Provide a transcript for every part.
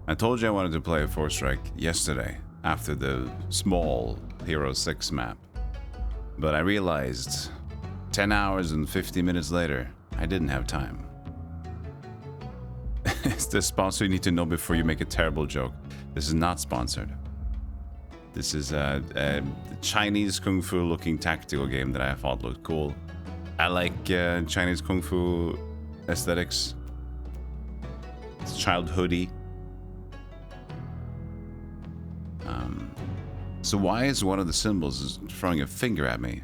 I told you I wanted to play Forestrike yesterday after the small Hero 6 map. But I realized 10 hours and 50 minutes later, I didn't have time. It's the sponsor you need to know before you make a terrible joke. This is not sponsored. This is a Chinese Kung Fu looking tactical game that I thought looked cool. I like Chinese Kung Fu aesthetics. It's childhoody. So why is one of the symbols throwing a finger at me?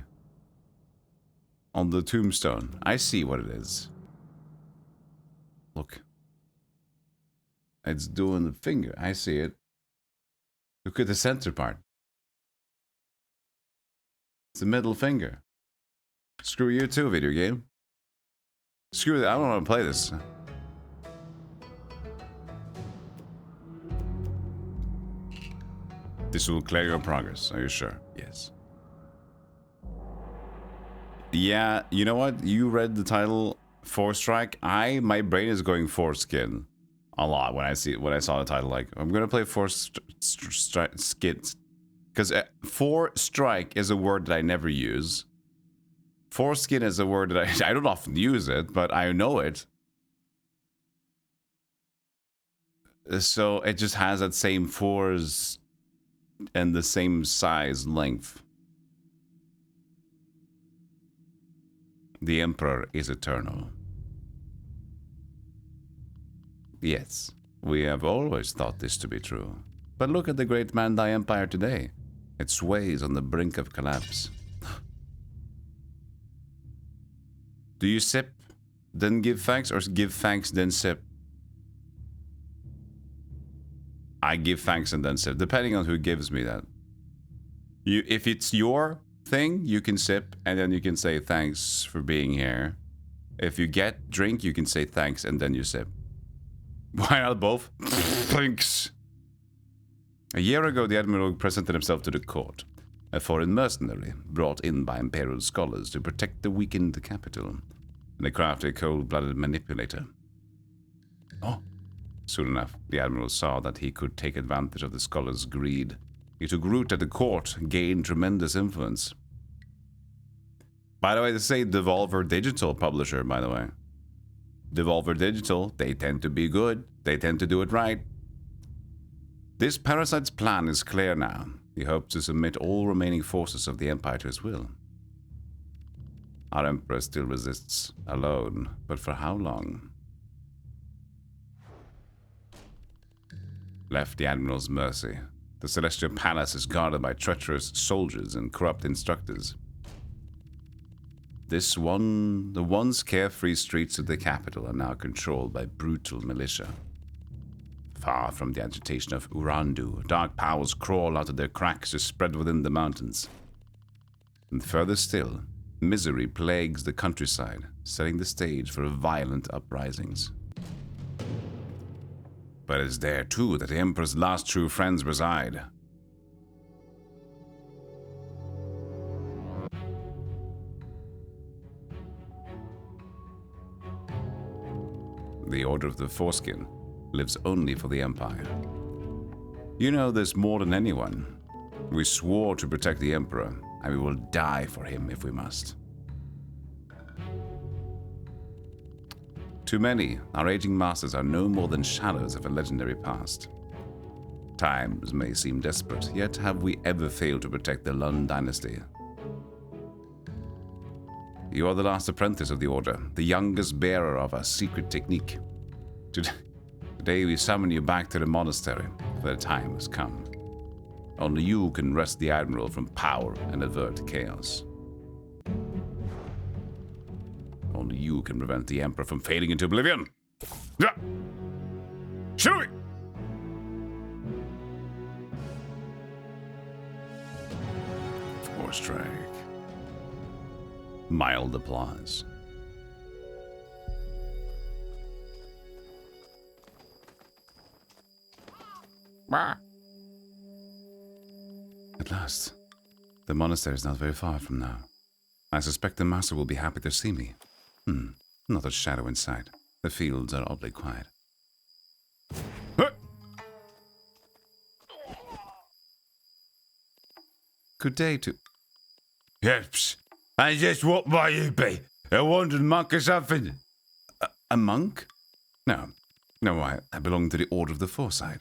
On the tombstone. I see what it is. Look. It's doing the finger. I see it. Look at the center part. It's the middle finger. Screw you too, video game. Screw that. I don't want to play this. This will clear your progress. Are you sure? Yes. Yeah, you know what? You read the title Forestrike. My brain is going foreskin a lot when I saw the title. Like, I'm gonna play Forestrike, because Forestrike is a word that I never use. Foreskin is a word that I don't often use it, but I know it. So it just has that same fours and the same size length. The Emperor is eternal. Yes, we have always thought this to be true. But look at the great Mandai Empire today. It sways on the brink of collapse. Do you sip, then give thanks, or give thanks, then sip? I give thanks and then sip, depending on who gives me that. If it's your thing, you can sip, and then you can say thanks for being here. If you get drink, you can say thanks, and then you sip. Why not both? Thanks. A year ago, the Admiral presented himself to the court, a foreign mercenary brought in by Imperial scholars to protect the weakened capital, and a crafty, cold-blooded manipulator. Oh. Soon enough, the Admiral saw that he could take advantage of the scholars' greed. He took root at the court, gained tremendous influence. By the way, this is a Devolver Digital publisher, by the way. Devolver Digital, they tend to be good. They tend to do it right. This parasite's plan is clear now. He hopes to submit all remaining forces of the Empire to his will. Our Emperor still resists, alone, but for how long? Left the Admiral's mercy. The Celestial Palace is guarded by treacherous soldiers and corrupt instructors. The once carefree streets of the capital are now controlled by brutal militia. Far from the agitation of Urandu, dark powers crawl out of their cracks to spread within the mountains. And further still, misery plagues the countryside, setting the stage for violent uprisings. But it's there, too, that the Emperor's last true friends reside. The Order of the Foreskin lives only for the Empire. You know this more than anyone. We swore to protect the Emperor, and we will die for him if we must. To many, our aging masters are no more than shadows of a legendary past. Times may seem desperate, yet have we ever failed to protect the Lund dynasty? You are the last apprentice of the Order, the youngest bearer of our secret technique. Today we summon you back to the monastery, for the time has come. Only you can wrest the Admiral from power and avert chaos. Only you can prevent the Emperor from fading into oblivion. Yeah. Shall we? Forestrike. Mild applause. At last, the monastery is not very far from now. I suspect the master will be happy to see me. Not a shadow in sight. The fields are oddly quiet. Good day to... Yes, and just what might you be? A wandering monk or something? A monk? No. No, I belong to the Order of the Foresight.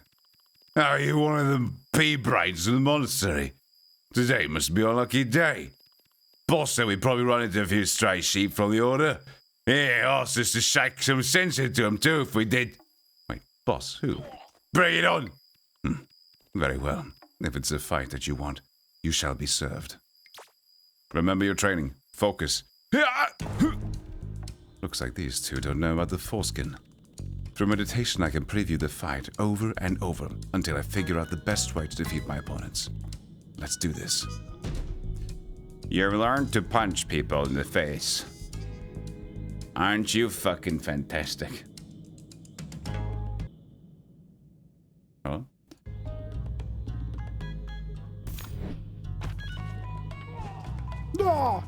Are you one of them pea-brains in the monastery? Today must be a lucky day. Boss said we'd probably run into a few stray sheep from the Order. He asked us to shake some sense into them too if we did. Wait, boss, who? Bring it on! Very well. If it's a fight that you want, you shall be served. Remember your training. Focus. Looks like these two don't know about the foreskin. Through meditation, I can preview the fight over and over until I figure out the best way to defeat my opponents. Let's do this. You've learned to punch people in the face. Aren't you fucking fantastic? Oh? No!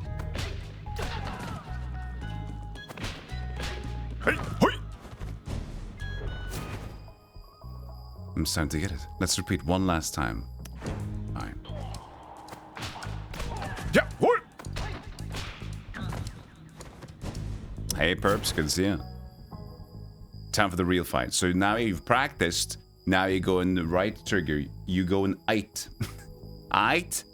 Hey, hey! I'm starting to get it. Let's repeat one last time. Fine. Yeah, what? Hey, perps, good to see you. Time for the real fight. So now you've practiced. Now you go in the right trigger. You go in eit. Eit?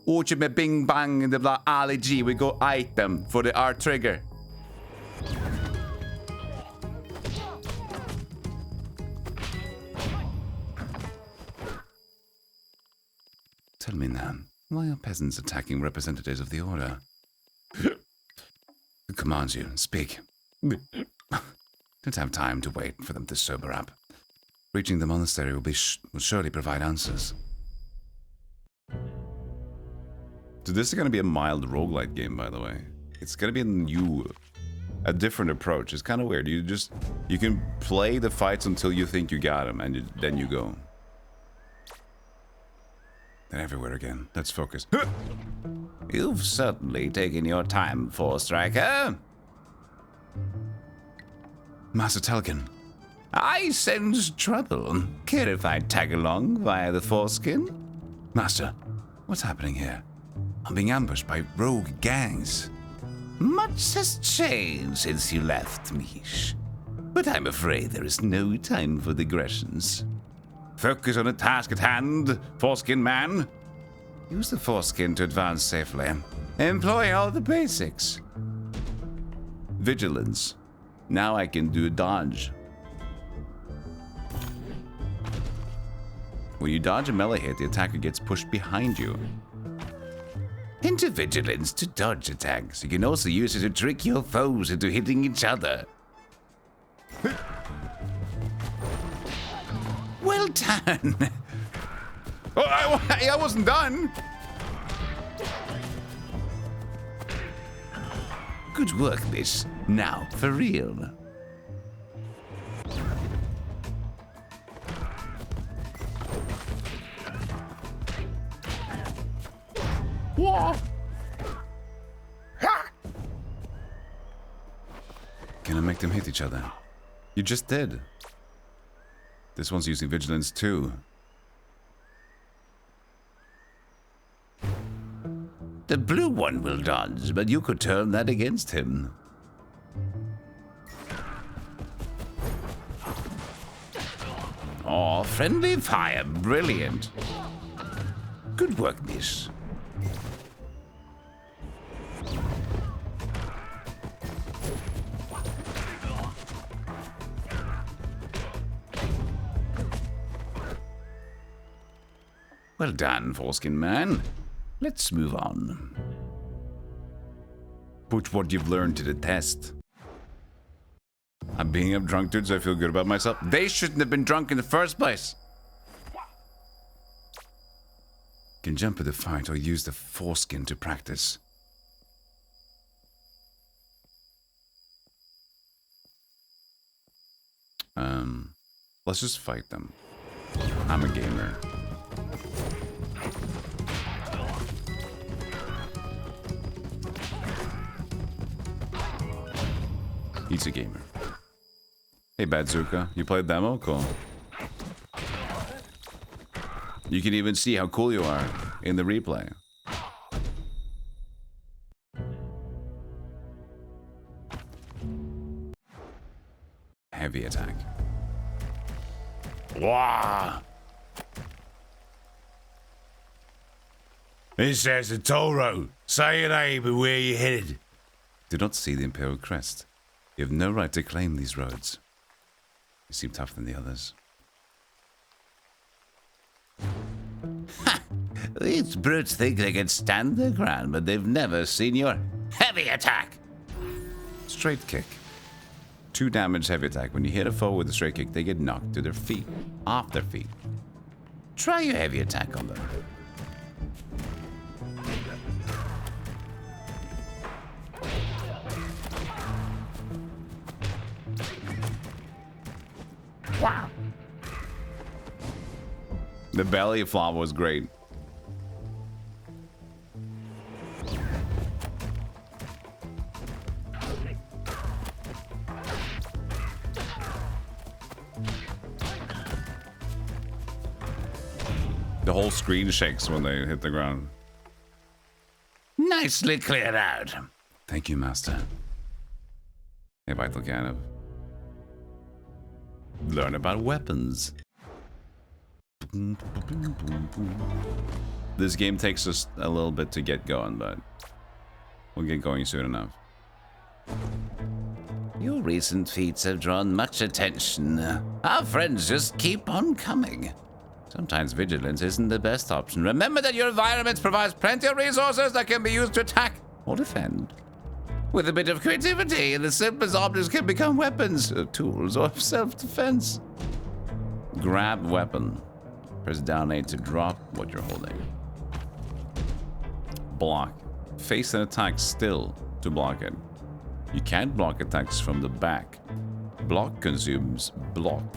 Oche med bing bang in the blah Ali G. We go item for the R trigger. Tell me now, why are peasants attacking representatives of the Order? Who commands you? Speak. Don't have time to wait for them to sober up. Reaching the monastery will surely provide answers. So this is going to be a mild roguelite game, by the way. It's going to be a different approach. It's kind of weird. You can play the fights until you think you got them, and then you go. They're everywhere again. Let's focus. You've certainly taken your time, Forestrike. Master Talgan. I sense trouble. Care if I tag along via the foreskin? Master, what's happening here? I'm being ambushed by rogue gangs. Much has changed since you left, Mish. But I'm afraid there is no time for digressions. Focus on the task at hand, foreskin man. Use the foreskin to advance safely. Employ all the basics. Vigilance. Now I can do a dodge. When you dodge a melee hit, the attacker gets pushed behind you. Enter vigilance to dodge attacks. You can also use it to trick your foes into hitting each other. Well done. Oh, I wasn't done. Good work, miss. Now, for real. What? Can I make them hit each other? You just did. This one's using vigilance too. The blue one will dodge, but you could turn that against him. Oh, friendly fire. Brilliant. Good work, miss. Well done, foreskin man. Let's move on. Put what you've learned to the test. I'm being a drunkard, so I feel good about myself. They shouldn't have been drunk in the first place. Can jump at the fight or use the foreskin to practice. Let's just fight them. I'm a gamer. He's a gamer. Hey, Badzuka. You played demo? Cool. You can even see how cool you are in the replay. Heavy attack. Wow. It says the toll road. Say your name and where you headed. Do not see the Imperial crest. You have no right to claim these roads. You seem tougher than the others. Ha! These brutes think they can stand their ground, but they've never seen your heavy attack. Straight kick. 2 damage heavy attack. When you hit a foe with a straight kick, they get knocked to their feet. Off their feet. Try your heavy attack on them. Wow. The belly flop was great. The whole screen shakes when they hit the ground. Nicely cleared out. Thank you, Master. If I look kind of learn about weapons. This game takes us a little bit to get going, but we'll get going soon enough. Your recent feats have drawn much attention. Our friends just keep on coming. Sometimes vigilance isn't the best option. Remember that your environment provides plenty of resources that can be used to attack or defend. With a bit of creativity, the simplest objects can become weapons, tools, or self-defense. Grab weapon. Press down A to drop what you're holding. Block. Face an attack still to block it. You can't block attacks from the back. Block consumes block.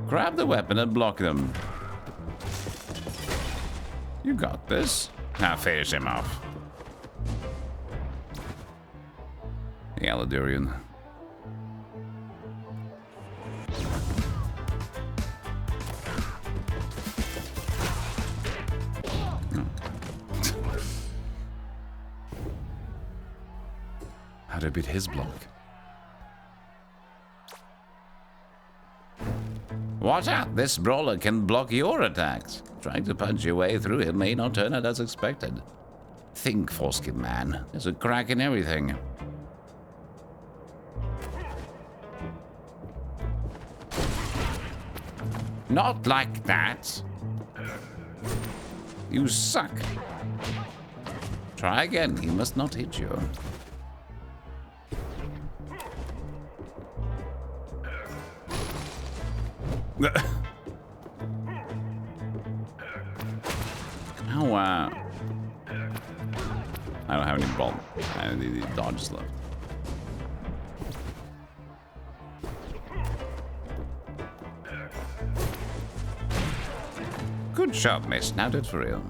Grab the weapon and block them. You got this. Now finish him off. Aladurian. How to beat his block? Watch out, this brawler can block your attacks. Trying to punch your way through him may not turn out as expected. Think, Foreskin Man. There's a crack in everything. Not like that. You suck. Try again. He must not hit you. Oh, wow. I don't have any ball. I need the dodges left. Good job, miss. Now do it for real.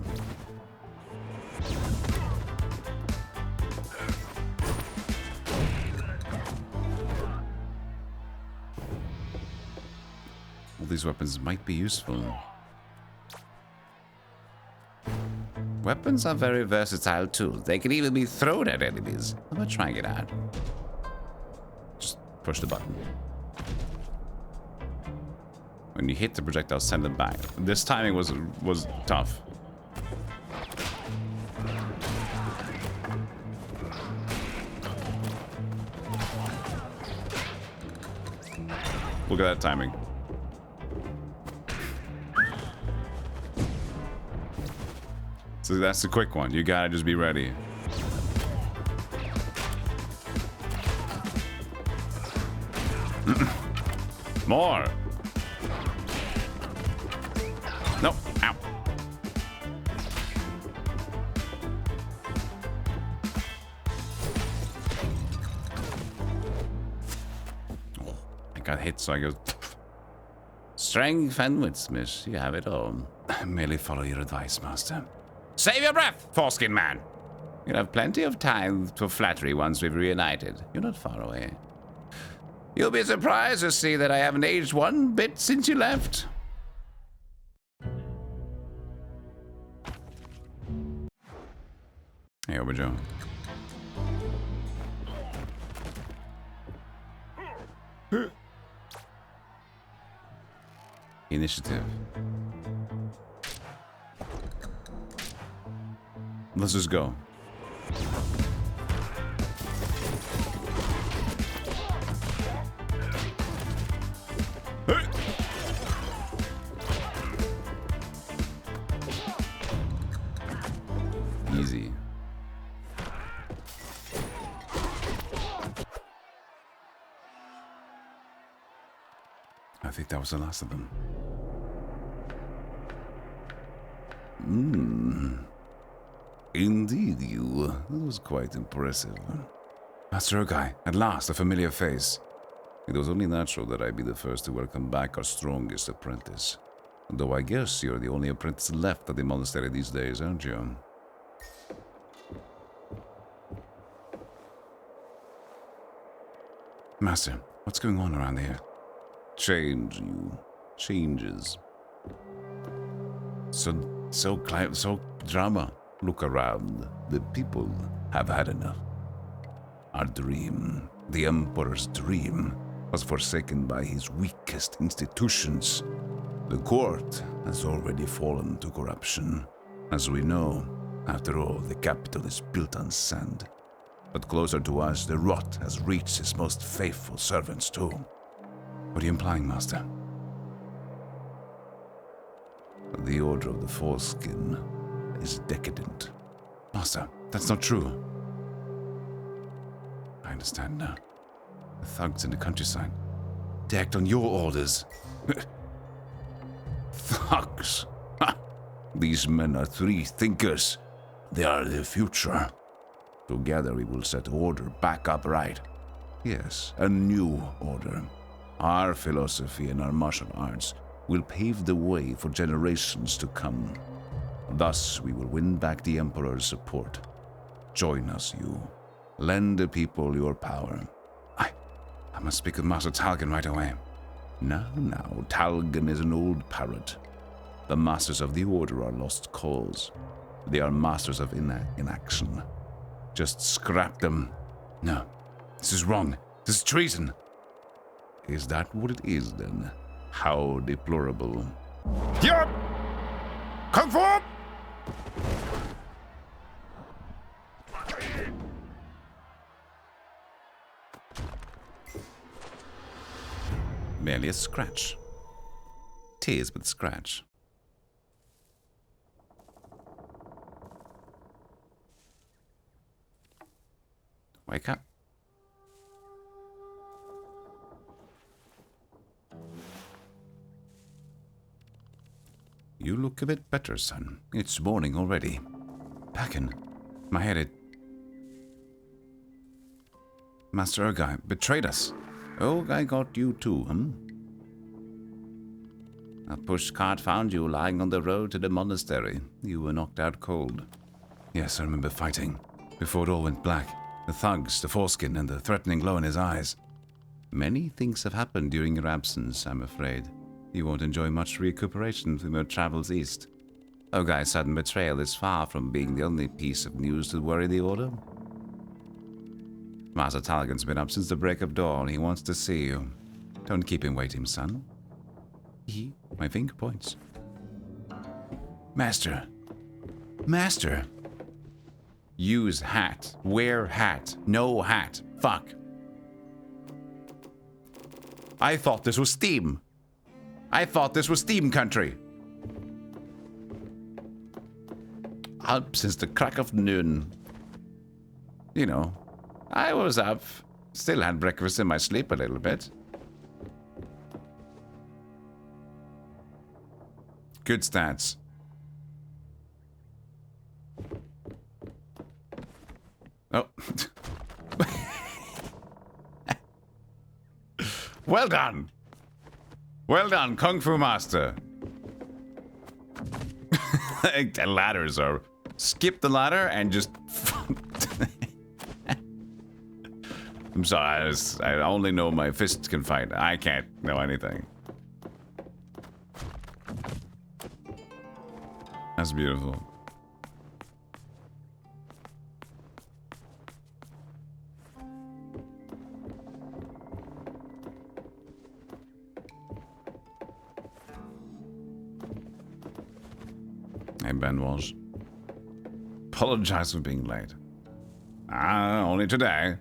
All these weapons might be useful. Weapons are very versatile tools. They can even be thrown at enemies. How about trying it out? Just push the button. When you hit the projectile, send it back. This timing was tough. Look at that timing. So that's the quick one. You gotta just be ready. More. No. Ow. Oh, I got hit, so I go. Strength and wits, miss. You have it all. Merely follow your advice, Master. Save your breath, Foreskin Man. You'll have plenty of time for flattery once we've reunited. You're not far away. You'll be surprised to see that I haven't aged one bit since you left. Here we go. Initiative. Let's just go. Easy. I think that was the last of them. Indeed, you. That was quite impressive. Master Ogai, at last, a familiar face. It was only natural that I be the first to welcome back our strongest apprentice. Though I guess you're the only apprentice left at the monastery these days, aren't you? Master, what's going on around here? Change, you. Changes. So drama. Look around. The people have had enough. Our dream, the Emperor's dream, was forsaken by his weakest institutions. The court has already fallen to corruption. As we know, after all, the capital is built on sand. But closer to us, the rot has reached his most faithful servants too. What are you implying, Master? The Order of the Foreskin is decadent. Master, that's not true. I understand now. The thugs in the countryside. They act on your orders. Thugs? Ha! These men are free thinkers. They are the future. Together we will set order back upright. Yes, a new order. Our philosophy and our martial arts will pave the way for generations to come. Thus we will win back the Emperor's support. Join us, you. Lend the people your power. I must speak with Master Talgan right away. Now, Talgan is an old parrot. The masters of the Order are lost cause. They are masters of inaction. Just scrap them. No, this is wrong. This is treason. Is that what it is, then? How deplorable. Yup! Come forward! Merely a scratch. Tears but scratch. Wake up. You look a bit better, son. It's morning already. Packin, my head. Master Ogai betrayed us. Ogai got you too, A pushcart found you lying on the road to the monastery. You were knocked out cold. Yes, I remember fighting. Before it all went black. The thugs, the foreskin, and the threatening glow in his eyes. Many things have happened during your absence, I'm afraid. You won't enjoy much recuperation from your travels east. Ogai's sudden betrayal is far from being the only piece of news to worry the Order. Master Talgan's been up since the break of dawn. He wants to see you. Don't keep him waiting, son. My finger points. Master. Master. Use hat. Wear hat. No hat. Fuck. I thought this was Steam. I thought this was Steam country. Up since the crack of noon. You know, I was up. Still had breakfast in my sleep a little bit. Good stats. Oh. Well done. Well done, Kung Fu Master. The ladders are... Skip the ladder and just... I'm sorry, I only know my fists can fight. I can't know anything. That's beautiful. Hey, Ben Walsh. Apologize for being late. Only today.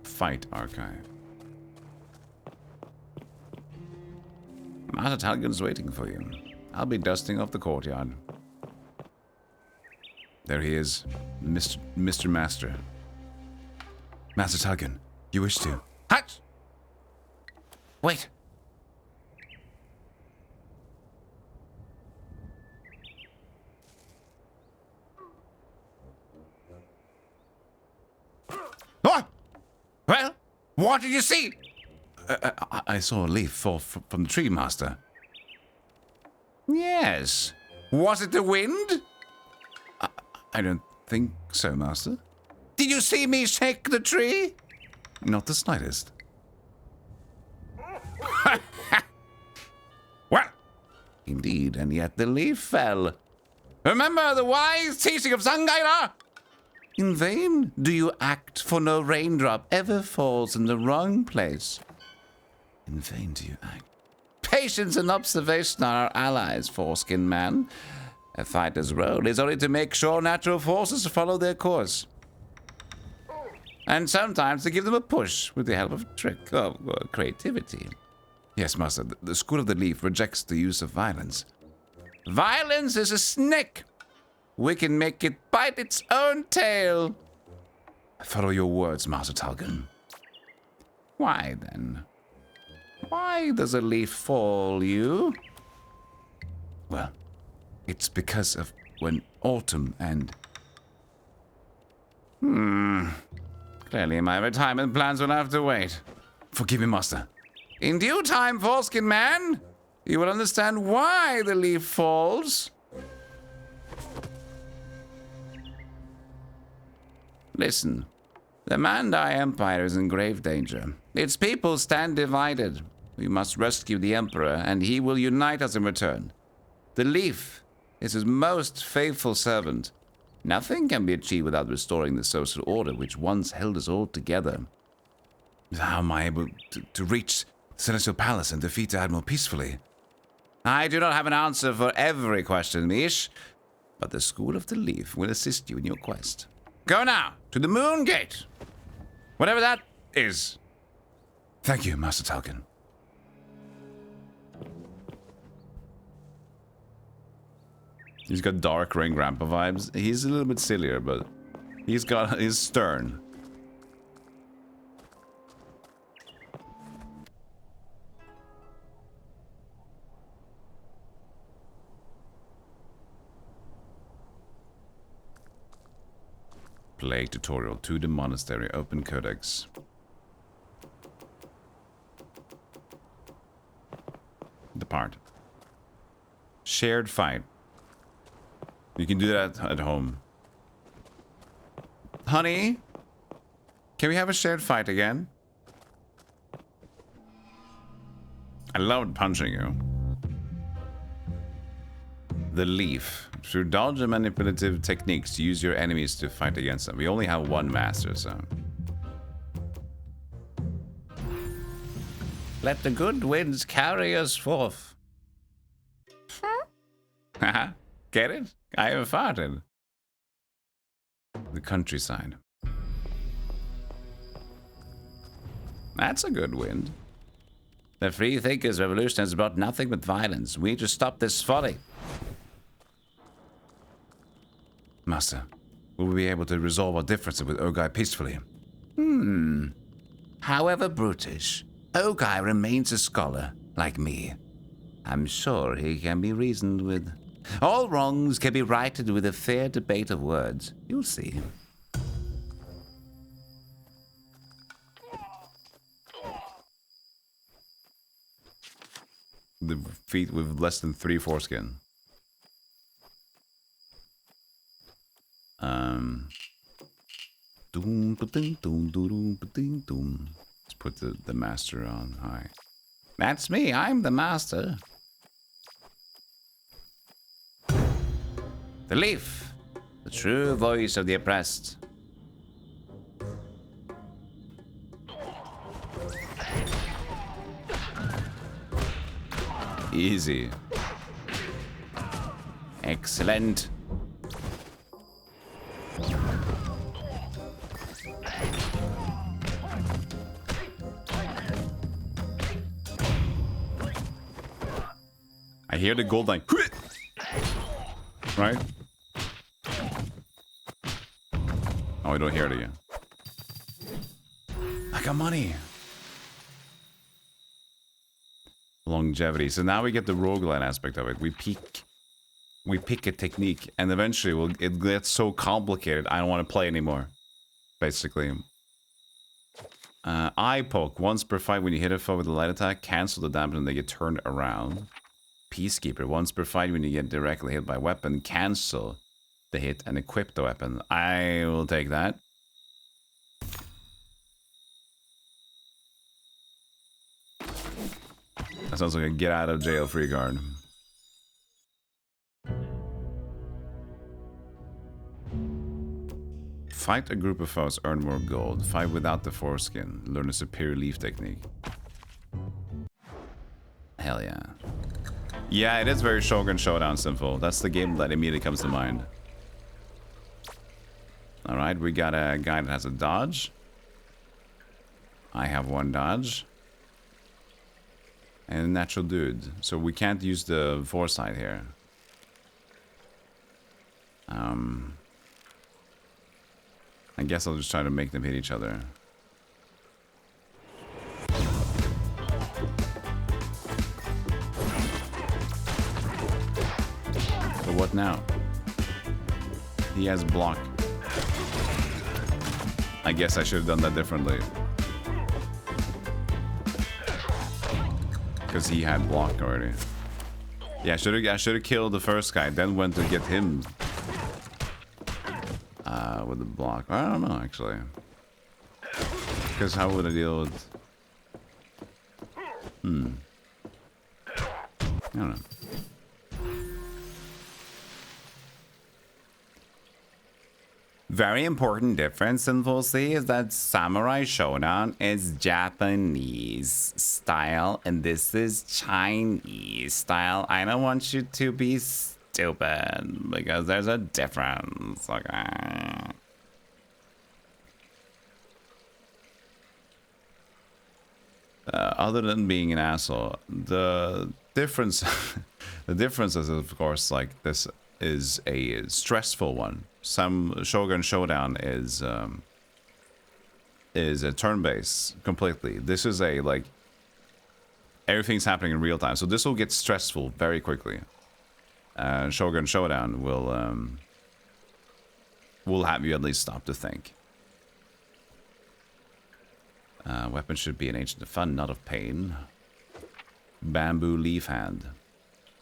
Fight archive. Master Talgon's waiting for you. I'll be dusting off the courtyard. There he is, Mr. Master. Master Talgon, you wish to? Hut! Wait. What? Well, what did you see? I saw a leaf fall from the tree, Master. Yes. Was it the wind? I don't think so, Master. Did you see me shake the tree? Not the slightest. Well, indeed, and yet the leaf fell. Remember the wise teaching of Zangaira? In vain do you act, for no raindrop ever falls in the wrong place. In vain do you act. Patience and observation are our allies, Foreskin Man. A fighter's role is only to make sure natural forces follow their course. And sometimes to give them a push with the help of trick of creativity. Yes, Master. The School of the Leaf rejects the use of violence. Violence is a snake. We can make it bite its own tail. Follow your words, Master Talgon. Why then? Why does a leaf fall you? Well, it's because of when autumn and... Clearly my retirement plans will have to wait. Forgive me, Master. In due time, Foreskin Man, you will understand why the leaf falls. Listen, the Mandai Empire is in grave danger. Its people stand divided. We must rescue the Emperor, and he will unite us in return. The leaf is his most faithful servant. Nothing can be achieved without restoring the social order which once held us all together. How am I able to reach Celestial Palace and defeat the Admiral peacefully? I do not have an answer for every question, Mish, but the School of the Leaf will assist you in your quest. Go now to the Moon Gate, whatever that is. Thank you, Master Talgon. He's got dark Ring Grandpa vibes. He's a little bit sillier, but he's stern. Plague tutorial to the monastery. Open codex. Depart. Shared fight. You can do that at home. Honey, can we have a shared fight again? I loved punching you. The leaf. Through dodge and manipulative techniques, use your enemies to fight against them. We only have one master, so... Let the good winds carry us forth. Haha, get it? I have farted. The countryside. That's a good wind. The free thinkers' revolution has brought nothing but violence. We need to stop this folly. Master, will we be able to resolve our differences with Ogai peacefully? However brutish, Ogai remains a scholar, like me. I'm sure he can be reasoned with. All wrongs can be righted with a fair debate of words. You'll see. The feet with less than 3 foreskin. Let's put the master on high. That's me. I'm the master. The leaf. The true voice of the oppressed. Easy. Excellent. I hear the gold line. Right? Oh, I don't hear it again. I got money. Longevity. So now we get the roguelite aspect of it. We pick a technique, and eventually it gets so complicated I don't want to play anymore. Basically. Eye poke. Once per fight when you hit a foe with a light attack, cancel the damage and they get turned around. Peacekeeper. Once per fight when you get directly hit by a weapon, cancel the hit and equip the weapon. I will take that. That sounds like a get out of jail free card. Fight a group of foes, earn more gold. Fight without the foreskin. Learn a superior leaf technique. Hell yeah. Yeah, it is very Shogun Showdown simple. That's the game that immediately comes to mind. Alright, we got a guy that has a dodge. I have one dodge. And a natural dude. So we can't use the foresight here. I guess I'll just try to make them hit each other. So what now? He has block. I guess I should have done that differently. Because he had block already. Yeah, I should have killed the first guy, then went to get him with the block. I don't know actually. Because how would I deal with? I don't know. Very important difference in Volsey is that Samurai Shodown is Japanese style and this is Chinese style. I don't want you to be stupid because there's a difference. Okay. Other than being an asshole, the difference, the difference is of course like this is a stressful one. Some Shogun Showdown is a turn-based completely. This is a like everything's happening in real time, so this will get stressful very quickly. Shogun Showdown will have you at least stop to think. Weapon should be an agent of fun, not of pain. Bamboo leaf hand.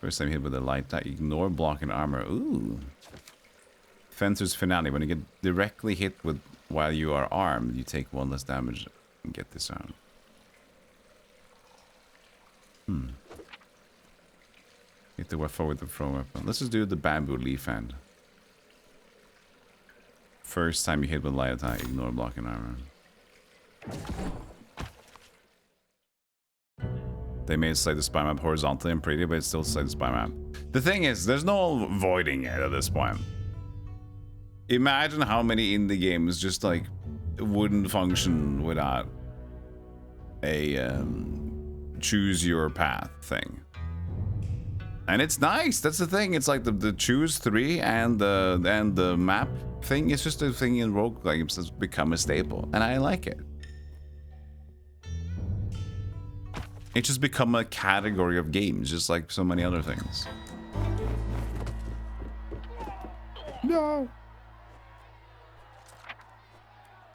First time hit with a light attack, ignore block and armor. Ooh. Fencer's finale. When you get directly hit with while you are armed, you take one less damage and get disarmed. Hit the weapon with the throw weapon. Let's just do the bamboo leaf hand. First time you hit with light attack, ignore block and armor. They may slide the spy map horizontally and pretty, but it's still slide the spy map. The thing is, there's no avoiding it at this point. Imagine how many indie games just like wouldn't function without a choose your path thing. And it's nice. That's the thing. It's like the choose 3 and the map thing. It's just a thing in rogue games that's become a staple, and I like it. It's just become a category of games, just like so many other things. No.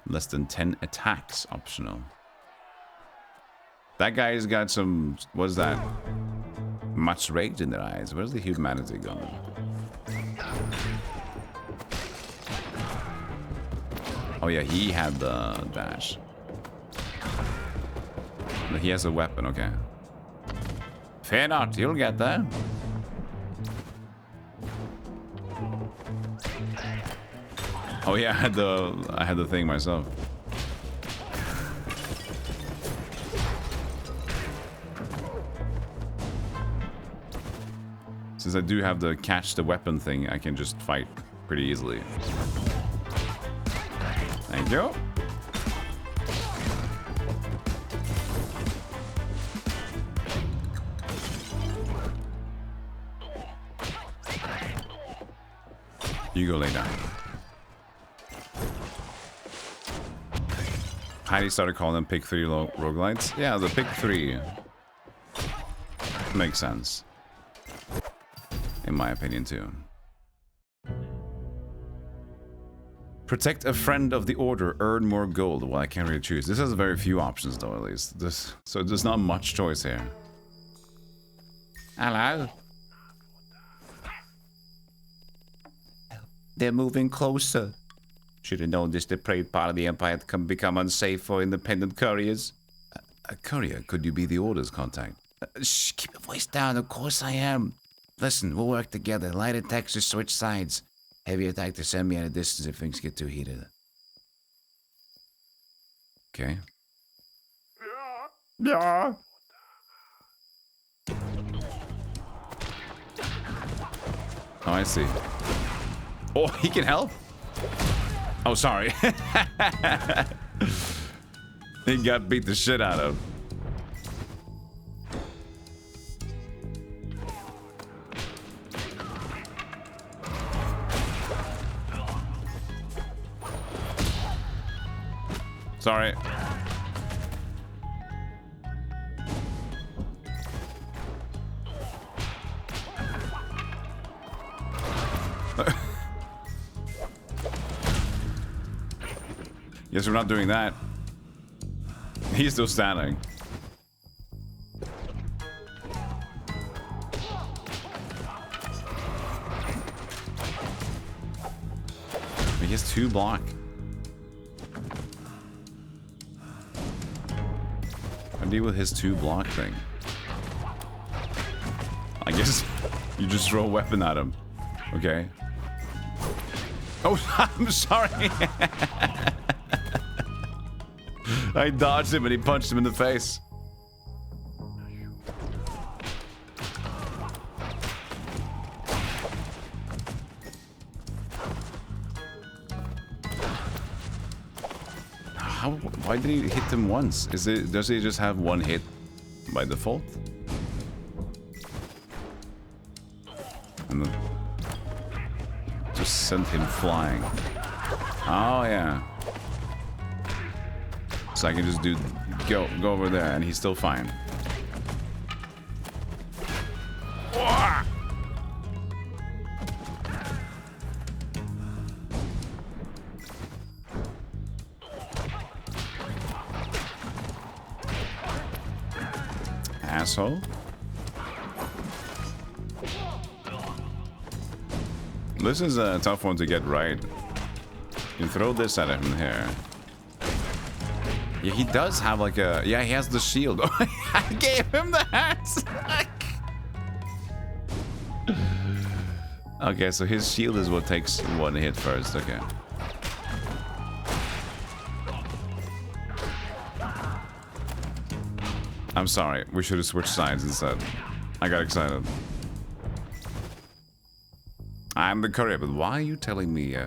Less than 10 attacks optional. That guy's got some, what is that? Much rage in their eyes. Where's the humanity going? Oh yeah, he had the dash. He has a weapon, okay. Fear not, you'll get there. Oh yeah, I had the thing myself. Since I do have the catch the weapon thing, I can just fight pretty easily. Thank you. You go lay down. Heidi started calling them pick 3 roguelites. Yeah, the pick 3 makes sense. In my opinion, too. Protect a friend of the order, earn more gold. Well, I can't really choose. This has very few options, though, at least. So there's not much choice here. Hello? They're moving closer. Should have known this depraved part of the Empire can become unsafe for independent couriers. A courier? Could you be the Order's contact? Shh, keep your voice down. Of course I am. Listen, we'll work together. Light attacks to switch sides. Heavy attack to send me at a distance if things get too heated. Okay. Yeah. Oh, I see. Oh, he can help? Oh, sorry. He got beat the shit out of. Sorry. Yes, we're not doing that. He's still standing. He has 2 block. I deal with his 2 block thing. I guess you just throw a weapon at him. Okay. Oh, I'm sorry. I dodged him and he punched him in the face. Why did he hit him once? Does he just have 1 hit by default? And then just sent him flying. Oh yeah. So I can just go over there and he's still fine. Asshole. This is a tough one to get right. You can throw this at him here. Yeah, he does have like a... Yeah, he has the shield. I gave him the hat! Okay, so his shield is what takes 1 hit first. Okay. I'm sorry. We should have switched sides instead. I got excited. I'm the courier, but why are you telling me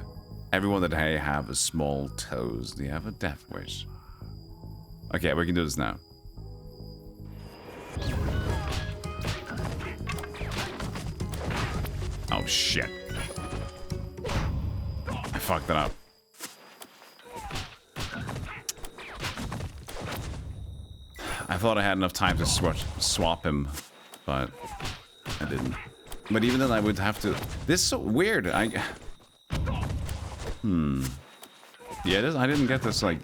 everyone that I have is small toes? Do you have a death wish? Okay, we can do this now. Oh shit. I fucked it up. I thought I had enough time to swap him, but I didn't. But even then I would have to... This is so weird. Yeah, I didn't get this, like...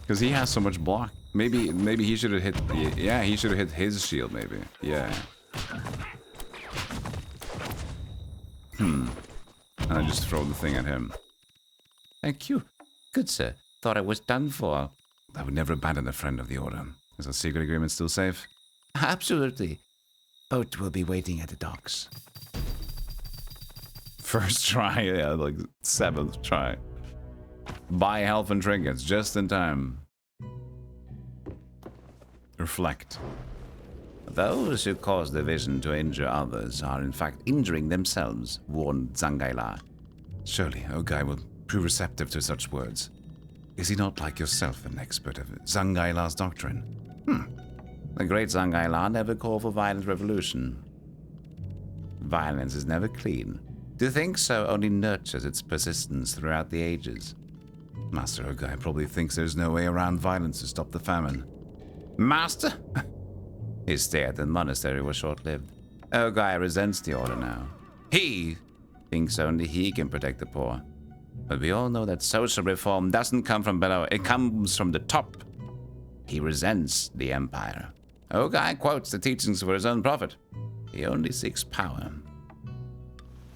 Because he has so much block. Maybe he should have hit... Yeah, he should have hit his shield, maybe. Yeah. And I just throw the thing at him. Thank you. Good, sir. Thought I was done for. I would never abandon a friend of the Order. Is our secret agreement still safe? Absolutely. Boat will be waiting at the docks. First try, yeah, like 7th try. Buy health and trinkets just in time. Reflect. Those who cause division to injure others are in fact injuring themselves, warned Zangaila. Surely Ogai will prove receptive to such words. Is he not like yourself an expert of Zangaila's doctrine? The great Zangaila never called for violent revolution. Violence is never clean. To think so only nurtures its persistence throughout the ages. Master Ogai probably thinks there's no way around violence to stop the famine. Master? His stay at the monastery was short-lived. Ogai resents the order now. He thinks only he can protect the poor. But we all know that social reform doesn't come from below, it comes from the top. He resents the empire. Ogai quotes the teachings for his own profit. He only seeks power.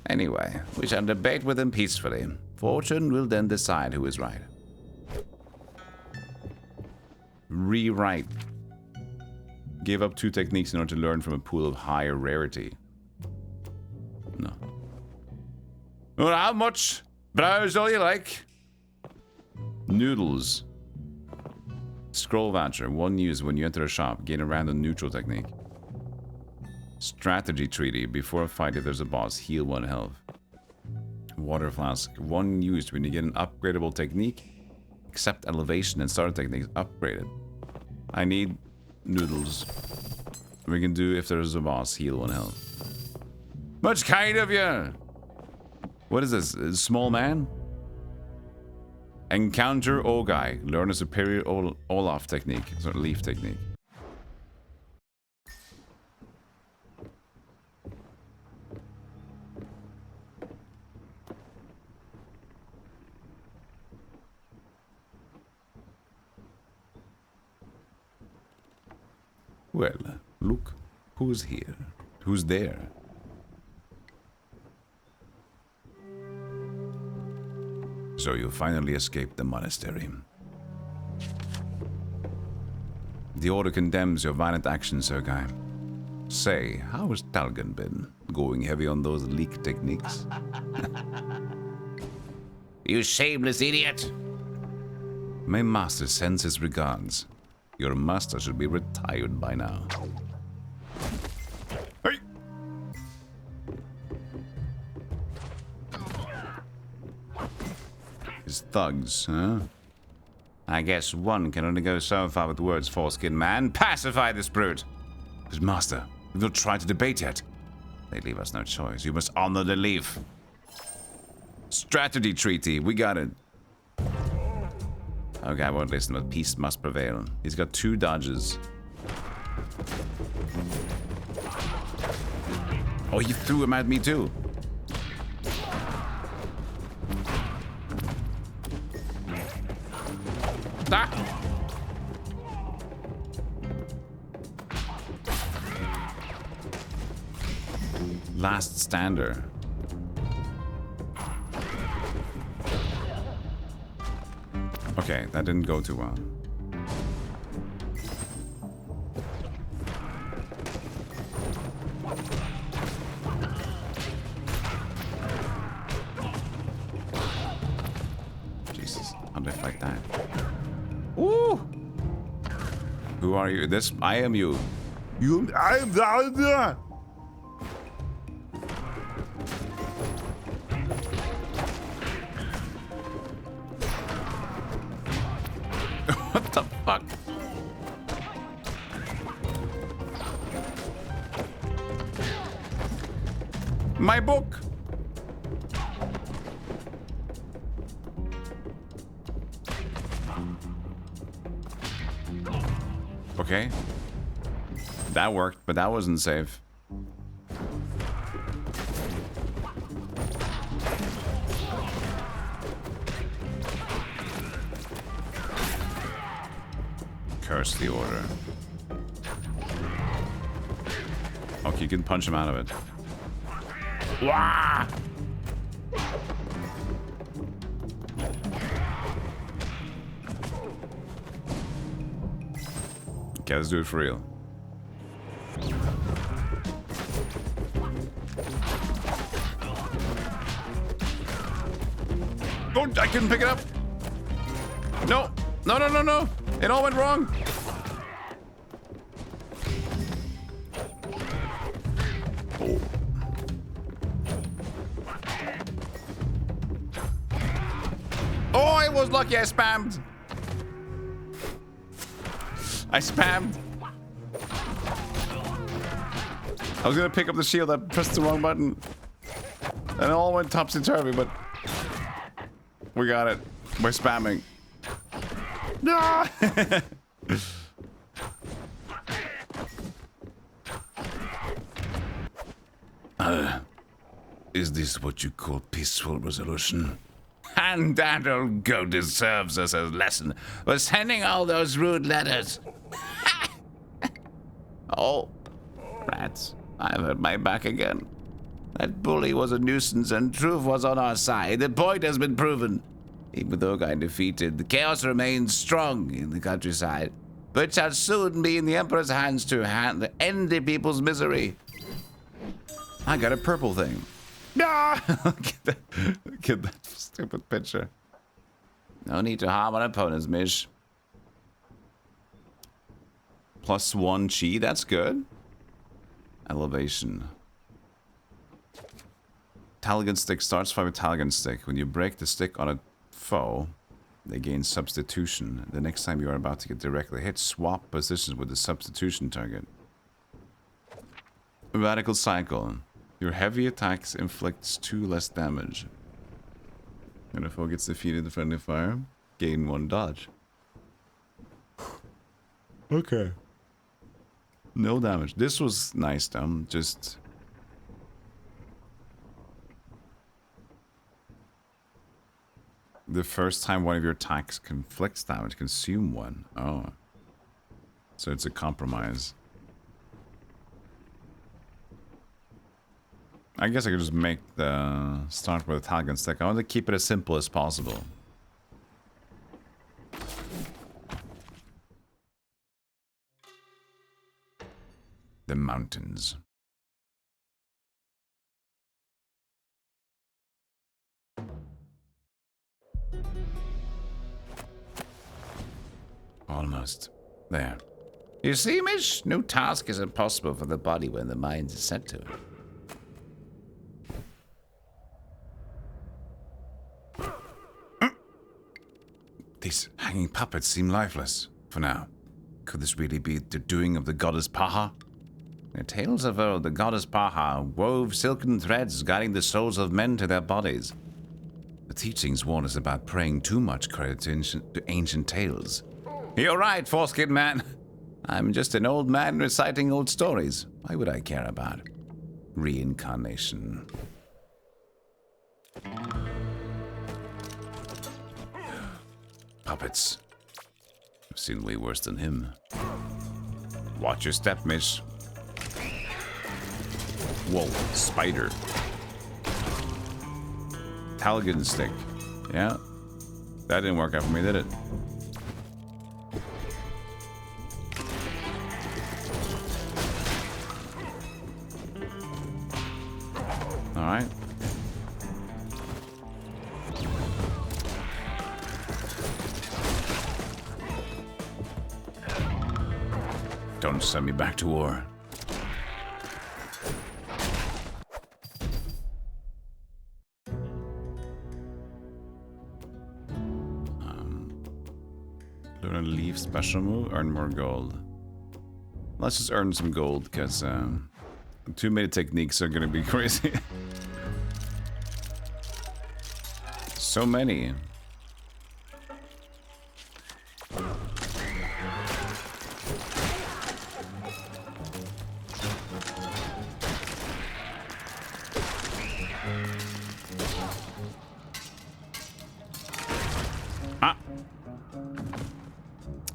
Anyway, we shall debate with him peacefully. Fortune will then decide who is right. Rewrite. Give up 2 techniques in order to learn from a pool of higher rarity. No. Well, how much? Browse all you like. Noodles. Scroll voucher. 1 use when you enter a shop. Gain a random neutral technique. Strategy treaty. Before a fight, if there's a boss, heal 1 health. Water flask. 1 used when you get an upgradable technique. Except elevation and starter techniques upgraded. I need noodles. We can do if there's a boss, heal 1 health. Much kind of you! What is this? A small man? Encounter Ogai. Learn a superior Olaf technique. Sort of leaf technique. Well, look who's here. Who's there? So you finally escaped the monastery. The order condemns your violent actions, Ogai. Say, how has Talgan been? Going heavy on those leak techniques? You shameless idiot! My master sends his regards. Your master should be retired by now. Hey! His thugs, huh? I guess one can only go so far with words, foreskin man. Pacify this brute! His master, we've not tried to debate yet. They leave us no choice. You must honor the leaf. Strategy treaty, we got it. Okay, I won't listen, but peace must prevail. He's got 2 dodges. Oh, he threw him at me too. Ah! Last stander. Okay, that didn't go too well. Jesus, how do I fight that? Ooh! Who are you? This, I am you. I am the. What the fuck? My book! Okay. That worked, but that wasn't safe. Curse the order. Okay, you can punch him out of it. Wah! Okay, let's do it for real. Oh, I couldn't pick it up. No, no, no, no, no. It all went wrong. That was lucky I spammed. I spammed. I was gonna pick up the shield, I pressed the wrong button. And it all went topsy-turvy, but we got it by spamming. No! Is this what you call peaceful resolution? And that old goat deserves us a lesson for sending all those rude letters. Oh, Rats, I've hurt my back again. That bully was a nuisance and truth was on our side. The point has been proven. Even though I'm defeated, the chaos remains strong in the countryside, but shall soon be in the Emperor's hands to end the people's misery. I got a purple thing. No! Look at that stupid picture. No need to harm our opponents, Mish. +1 chi, that's good. Elevation. Talion stick starts fight with Talion stick. When you break the stick on a foe, they gain substitution. The next time you are about to get directly hit, swap positions with the substitution target. Radical cycle. Your heavy attacks inflicts 2 less damage. When a foe gets defeated in friendly fire, gain 1 dodge. Okay. No damage. This was nice, just... The first time one of your attacks inflicts damage, consume 1. Oh. So it's a compromise. I guess I could just make the start with a Talion stick. I want to keep it as simple as possible. The mountains. Almost. There. You see, Mish? No task is impossible for the body when the mind is set to it. These hanging puppets seem lifeless, for now. Could this really be the doing of the goddess Paha? In tales of old, the goddess Paha wove silken threads guiding the souls of men to their bodies. The teachings warn us about paying too much credit to ancient tales. You're right, foreskin man. I'm just an old man reciting old stories. Why would I care about reincarnation? Puppets. I've seen way worse than him. Watch your step, Mish. Whoa, spider. Talion stick. Yeah. That didn't work out for me, did it? Alright. Don't send me back to war. Learn a leaf special move, earn more gold. Let's just earn some gold, because too many techniques are gonna be crazy. So many. Ah!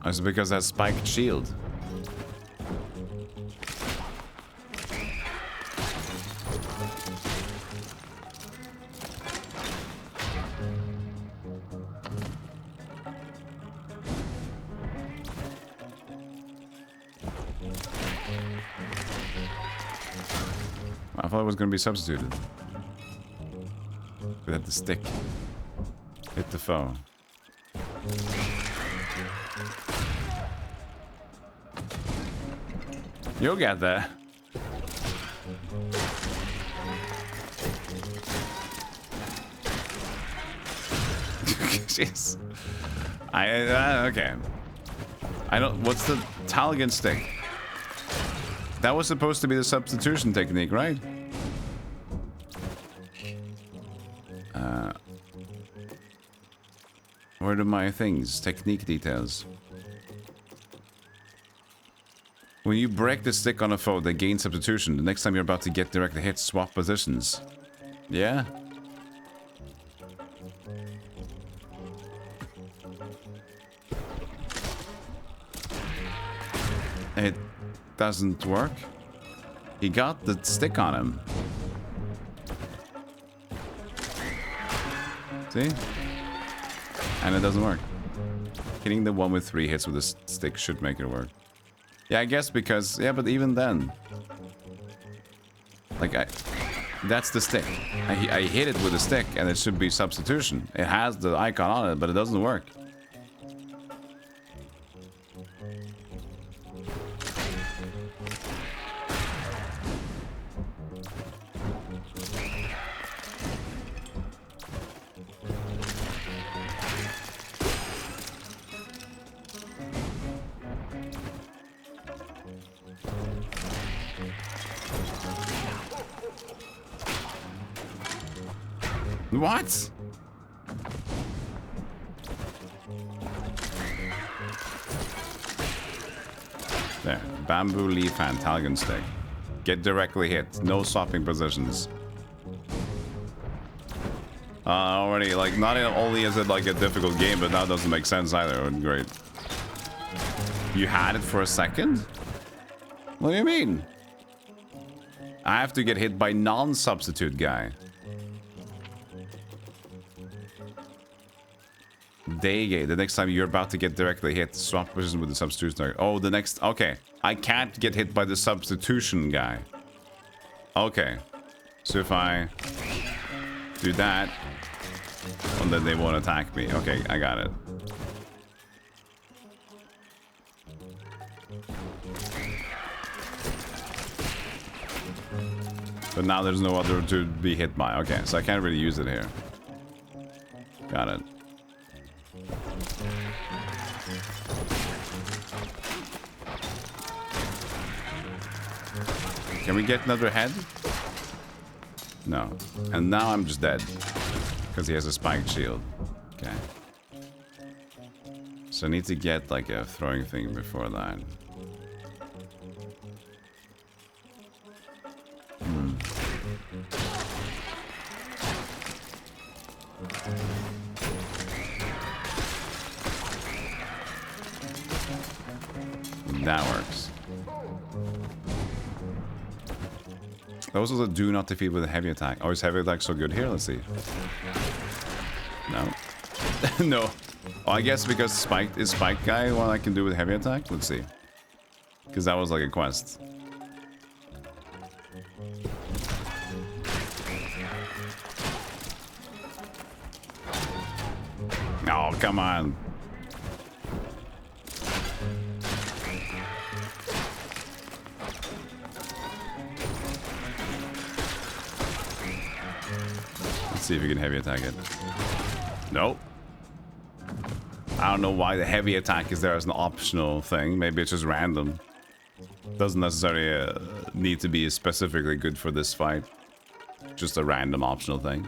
That's because that spiked shield. I thought it was going to be substituted. We had the stick. Hit the foe. You'll get there. Jeez. Okay. I don't. What's the Taligan stick? That was supposed to be the substitution technique, right? Where are my things? Technique details. When you break the stick on a foe, they gain substitution. The next time you're about to get directly hit, swap positions. Yeah? It doesn't work. He got the stick on him. See? And it doesn't work. Hitting the one with 3 hits with a stick should make it work. Yeah, I guess because... Yeah, but even then... Like, that's the stick. I hit it with a stick, and it should be substitution. It has the icon on it, but it doesn't work. What? There. Bamboo leaf and Taligan stick. Get directly hit. No swapping positions. Already, like, not only is it like a difficult game, but now it doesn't make sense either. Great. You had it for a second? What do you mean? I have to get hit by non-substitute guy. Daygate, the next time you're about to get directly hit, swap position with the substitution target. Oh, the next... Okay. I can't get hit by the substitution guy. Okay. So if I do that, and then they won't attack me. Okay, I got it. But now there's no other to be hit by. Okay, so I can't really use it here. Got it. Can we get another head? No. And now I'm just dead. Because he has a spiked shield. Okay. So I need to get like a throwing thing before that. That works. Those are the do not defeat with a heavy attack. Oh, is heavy attack so good here? Let's see. No. No. Oh, I guess because spike guy what I can do with heavy attack? Let's see. Because that was like a quest. Oh, come on. See if you can heavy attack it. Nope. I don't know why the heavy attack is there as an optional thing. Maybe it's just random. Doesn't necessarily need to be specifically good for this fight. Just a random optional thing.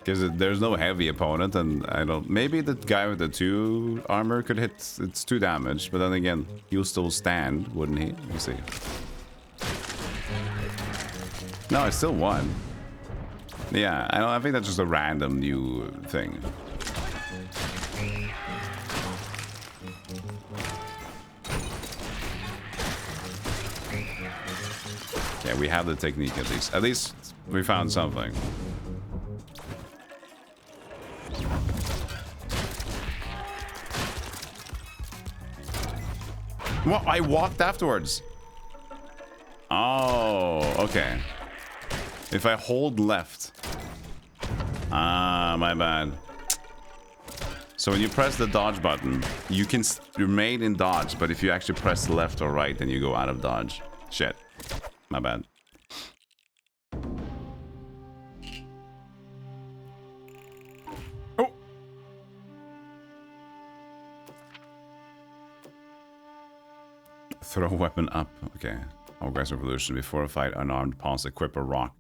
Because there's no heavy opponent, and I don't... Maybe the guy with the 2 armor could hit... It's 2 damage, but then again, he'll still stand, wouldn't he? We'll see. No, it's still 1. Yeah, I think that's just a random new thing. Yeah, we have the technique at least. At least we found something. What? I walked afterwards. Oh, okay. If I hold left. Ah, my bad. So when you press the dodge button, you can remain in dodge, but if you actually press left or right, then you go out of dodge. Shit. My bad. Oh! Throw weapon up. Okay. Aggressive revolution. Before a fight, unarmed pawns equip a rock.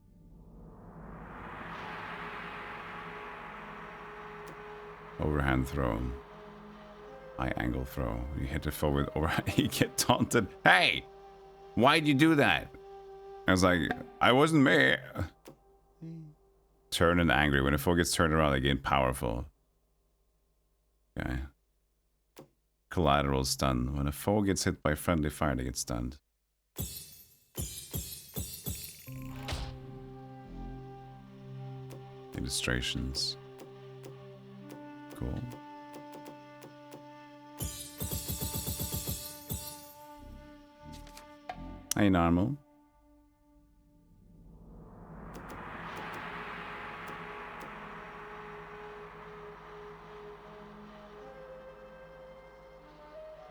Overhand throw. High angle throw. You hit the foe with overhand. You get taunted. Hey! Why'd you do that? I was like, I wasn't me. Turn and angry. When a foe gets turned around, they gain powerful. Okay. Collateral stun. When a foe gets hit by friendly fire, they get stunned. Illustrations. Cool. Hey, normal.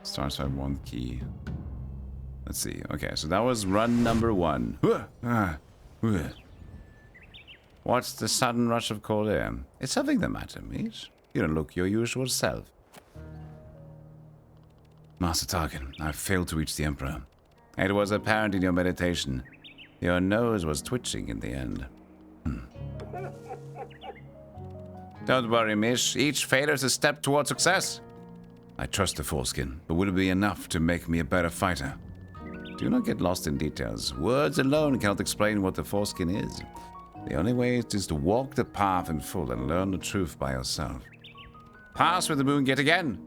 Starts at 1 key. Let's see. Okay, so that was run number 1. What's the sudden rush of cold air? It's something the matter, mate. You don't look your usual self. Master Tarkin, I failed to reach the Emperor. It was apparent in your meditation. Your nose was twitching in the end. Don't worry, Mish. Each failure is a step toward success. I trust the foreskin, but will it be enough to make me a better fighter? Do not get lost in details. Words alone cannot explain what the foreskin is. The only way is to walk the path in full and learn the truth by yourself. Pass with the moon yet again.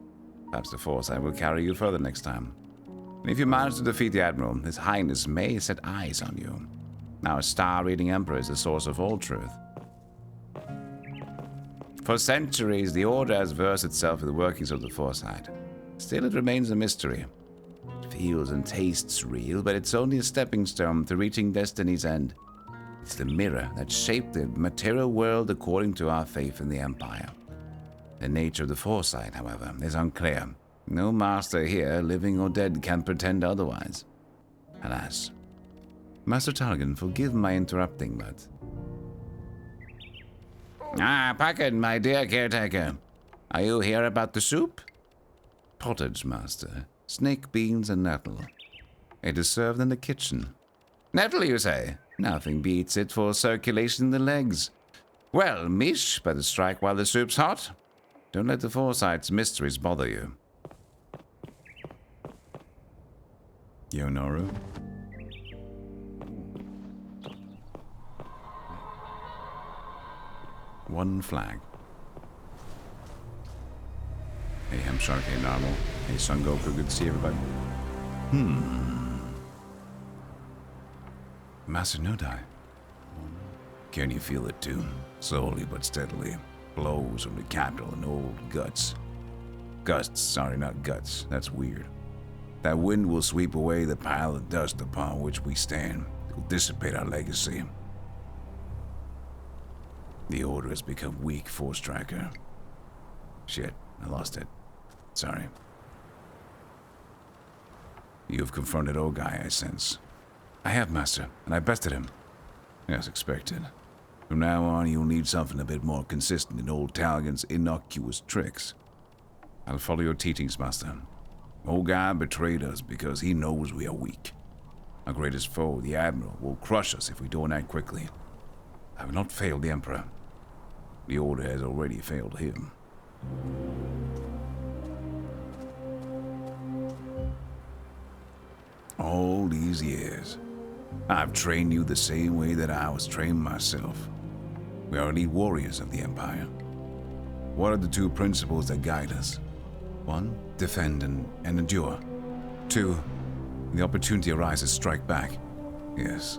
Perhaps the Foresight will carry you further next time. And if you manage to defeat the Admiral, His Highness may set eyes on you. Now, a star-reading Emperor is the source of all truth. For centuries, the Order has versed itself in the workings of the Foresight. Still, it remains a mystery. It feels and tastes real, but it's only a stepping stone to reaching destiny's end. It's the mirror that shaped the material world according to our faith in the Empire. The nature of the Foresight, however, is unclear. No master here, living or dead, can pretend otherwise. Alas. Master Tarkin, forgive my interrupting, but... Ah, Packard, my dear caretaker. Are you here about the soup? Pottage, master. Snake beans and nettle. It is served in the kitchen. Nettle, you say? Nothing beats it for circulation in the legs. Well, Mish, better strike while the soup's hot. Don't let the Foresight's mysteries bother you. Yonoru. One flag. Hey, Hemshark, hey, Narmal. Hey, Son Goku, good to see everybody. Master Nodai. Can you feel it too? Slowly but steadily. Blows from the capital and old guts. Gusts, sorry, not guts. That's weird. That wind will sweep away the pile of dust upon which we stand. It will dissipate our legacy. The Order has become weak, Forestriker. Shit, I lost it. Sorry. You have confronted Ogai, I sense. I have, Master, and I bested him. As expected. From now on, you'll need something a bit more consistent than old Talgan's innocuous tricks. I'll follow your teachings, Master. Ogai betrayed us because he knows we are weak. Our greatest foe, the Admiral, will crush us if we don't act quickly. I have not failed the Emperor. The Order has already failed him. All these years, I've trained you the same way that I was trained myself. We are elite warriors of the Empire. What are the two principles that guide us? 1, defend and endure. 2, when the opportunity arises, strike back. Yes,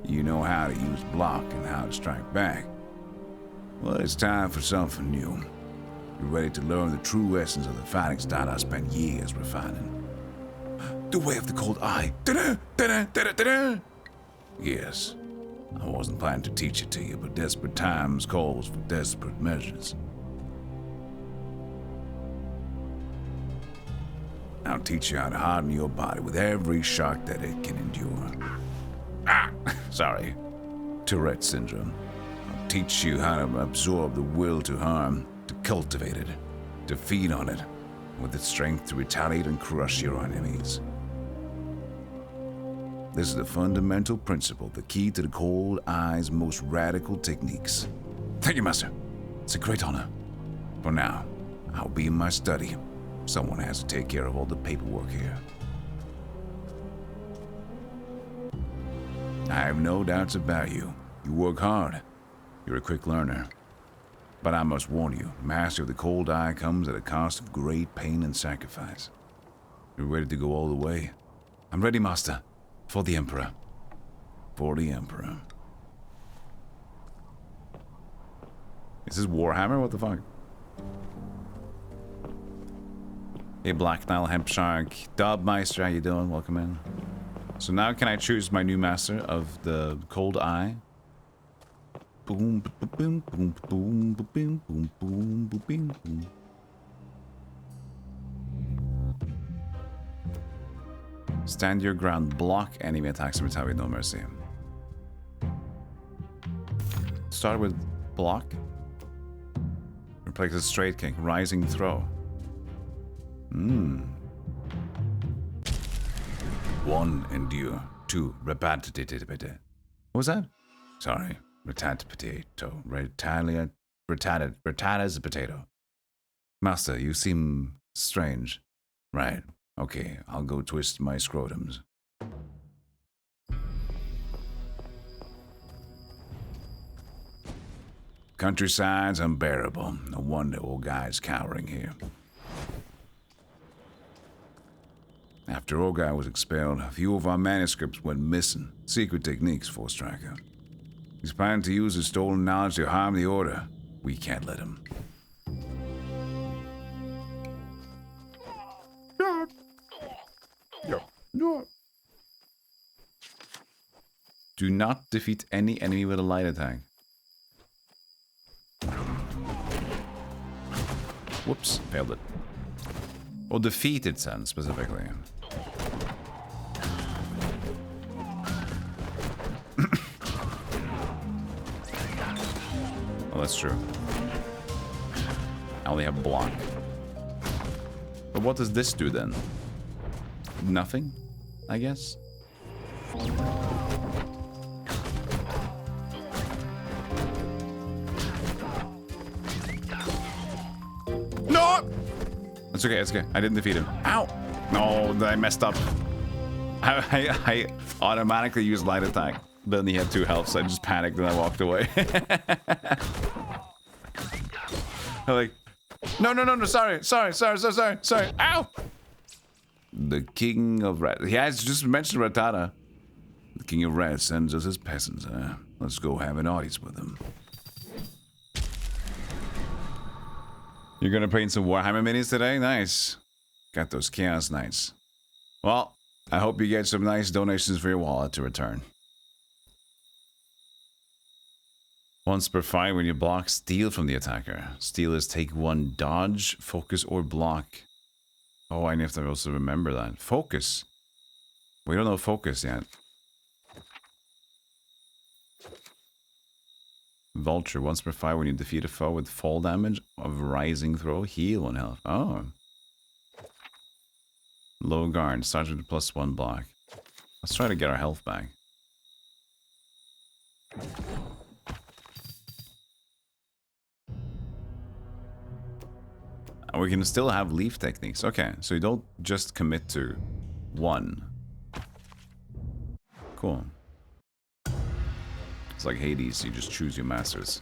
you know how to use block and how to strike back. Well, it's time for something new. You're ready to learn the true essence of the fighting style I spent years refining. The way of the cold eye. Da-da, da-da, da-da, da-da. Yes, I wasn't planning to teach it to you, but desperate times calls for desperate measures. I'll teach you how to harden your body with every shock that it can endure. Sorry. Tourette syndrome. I'll teach you how to absorb the will to harm, to cultivate it, to feed on it, with its strength to retaliate and crush your enemies. This is the fundamental principle, the key to the Cold Eye's most radical techniques. Thank you, Master. It's a great honor. For now, I'll be in my study. Someone has to take care of all the paperwork here. I have no doubts about you. You work hard. You're a quick learner. But I must warn you, master of the Cold Eye comes at a cost of great pain and sacrifice. You're ready to go all the way? I'm ready, Master. For the Emperor. For the Emperor. Is this Warhammer? What the fuck? Hey, Black Nile Hemp Shark. Dubmeister, how you doing? Welcome in. So now can I choose my new master of the Cold Eye? Boom, boom, boom, boom, boom, boom, boom, boom, boom, boom. Stand your ground, block enemy attacks and retaliate no mercy. Start with block. Replace a straight kick, rising throw. 1, endure. 2, repetitive. What was that? Sorry, retat potato. Retata's a potato. Master, you seem strange. Right. Okay, I'll go twist my scrotums. Countryside's unbearable. No wonder old guy's cowering here. After old guy was expelled, a few of our manuscripts went missing. Secret techniques, Forestriker. He's planning to use his stolen knowledge to harm the Order. We can't let him. Do not defeat any enemy with a light attack. Whoops, failed it. Or defeat it, son, specifically. Oh, that's true. I only have block. But what does this do then? Nothing, I guess? No! It's okay, it's okay. I didn't defeat him. Ow! No, I messed up. I automatically used light attack. Then he had 2 health, so I just panicked and I walked away. I'm like, no, sorry. Ow! The King of Red. He has just mentioned Ratata. The King of Red sends us his peasants. Let's go have an audience with him. You're gonna paint some Warhammer minis today? Nice. Got those Chaos Knights. Well, I hope you get some nice donations for your wallet to return. Once per fight, when you block, steal from the attacker. Steal is take 1 dodge, focus, or block. Oh, I have to also remember that. Focus. We don't know focus yet. Vulture. Once per fight, when you defeat a foe with fall damage of rising throw, heal 1 health. Oh. Low guard. Starts with +1 block. Let's try to get our health back. We can still have leaf techniques. Okay, so you don't just commit to 1. Cool. It's like Hades, you just choose your masters.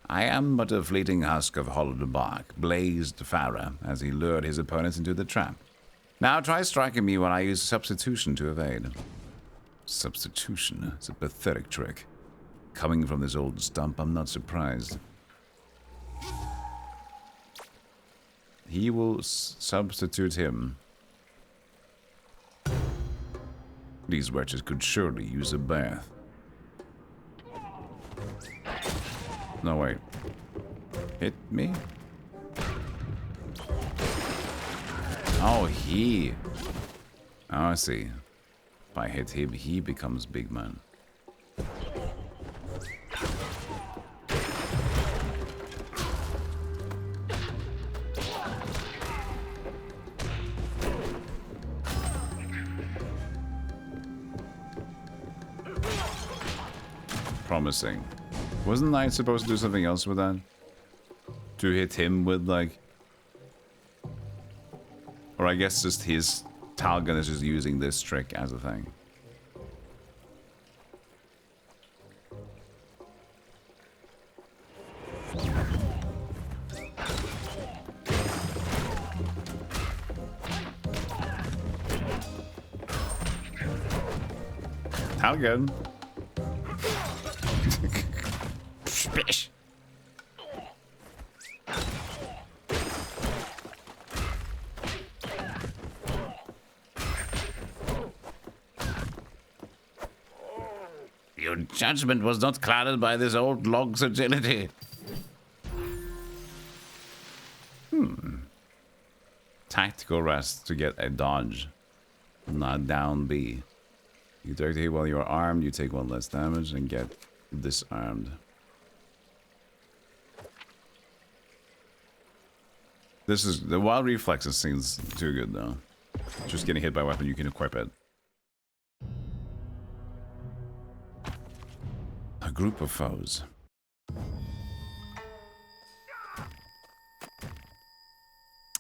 I am but a fleeting husk of hollowed bark, blazed Farah as he lured his opponents into the trap. Now try striking me when I use substitution to evade. Substitution? It's a pathetic trick. Coming from this old stump, I'm not surprised. He will substitute him. These wretches could surely use a bath. No, wait. Hit me? Oh, he. Oh, I see. If I hit him, he becomes big man. promising. Wasn't I supposed to do something else with that? To hit him with, like... Or I guess just his Talgon is just using this trick as a thing. Talgon. Spish. Your judgment was not clouded by this old log's agility. Tactical rest to get a dodge. Not down B. You direct hit while you're armed, you take 1 less damage and get disarmed. This is the wild reflexes seems too good though. Just getting hit by a weapon, you can equip it. A group of foes.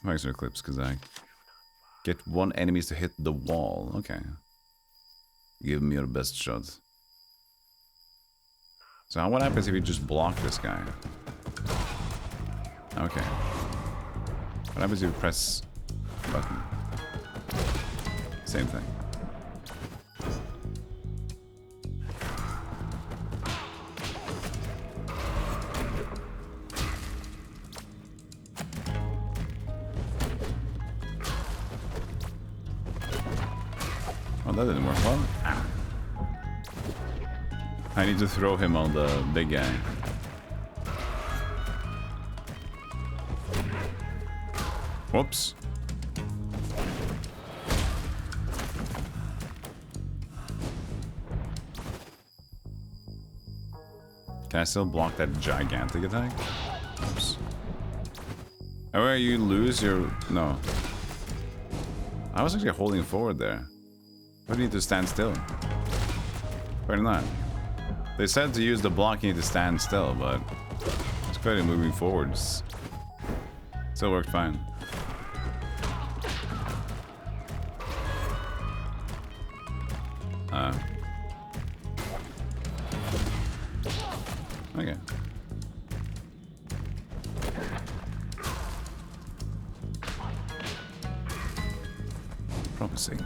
Thanks for clips, Kazak. Get 1 enemies to hit the wall. Okay. Give me your best shot. So what happens if you just block this guy? Okay. What happens if you press button? Same thing. Oh, that didn't work well. Ah. I need to throw him on the big guy. Whoops. Can I still block that gigantic attack? Oops. Oh, where you lose your... No. I was actually holding forward there. Why do you need to stand still? Why not? They said to use the blocking to stand still, but it's clearly moving forwards. Still worked fine. Okay. Promising.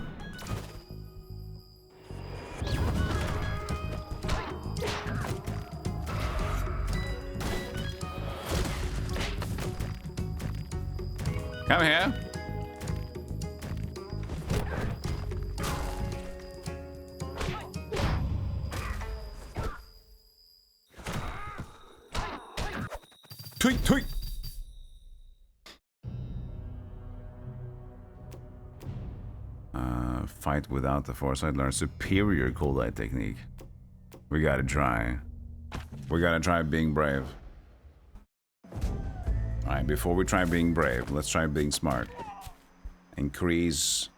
Come here. Tweet, tweet. Fight without the Foresight. Learn superior Roguelite technique. We gotta try. We gotta try being brave. Alright, before we try being brave, let's try being smart. Increase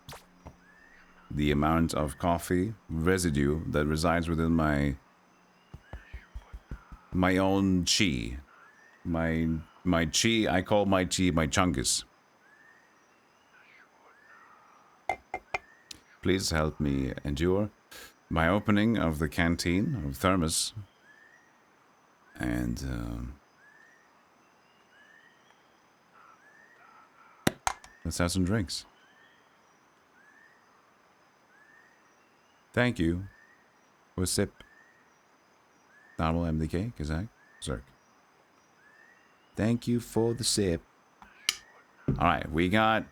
the amount of coffee residue that resides within my own chi. My chi, I call my chi my chungus. Please help me endure my opening of the canteen of thermos. And let's have some drinks. Thank you. For a sip. Normal MDK, Kazak, Zerk. Thank you for the sip. Alright, we got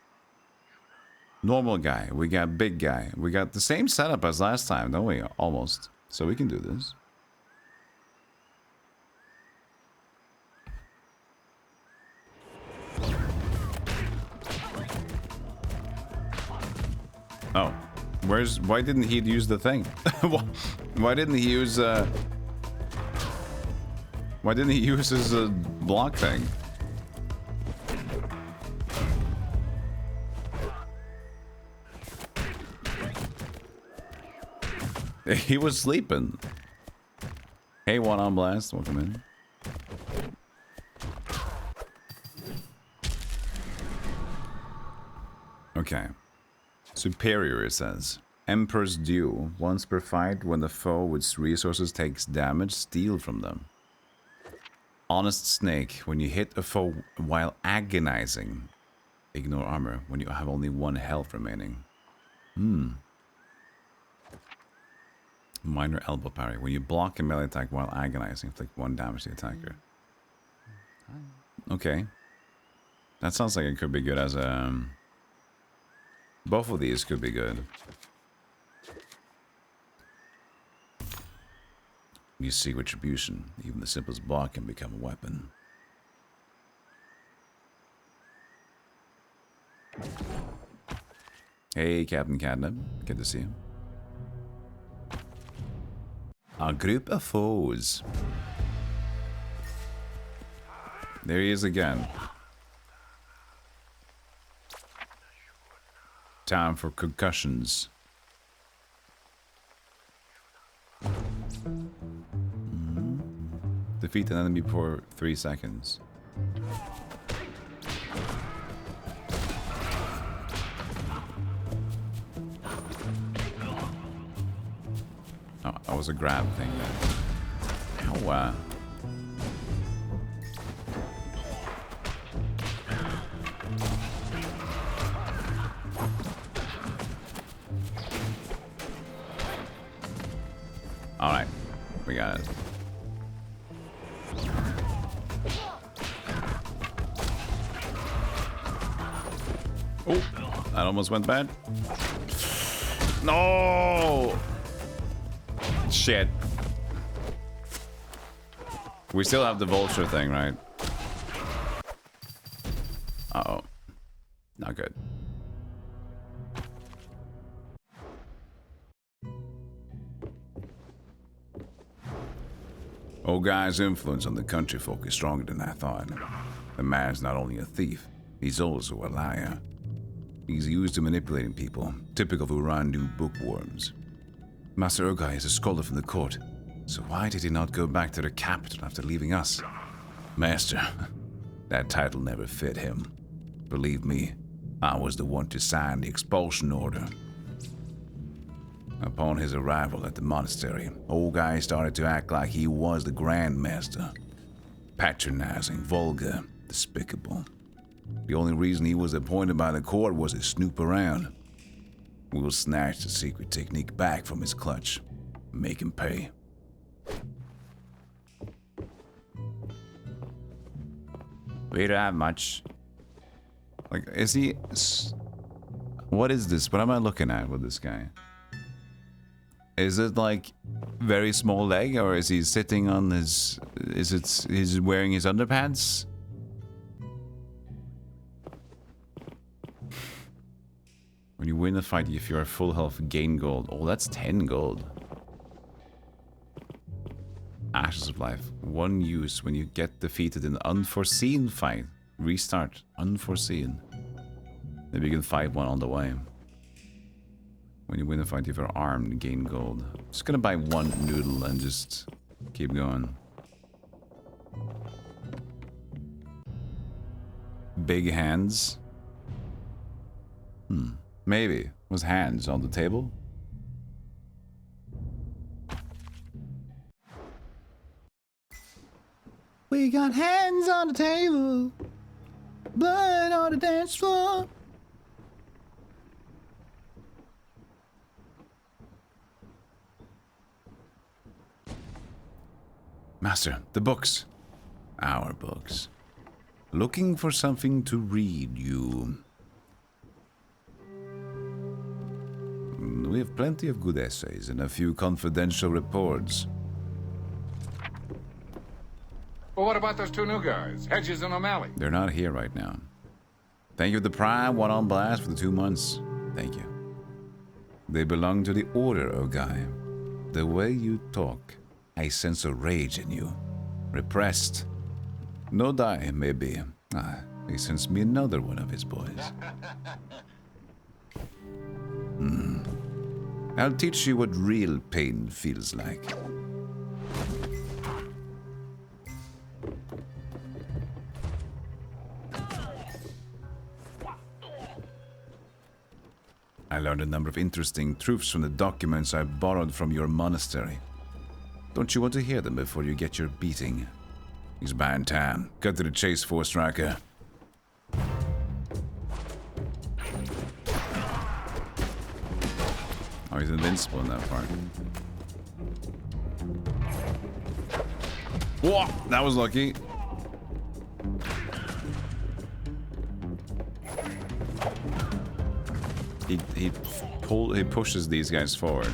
normal guy, we got big guy. We got the same setup as last time, don't we? Almost. So we can do this. Oh, why didn't he use the thing? Why didn't he use why didn't he use his block thing? He was sleeping. Hey, one on blast. Welcome in. Okay. Superior, it says. Emperor's Due. Once per fight, when the foe with resources takes damage, steal from them. Honest Snake. When you hit a foe while agonizing, ignore armor when you have only 1 health remaining. Minor elbow parry. When you block a melee attack while agonizing, inflict 1 damage to the attacker. Okay. That sounds like it could be good as a... Both of these could be good. You seek retribution. Even the simplest block can become a weapon. Hey, Captain Catnip. Good to see you. A group of foes. There he is again. Time for concussions. Defeat an enemy for 3 seconds. Oh, that was a grab thing there. Ow. Alright, we got it. Oh, that almost went bad. No! Shit. We still have the vulture thing, right? Uh-oh. Not good. Old guy's influence on the country folk is stronger than I thought. The man's not only a thief, he's also a liar. He's used to manipulating people, typical of Urandu bookworms. Master Ogai is a scholar from the court, so why did he not go back to the capital after leaving us? Master, that title never fit him. Believe me, I was the one to sign the expulsion order. Upon his arrival at the monastery, Ogai started to act like he was the Grand Master. Patronizing, vulgar, despicable. The only reason he was appointed by the court was to snoop around. We'll snatch the secret technique back from his clutch. Make him pay. We don't have much. Like, is he... What is this? What am I looking at with this guy? Is it like very small leg, or is he sitting on his... He's wearing his underpants? When you win a fight, if you're full health, gain gold. Oh, that's 10 gold. Ashes of Life. 1 use when you get defeated in an unforeseen fight. Restart. Unforeseen. Maybe you can fight one on the way. When you win a fight, if you're armed, gain gold. Just gonna buy 1 noodle and just keep going. Big hands. Maybe. Was hands on the table? We got hands on the table. Blood on the dance floor. Master, the books. Our books. Looking for something to read you. We have plenty of good essays and a few confidential reports. Well, what about those 2 new guys, Hedges and O'Malley? They're not here right now. Thank you to the Prime, one on blast for the 2 months. Thank you. They belong to the Order, Ogai. The way you talk, I sense a rage in you. Repressed. No die, maybe. He sends me another one of his boys. I'll teach you what real pain feels like. I learned a number of interesting truths from the documents I borrowed from your monastery. Don't you want to hear them before you get your beating? He's buying time. Cut to the chase, Forestriker. Oh, he's invincible in that part. Whoa! That was lucky. He pushes these guys forward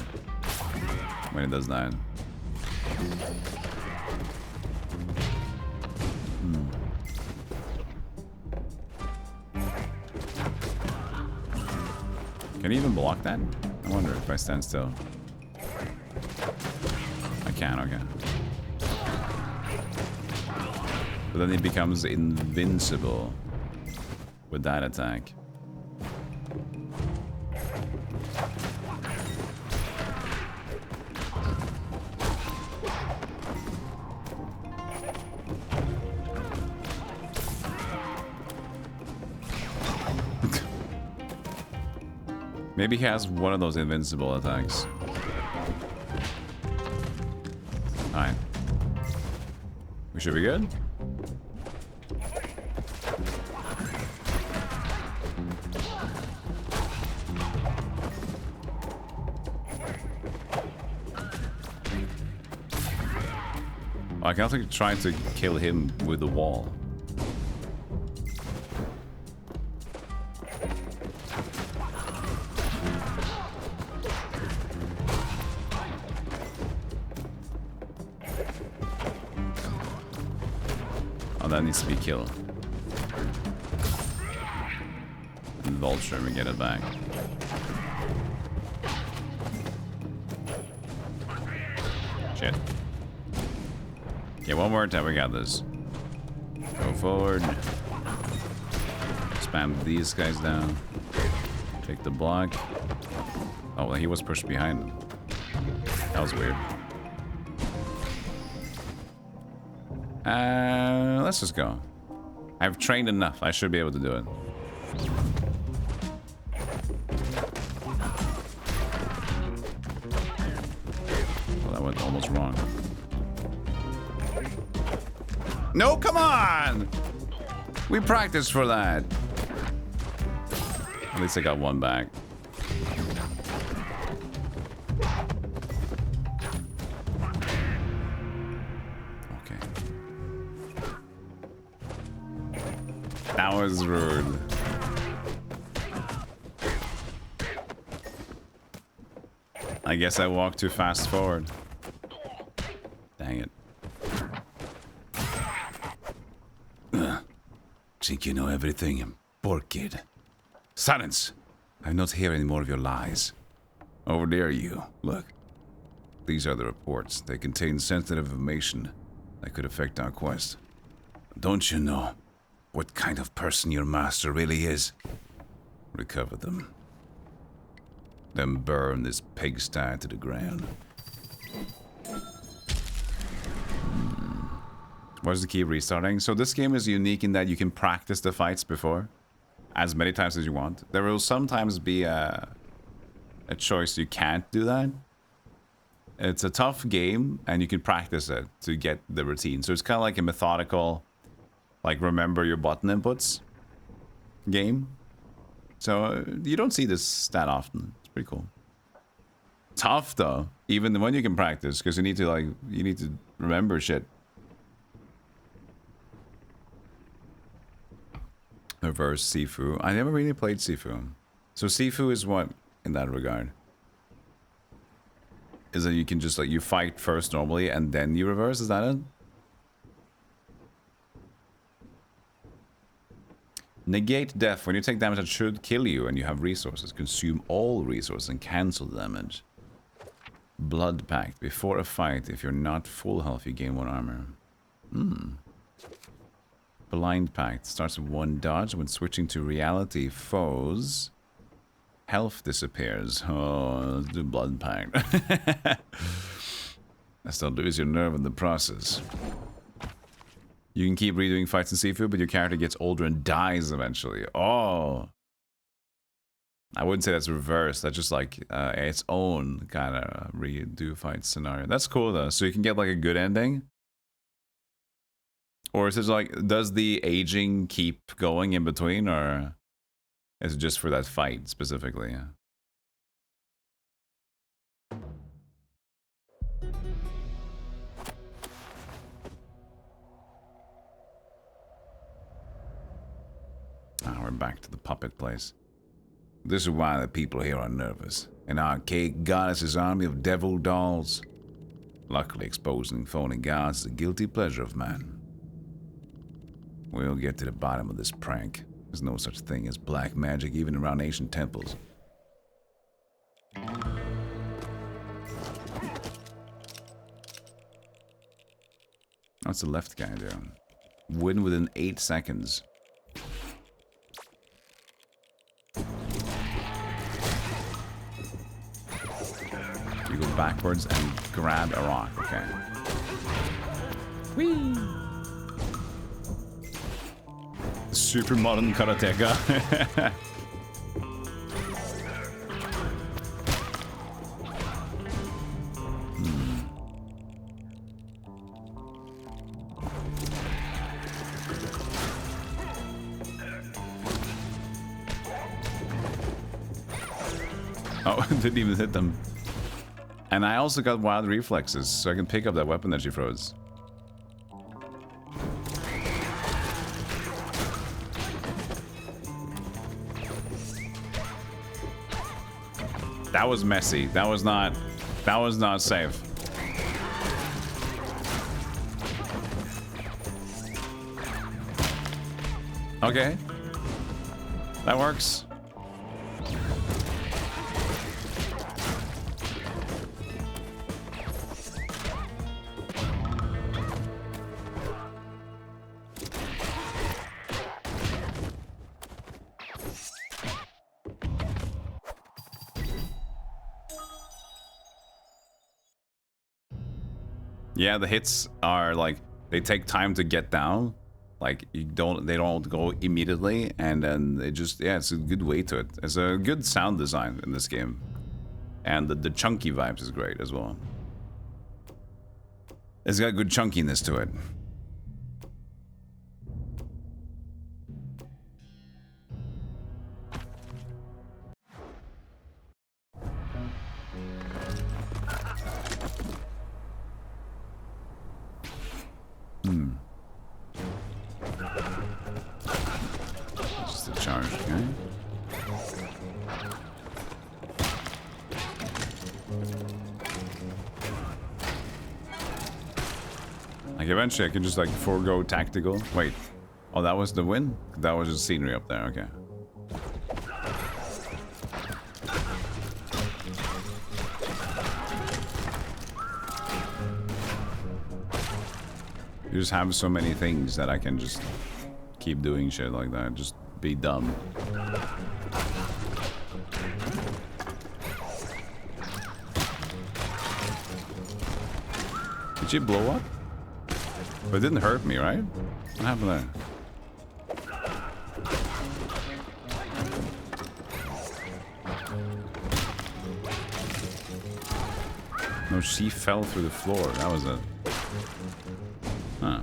when he does that. Can he even block that? I wonder if I stand still. I can, okay. But then he becomes invincible with that attack. Maybe he has one of those invincible attacks. Alright. We should be good? I can also try to kill him with the wall. Oh, that needs to be killed. And vulture and get it back. Shit. Okay, one more time, we got this. Go forward. Spam these guys down. Take the block. Oh, well, he was pushed behind him. That was weird. Let's just go. I've trained enough. I should be able to do it. Well, that went almost wrong. No, come on! We practiced for that. At least I got one back. That was rude. I guess I walked too fast forward. Dang it. Think you know everything, poor kid. Silence! I'm not hearing any more of your lies. Over there, you. Look. These are the reports. They contain sensitive information that could affect our quest. Don't you know what kind of person your master really is? Recover them. Then burn this pigsty to the ground. What's the key restarting? So this game is unique in that you can practice the fights before as many times as you want. There will sometimes be a choice you can't do that. It's a tough game and you can practice it to get the routine. So it's kind of like a methodical, like remember your button inputs game. So you don't see this that often. It's pretty cool. Tough though, even when you can practice, because you need to remember shit. Reverse Sifu. I never really played Sifu. So Sifu is what in that regard? Is that you can just like you fight first normally and then you reverse? Is that it? Negate death. When you take damage that should kill you and you have resources, consume all resources and cancel damage. Blood Pact. Before a fight, if you're not full health, you gain 1 armor. Blind Pact. Starts with 1 dodge. When switching to reality foes, health disappears. Oh, let's do Blood Pact. I still lose your nerve in the process. You can keep redoing fights in Sifu, but your character gets older and dies eventually. Oh. I wouldn't say that's reverse. That's just like its own kind of redo fight scenario. That's cool though. So you can get like a good ending. Or is it like, does the aging keep going in between, or is it just for that fight specifically? Ah, we're back to the puppet place. This is why the people here are nervous. An archaic goddess's army of devil dolls. Luckily, exposing phony gods is a guilty pleasure of man. We'll get to the bottom of this prank. There's no such thing as black magic even around ancient temples. What's the left guy doing? Win within 8 seconds. You go backwards and grab a rock, okay. Whee! Super modern karateka. Oh, didn't even hit them. And I also got wild reflexes, so I can pick up that weapon that she throws. That was messy. That was not safe. Okay. That works. Yeah, the hits are like, they take time to get down. Like they don't go immediately, and then they just, yeah, it's a good way to it. It's a good sound design in this game. And the chunky vibes is great as well. It's got good chunkiness to it. Just a charge, okay? Like eventually I can just like forego tactical. Wait. Oh, that was the win? That was just scenery up there, okay. You just have so many things that I can just keep doing shit like that. Just be dumb. Did she blow up? But it didn't hurt me, right? What happened there? No, she fell through the floor. That was it. Huh.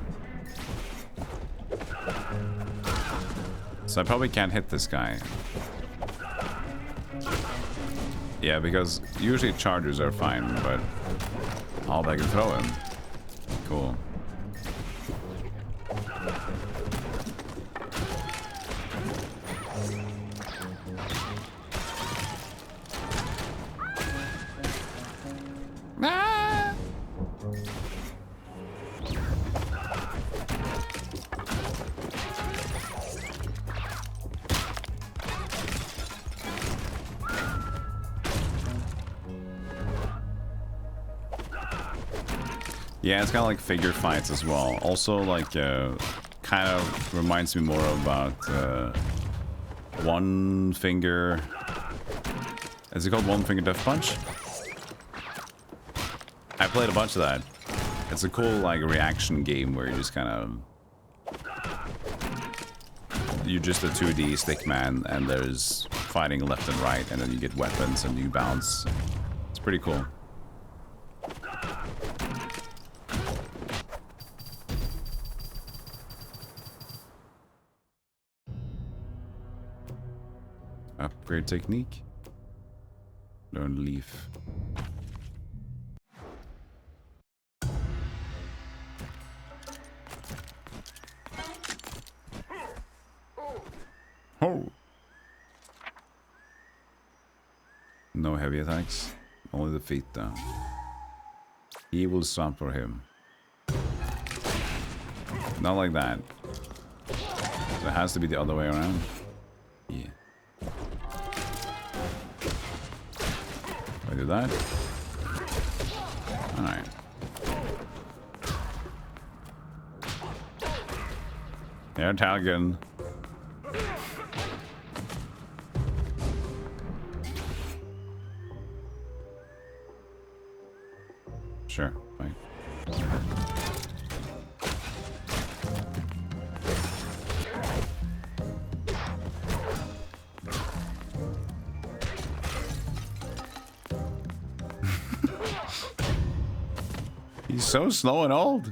So I probably can't hit this guy. Yeah, because usually chargers are fine, but I'll back and throw him. Cool. Yeah, it's kind of like figure fights as well. Also, like, kind of reminds me more about One Finger. Is it called One Finger Death Punch? I played a bunch of that. It's a cool, like, reaction game where you just kind of. You're just a 2D stick man, and there's fighting left and right, and then you get weapons and you bounce. It's pretty cool. Upgrade technique. Learn leaf. Oh. No heavy attacks. Only the feet though. Evil swamp for him. Not like that. So it has to be the other way around. Yeah. I do that. Alright. Yeah, Talgan. Sure, fine. He's so slow and old.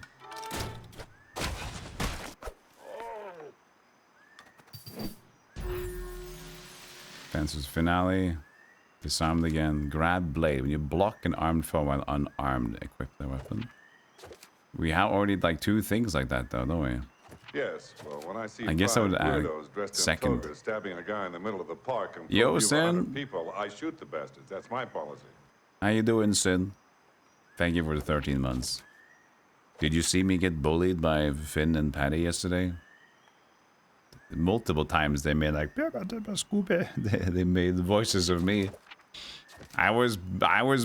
Fencer's finale. Disarmed again. Grab blade. When you block an armed foe while unarmed, equip the weapon. We have already like 2 things like that though, don't we? Yes. Well, when I see I guess I would add dressed second. in togas stabbing a guy in the middle of the park and Yo, full of Sin. people, I shoot the bastards. That's my policy. How you doing, Sin? Thank you for the 13 months. Did you see me get bullied by Finn and Patty yesterday? Multiple times they made like they made voices of me. I was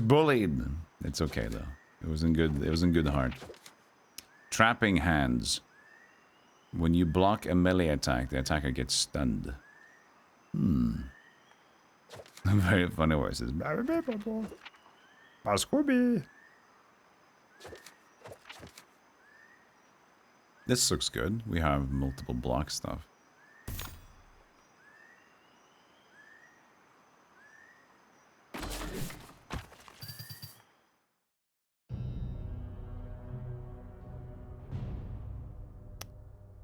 bullied. It's okay though. It was in good heart. Trapping hands. When you block a melee attack, the attacker gets stunned. Very funny voices. This looks good. We have multiple block stuff.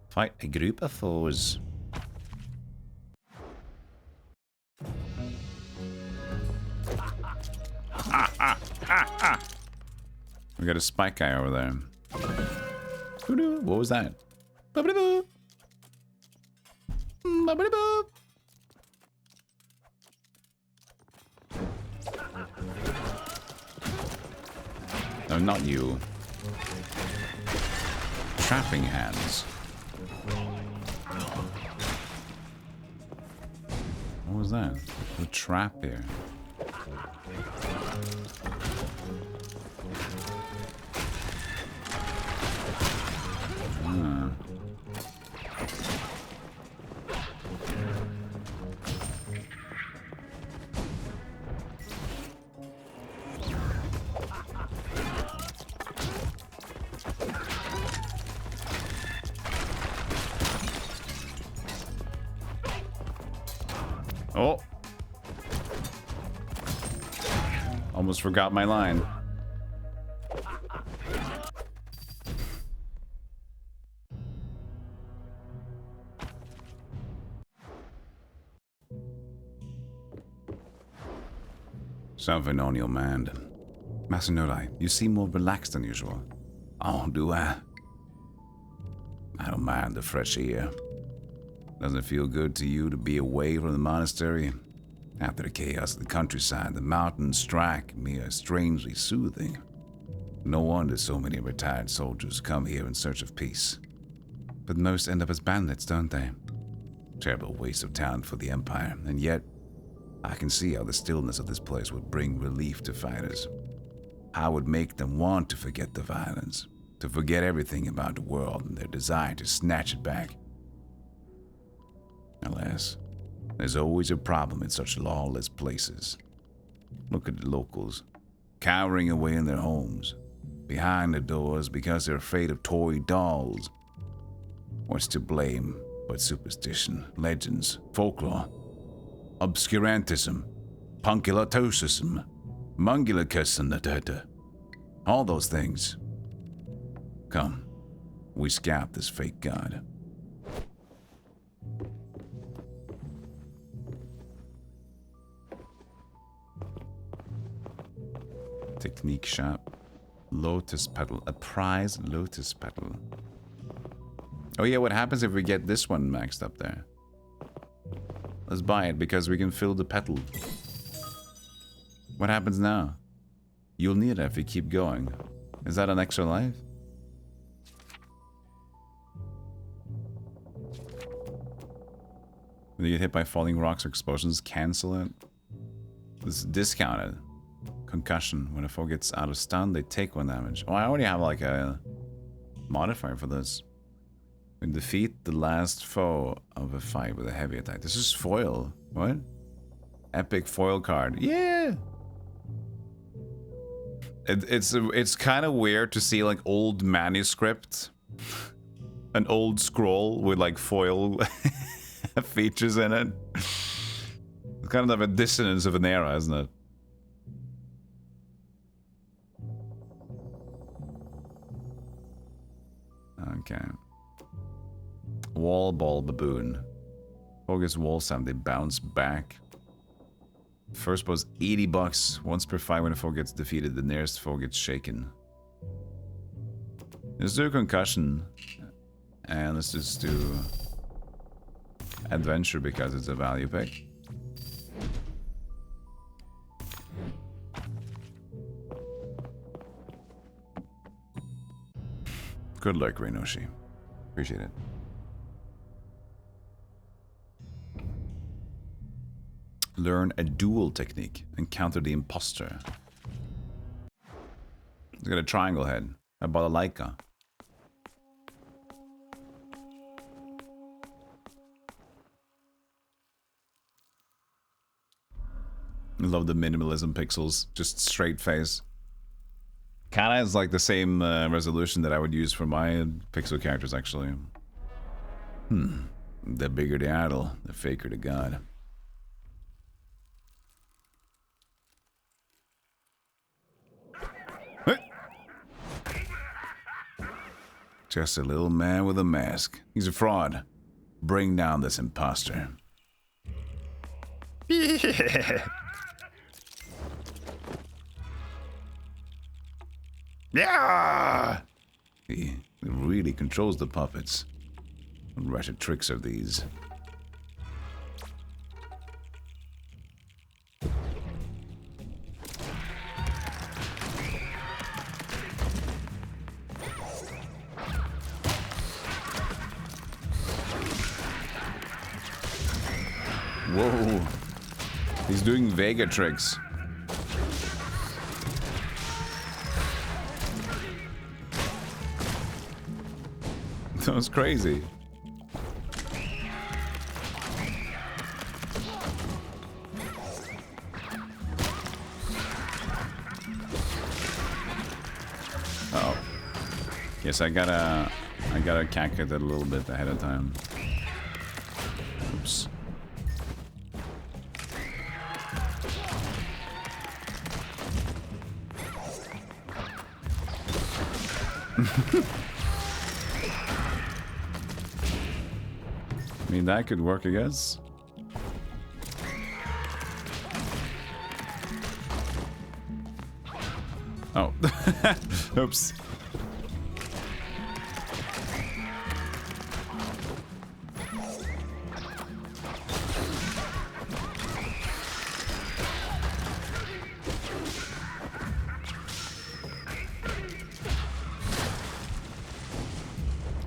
Fight a group of foes. We got a spike guy over there. What was that? No, not you. Trapping hands. What was that? A trap here. Oh. Almost forgot my line. Something on your mind. Masanori, you seem more relaxed than usual. Oh, do I? I don't mind the fresh air. Doesn't it feel good to you to be away from the monastery? After the chaos of the countryside, the mountains strike me as strangely soothing. No wonder so many retired soldiers come here in search of peace. But most end up as bandits, don't they? Terrible waste of talent for the Empire, and yet I can see how the stillness of this place would bring relief to fighters. How it would make them want to forget the violence, to forget everything about the world and their desire to snatch it back. Alas, there's always a problem in such lawless places. Look at the locals, cowering away in their homes, behind the doors because they're afraid of toy dolls. What's to blame but superstition, legends, folklore? obscurantism, punctilotosism, mungulacusum, all those things. Come, we scalp this fake god. Technique shop. Lotus petal. A prize lotus petal. Oh yeah, what happens if we get this one maxed up there? Let's buy it because we can fill the petal. What happens now? You'll need it if you keep going. Is that an extra life? When you get hit by falling rocks or explosions, cancel it. This is discounted. Concussion. When a foe gets out of stun, they take 1 damage. Oh, I already have like a modifier for this. When defeat the last foe of a fight with a heavy attack. This is foil. What? Epic foil card. Yeah! It's kind of weird to see like old manuscript. An old scroll with like foil features in it. It's kind of a dissonance of an era, isn't it? Okay. Wall ball baboon. Focus wall sound, they bounce back. First boss 80 bucks. Once per fight when a foe gets defeated, the nearest foe gets shaken. Let's do concussion. And let's just do adventure because it's a value pick. Good luck, Reinoshi. Appreciate it. Learn a duel technique. Encounter the imposter. Let's get a triangle head. I bought a Leica. I love the minimalism pixels. Just straight face. Kinda is like the same resolution that I would use for my pixel characters, actually. The bigger the idol, the faker the god. Just a little man with a mask. He's a fraud. Bring down this imposter. Yeah! He really controls the puppets. What wretched tricks are these? Whoa. He's doing Vega tricks. That was crazy. Oh. Yes, I gotta cack it a little bit ahead of time. Oops. I mean, that could work, I guess. Oh. Oops.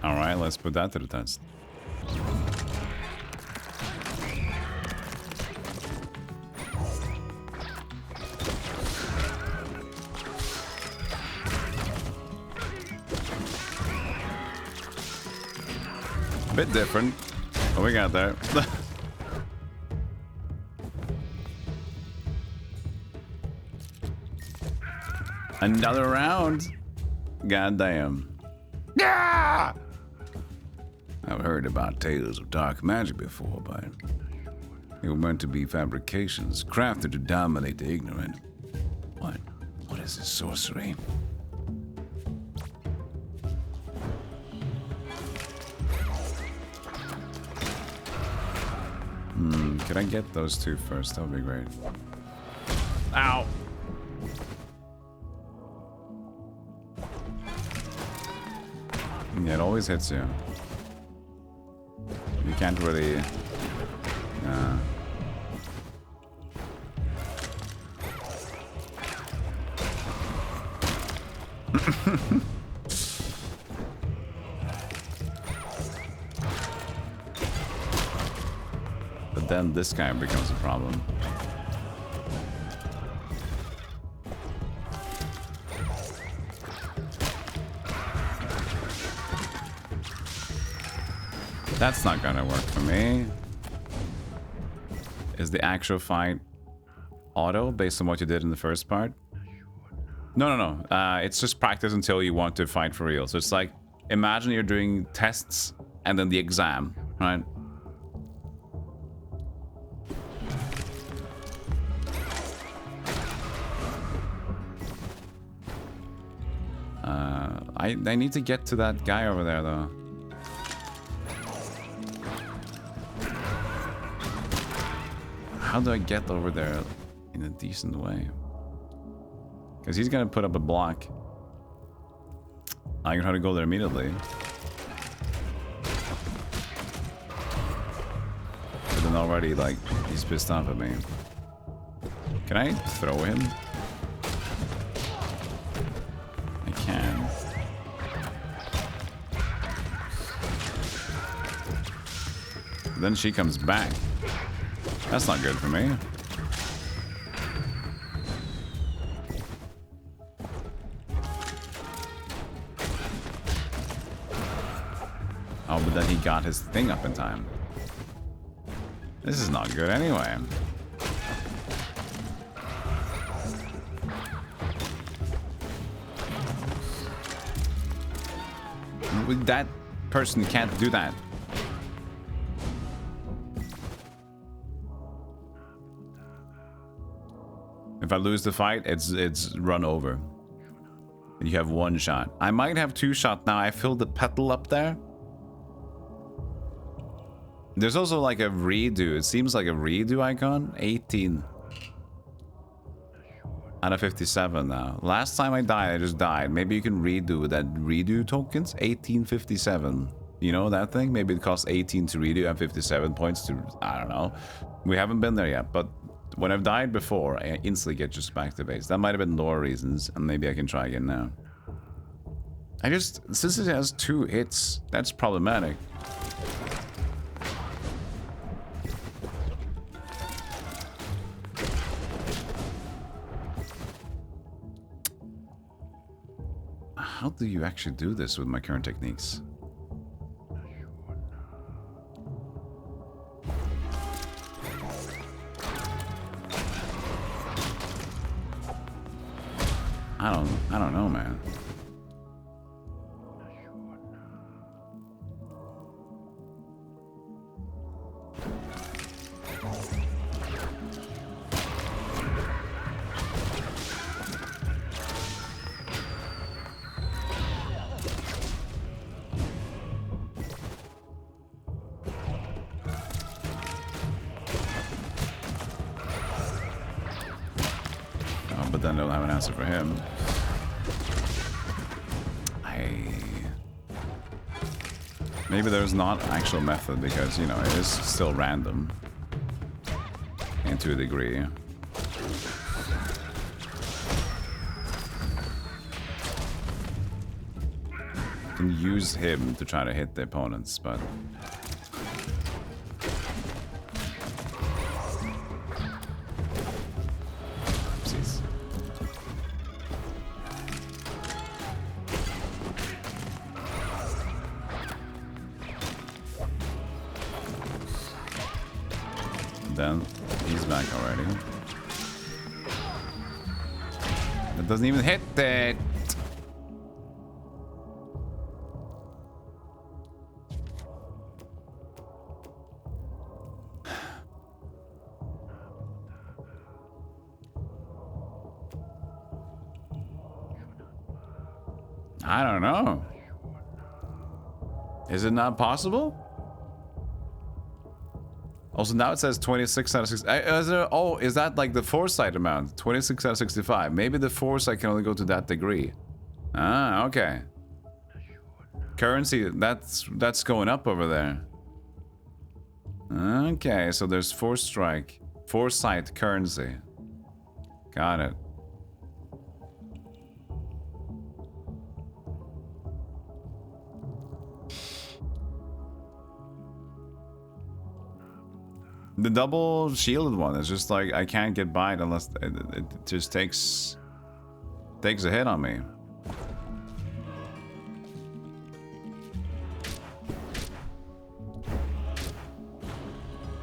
Alright, let's put that to the test. Bit different. What we got there? Another round. God damn. Yeah! I've heard about tales of dark magic before, but They were meant to be fabrications, crafted to dominate the ignorant. What? What is this sorcery? Could I get those two first? That would be great. Ow! Yeah, it always hits you. You can't really... But then this guy becomes a problem. That's not gonna work for me. Is the actual fight auto based on what you did in the first part? No. It's just practice until you want to fight for real. So it's like, imagine you're doing tests and then the exam, right? I need to get to that guy over there, though. How do I get over there in a decent way? Because he's gonna put up a block. I can try to go there immediately. But then already, like, he's pissed off at me. Can I throw him? I can. Then she comes back. That's not good for me. Oh, but then he got his thing up in time. This is not good anyway. That person can't do that. If I lose the fight, it's run over. You have one shot. I might have two shots now. I filled the petal up there. There's also like a redo. It seems like a redo icon. 18 out of 57 now. Last time I died, I just died. Maybe you can redo with that redo tokens. 1857. You know that thing? Maybe it costs 18 to redo and 57 points to... I don't know. We haven't been there yet, but... When I've died before, I instantly get just back to base. That might have been lore reasons, and maybe I can try again now. Since it has 2 hits, that's problematic. How do you actually do this with my current techniques? I don't know, man. Oh, but then they'll have an answer for him. Maybe there's not actual method because, you know, it is still random. And to a degree. You can use him to try to hit the opponents, but... Oopsies. Then he's back already. That doesn't even hit it. I don't know. Is it not possible? Also, now it says 26 out of 60. Is that like the foresight amount? 26 out of 65. Maybe the foresight can only go to that degree. Ah, okay. Currency, that's going up over there. Okay, so there's Forestrike. Foresight currency. Got it. The double shielded one is just like I can't get by it unless it just takes a hit on me.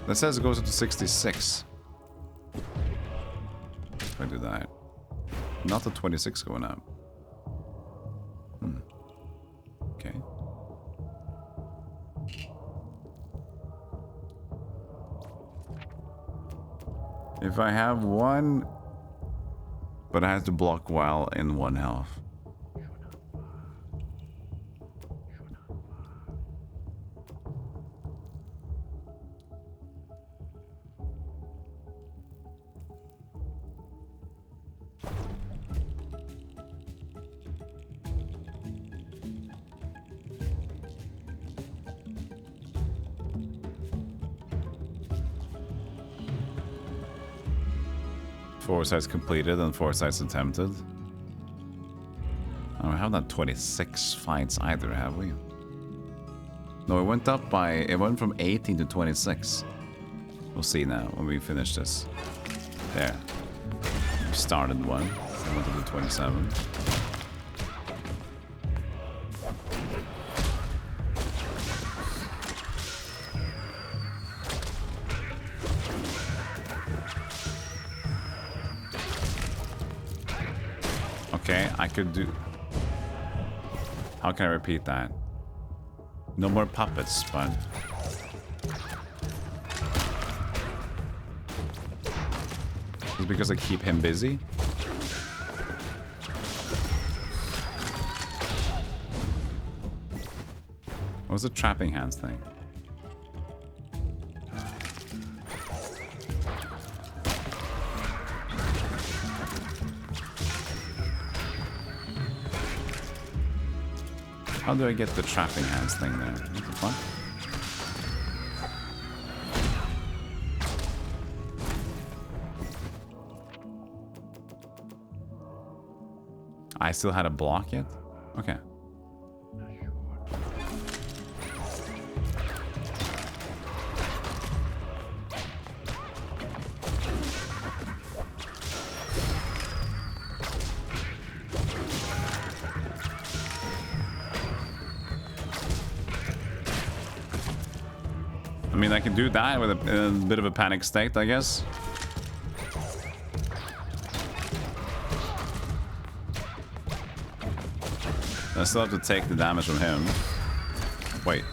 That says it goes up to 66. If I do that. Not the 26 going up. Okay. If I have one, but I have to block while in 1 health. Foresight's completed and Foresight's attempted. Oh, we have not 26 fights either, have we? No, it went up by... It went from 18 to 26. We'll see now when we finish this. There. We started one. I went to the 27. Okay, I could do... How can I repeat that? No more puppets, but... It's because I keep him busy? What's the trapping hands thing? How do I get the trapping hands thing there? What the fuck? I still had a block yet? Okay. I mean, I can do that with a bit of a panic state, I guess. I still have to take the damage from him. Wait.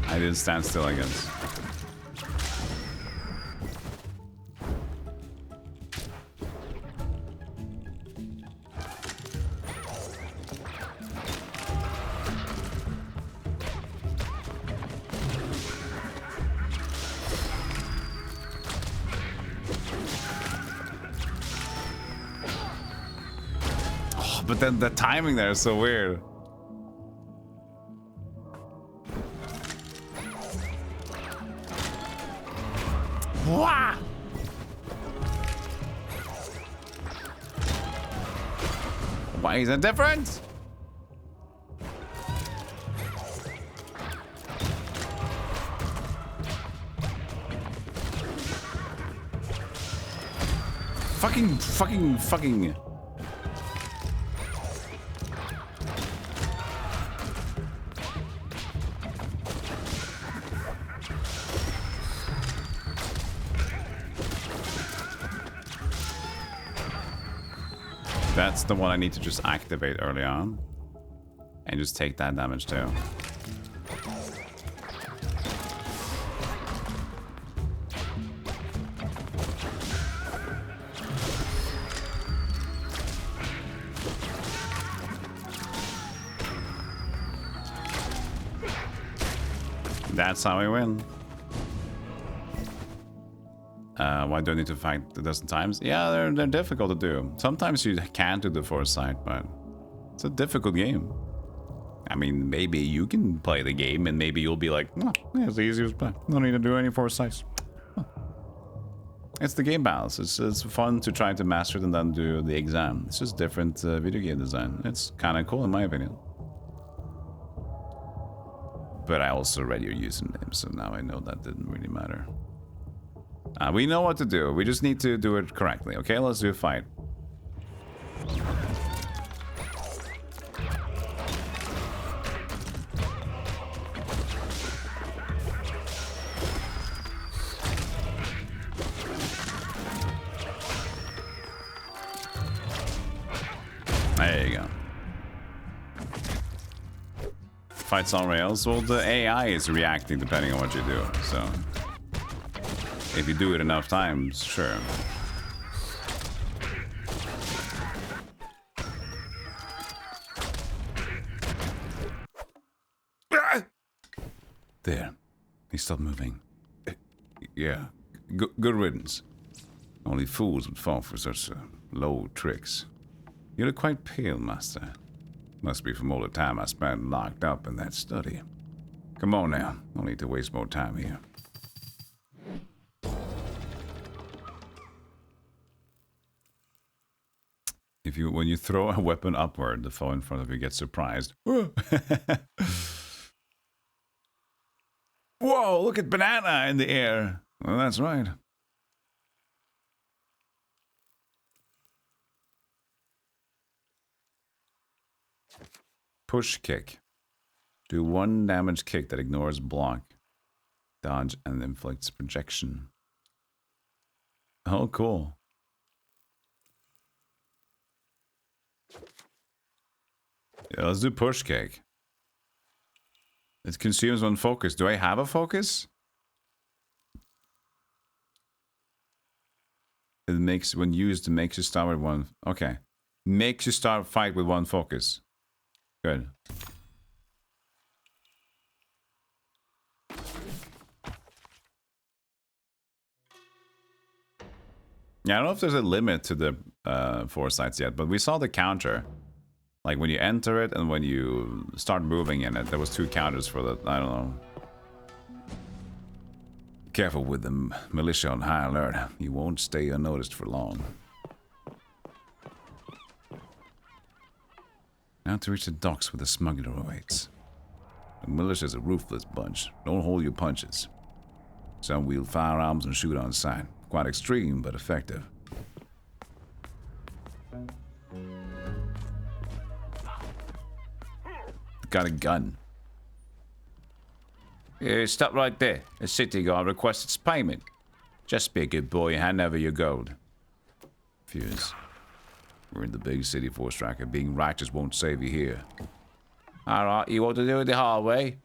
I didn't stand still, I guess. But then the timing there is so weird. Wah! Why is it different? Fucking. That's the one I need to just activate early on. And just take that damage too. That's how I win. Why do I need to fight a dozen times? Yeah, they're difficult to do. Sometimes you can't do the Foresight, but it's a difficult game. I mean, maybe you can play the game and maybe you'll be like, oh, yeah, it's the easiest play. No need to do any Foresights. Huh. It's the game balance. It's fun to try to master it and then do the exam. It's just different video game design. It's kind of cool in my opinion. But I also read your username, so now I know that didn't really matter. We know what to do. We just need to do it correctly. Okay, let's do a fight. There you go. Fights on rails. Well, the AI is reacting depending on what you do, so if you do it enough times, sure. There. He stopped moving. Yeah. Good riddance. Only fools would fall for such low tricks. You look quite pale, master. Must be from all the time I spent locked up in that study. Come on now. No need to waste more time here. When you throw a weapon upward, the foe in front of you gets surprised. Whoa, look at banana in the air. Well, that's right. Push kick. Do 1 damage kick that ignores block, dodge, and inflicts projection. Oh, cool. Yeah, let's do push kick. It consumes 1 focus. Do I have a focus? It makes, when used, it makes you start with 1. Okay. Makes you start fight with 1 focus. Good. Yeah, I don't know if there's a limit to the foresights yet, but we saw the counter. Like when you enter it and when you start moving in it, there was 2 counters for that. I don't know. Careful with the militia on high alert. You won't stay unnoticed for long. Now to reach the docks where the smuggler awaits. The militia's a ruthless bunch. Don't hold your punches. Some wield firearms and shoot on sight. Quite extreme, but effective. Got a gun. Stop right there. The city guard requests its payment. Just be a good boy and hand over your gold. Fuse. We're in the big city, Forestrike. Being righteous won't save you here. Alright, you want to do it the hard way?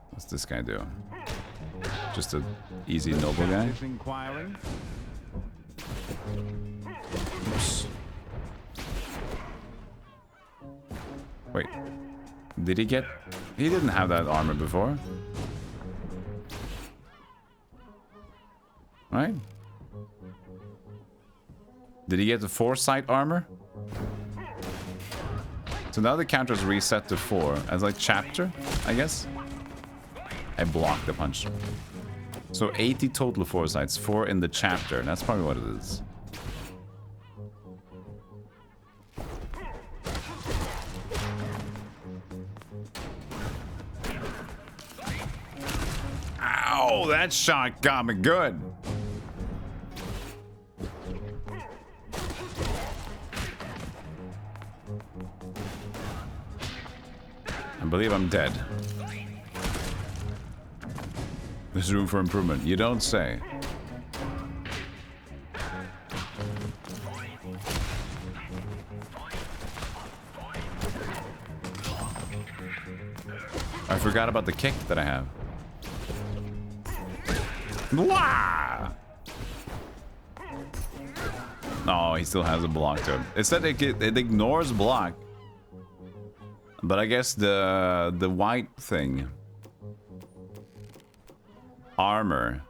What's this guy do? Just a easy noble guy? Oops. Wait, did he get... He didn't have that armor before. Right? Did he get the Foresight armor? So now the counter is reset to 4 as like chapter, I guess. I blocked the punch. So 80 total Foresights, 4 in the chapter. That's probably what it is. Ow, that shot got me good. I believe I'm dead. There's room for improvement. You don't say. I forgot about the kick that I have. Wah! Oh, he still has a block to him. It said it ignores block. But I guess the white thing, armor,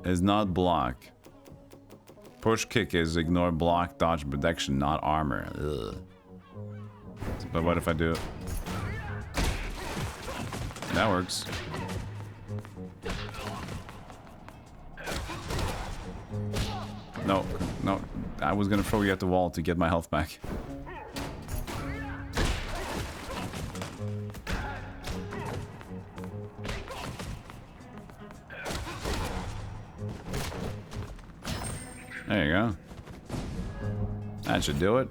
is not block. Push kick is ignore block, dodge, protection, not armor. Ugh. But what if I do? That works. No, no. I was gonna throw you at the wall to get my health back. There you go. That should do it.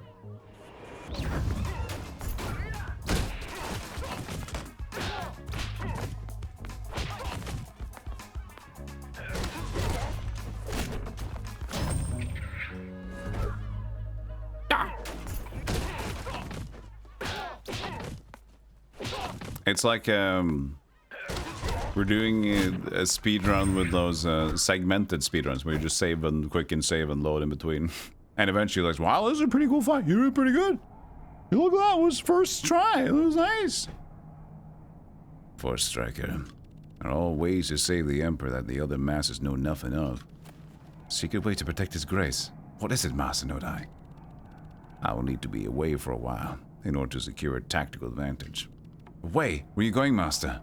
It's like we're doing a speed run with those segmented speed runs where you just save and quick and save and load in between. And eventually like, wow, this is a pretty cool fight. You did pretty good. You look, that was first try. It was nice. Forestriker. There are all ways to save the Emperor that the other masters know nothing of. Secret way to protect his grace. What is it, Master Nodai? I will need to be away for a while in order to secure a tactical advantage. Away? Where are you going, Master?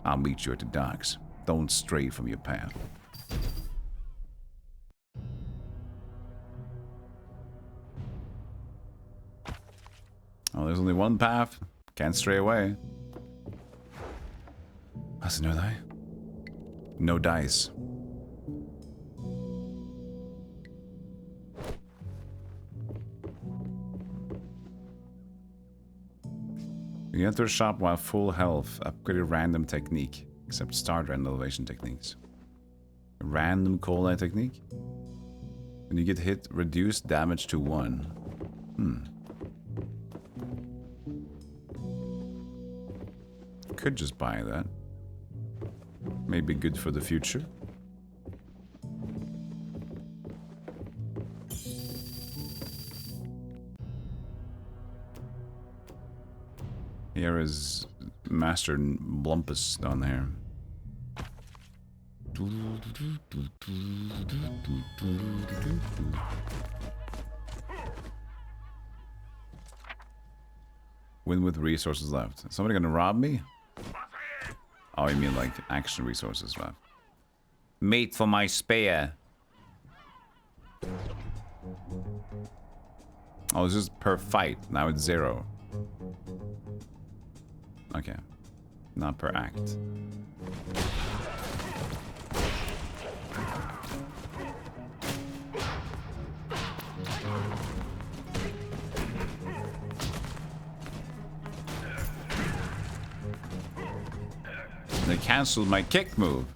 I'll meet you at the docks. Don't stray from your path. Oh, there's only one path. Can't stray away. Master Nodai? No dice. You enter a shop while full health. Upgraded random technique. Except starter and elevation techniques. Random cold technique? When you get hit, reduce damage to 1. Could just buy that. Maybe good for the future. Here is Master Blumpus down there. Win with resources left. Somebody gonna rob me? Oh, you mean like action resources left. Mate for my spear. Oh, this is per fight. Now it's 0. Okay. Not per act. They canceled my kick move.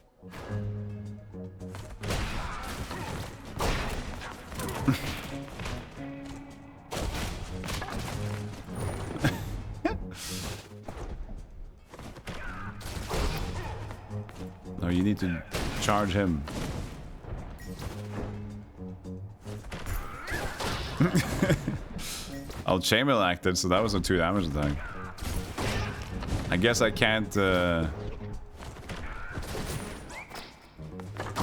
No, you need to charge him. I'll chainmail acted, so that was a 2 damage attack. I guess I can't.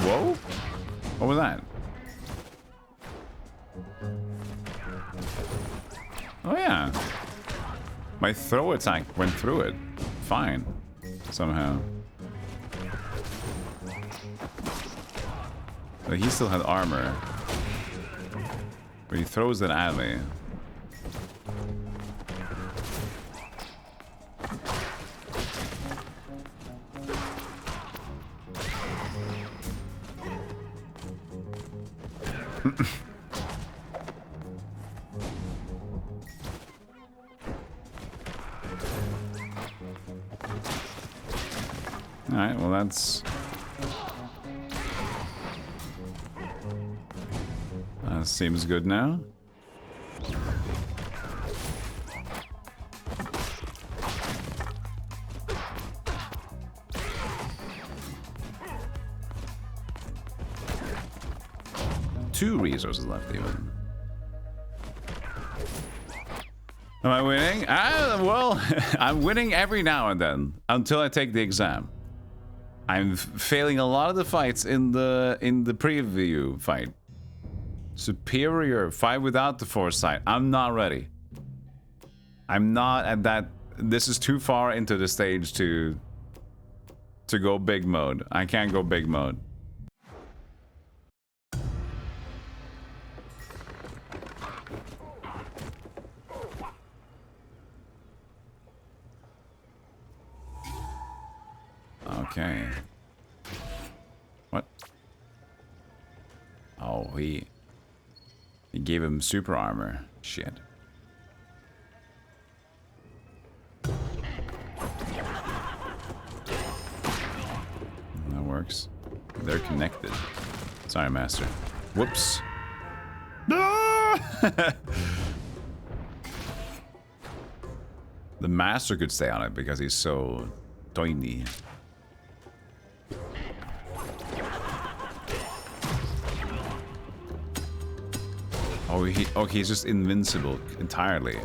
Whoa? What was that? Oh yeah. My throw attack went through it. Fine. Somehow. But he still had armor. But he throws it at me. Alright, well that's... seems good now. Two resources left even. Am I winning? Well, I'm winning every now and then until I take the exam. I'm failing a lot of the fights in the preview fight. Superior fight without the foresight. I'm not ready. I'm not at that. This is too far into the stage to go big mode. I can't go big mode. Okay. What? Oh, he gave him super armor. Shit. That works. They're connected. Sorry, master. Whoops. No! The master could stay on it because he's so tiny. Oh, he's just invincible entirely.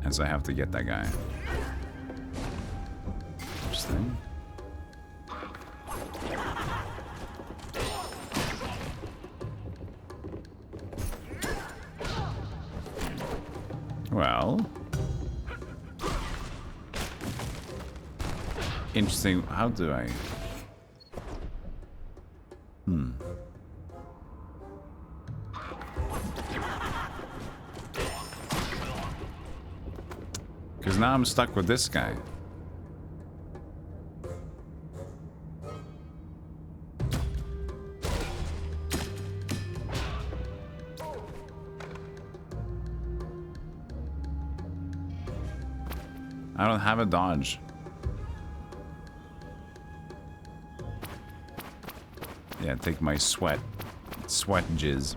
And so I have to get that guy. Interesting. Well. Interesting. How do I... Because now I'm stuck with this guy. I don't have a dodge. Yeah, take my sweat jizz.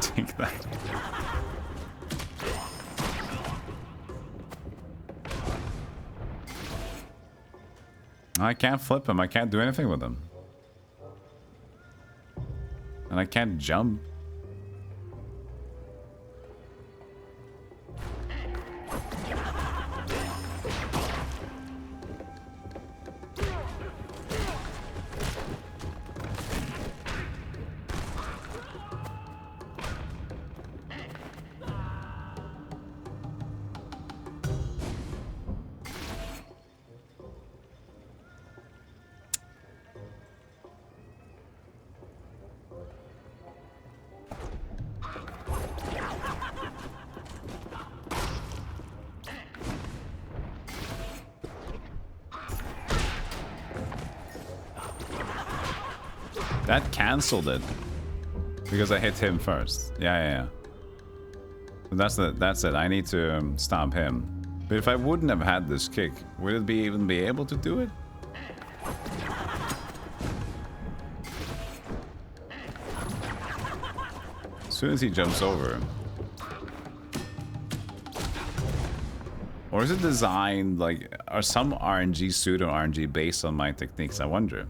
Take that. I can't flip him. I can't do anything with him. And I can't jump. That cancelled it because I hit him first. Yeah. So that's it. I need to stop him. But if I wouldn't have had this kick, would it even be able to do it? As soon as he jumps over. Or is it designed like, are some RNG pseudo RNG based on my techniques? I wonder.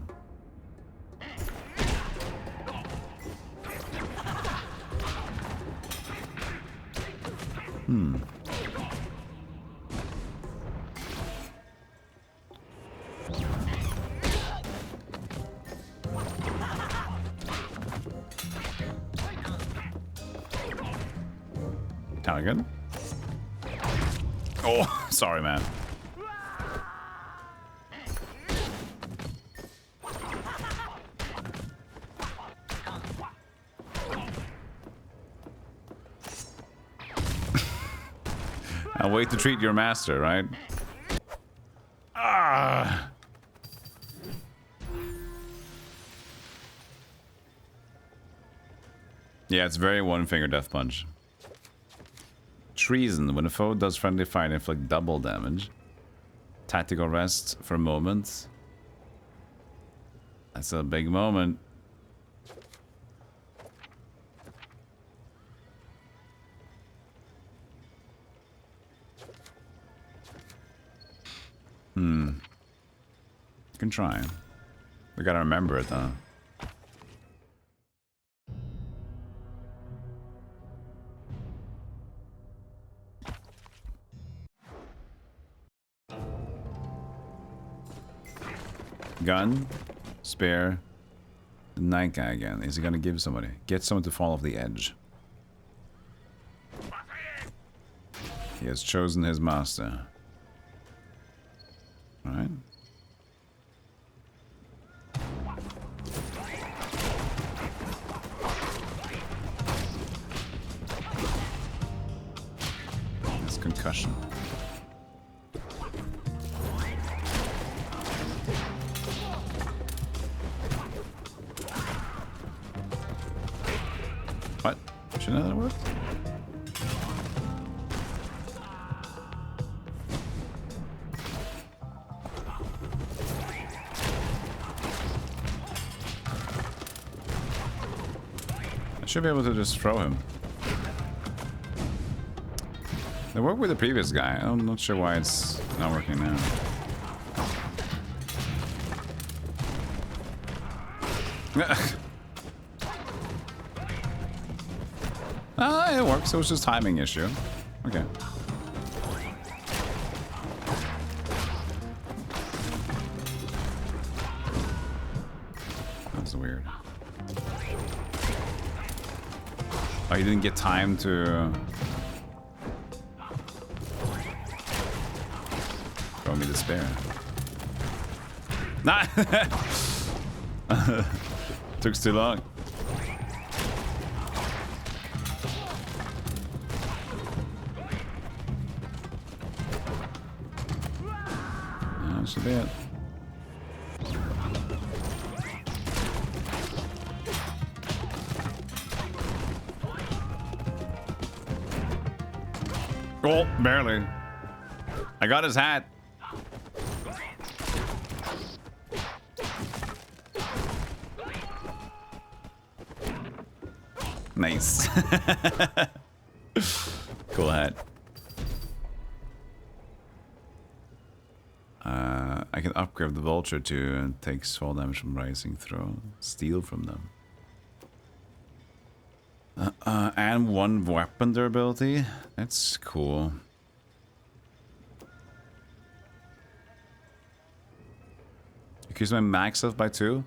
Again? Oh, sorry, man. I'll wait to treat your master, right? Ah. Yeah, it's very one-finger death punch. Treason. When a foe does friendly fire, inflict double damage. Tactical rest for a moment. That's a big moment. Can try. We gotta remember it though. Gun, spare, the night guy again. Is he gonna give somebody? Get someone to fall off the edge. He has chosen his master. Alright. That's concussion. What? Should know that worked? I should be able to just throw him. They worked with the previous guy. I'm not sure why it's not working now. Ah, it works. It was just a timing issue. Okay. That's weird. Oh, you didn't get time to throw me the spare. Nah. Took too long. That should be it. Oh, barely. I got his hat. Nice. Cool hat. I can upgrade the vulture to takes fall damage from rising throw. Steal from them. And one weapon durability. That's cool. Increase my max health by 2.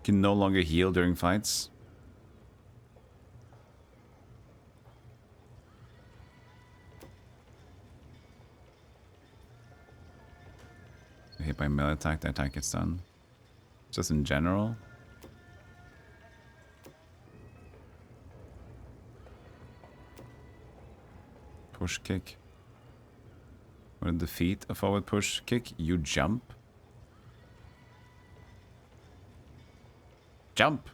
Can no longer heal during fights. Hit by melee attack, the attack gets done. Just in general. Push kick. When defeat a forward push kick, you jump. Jump!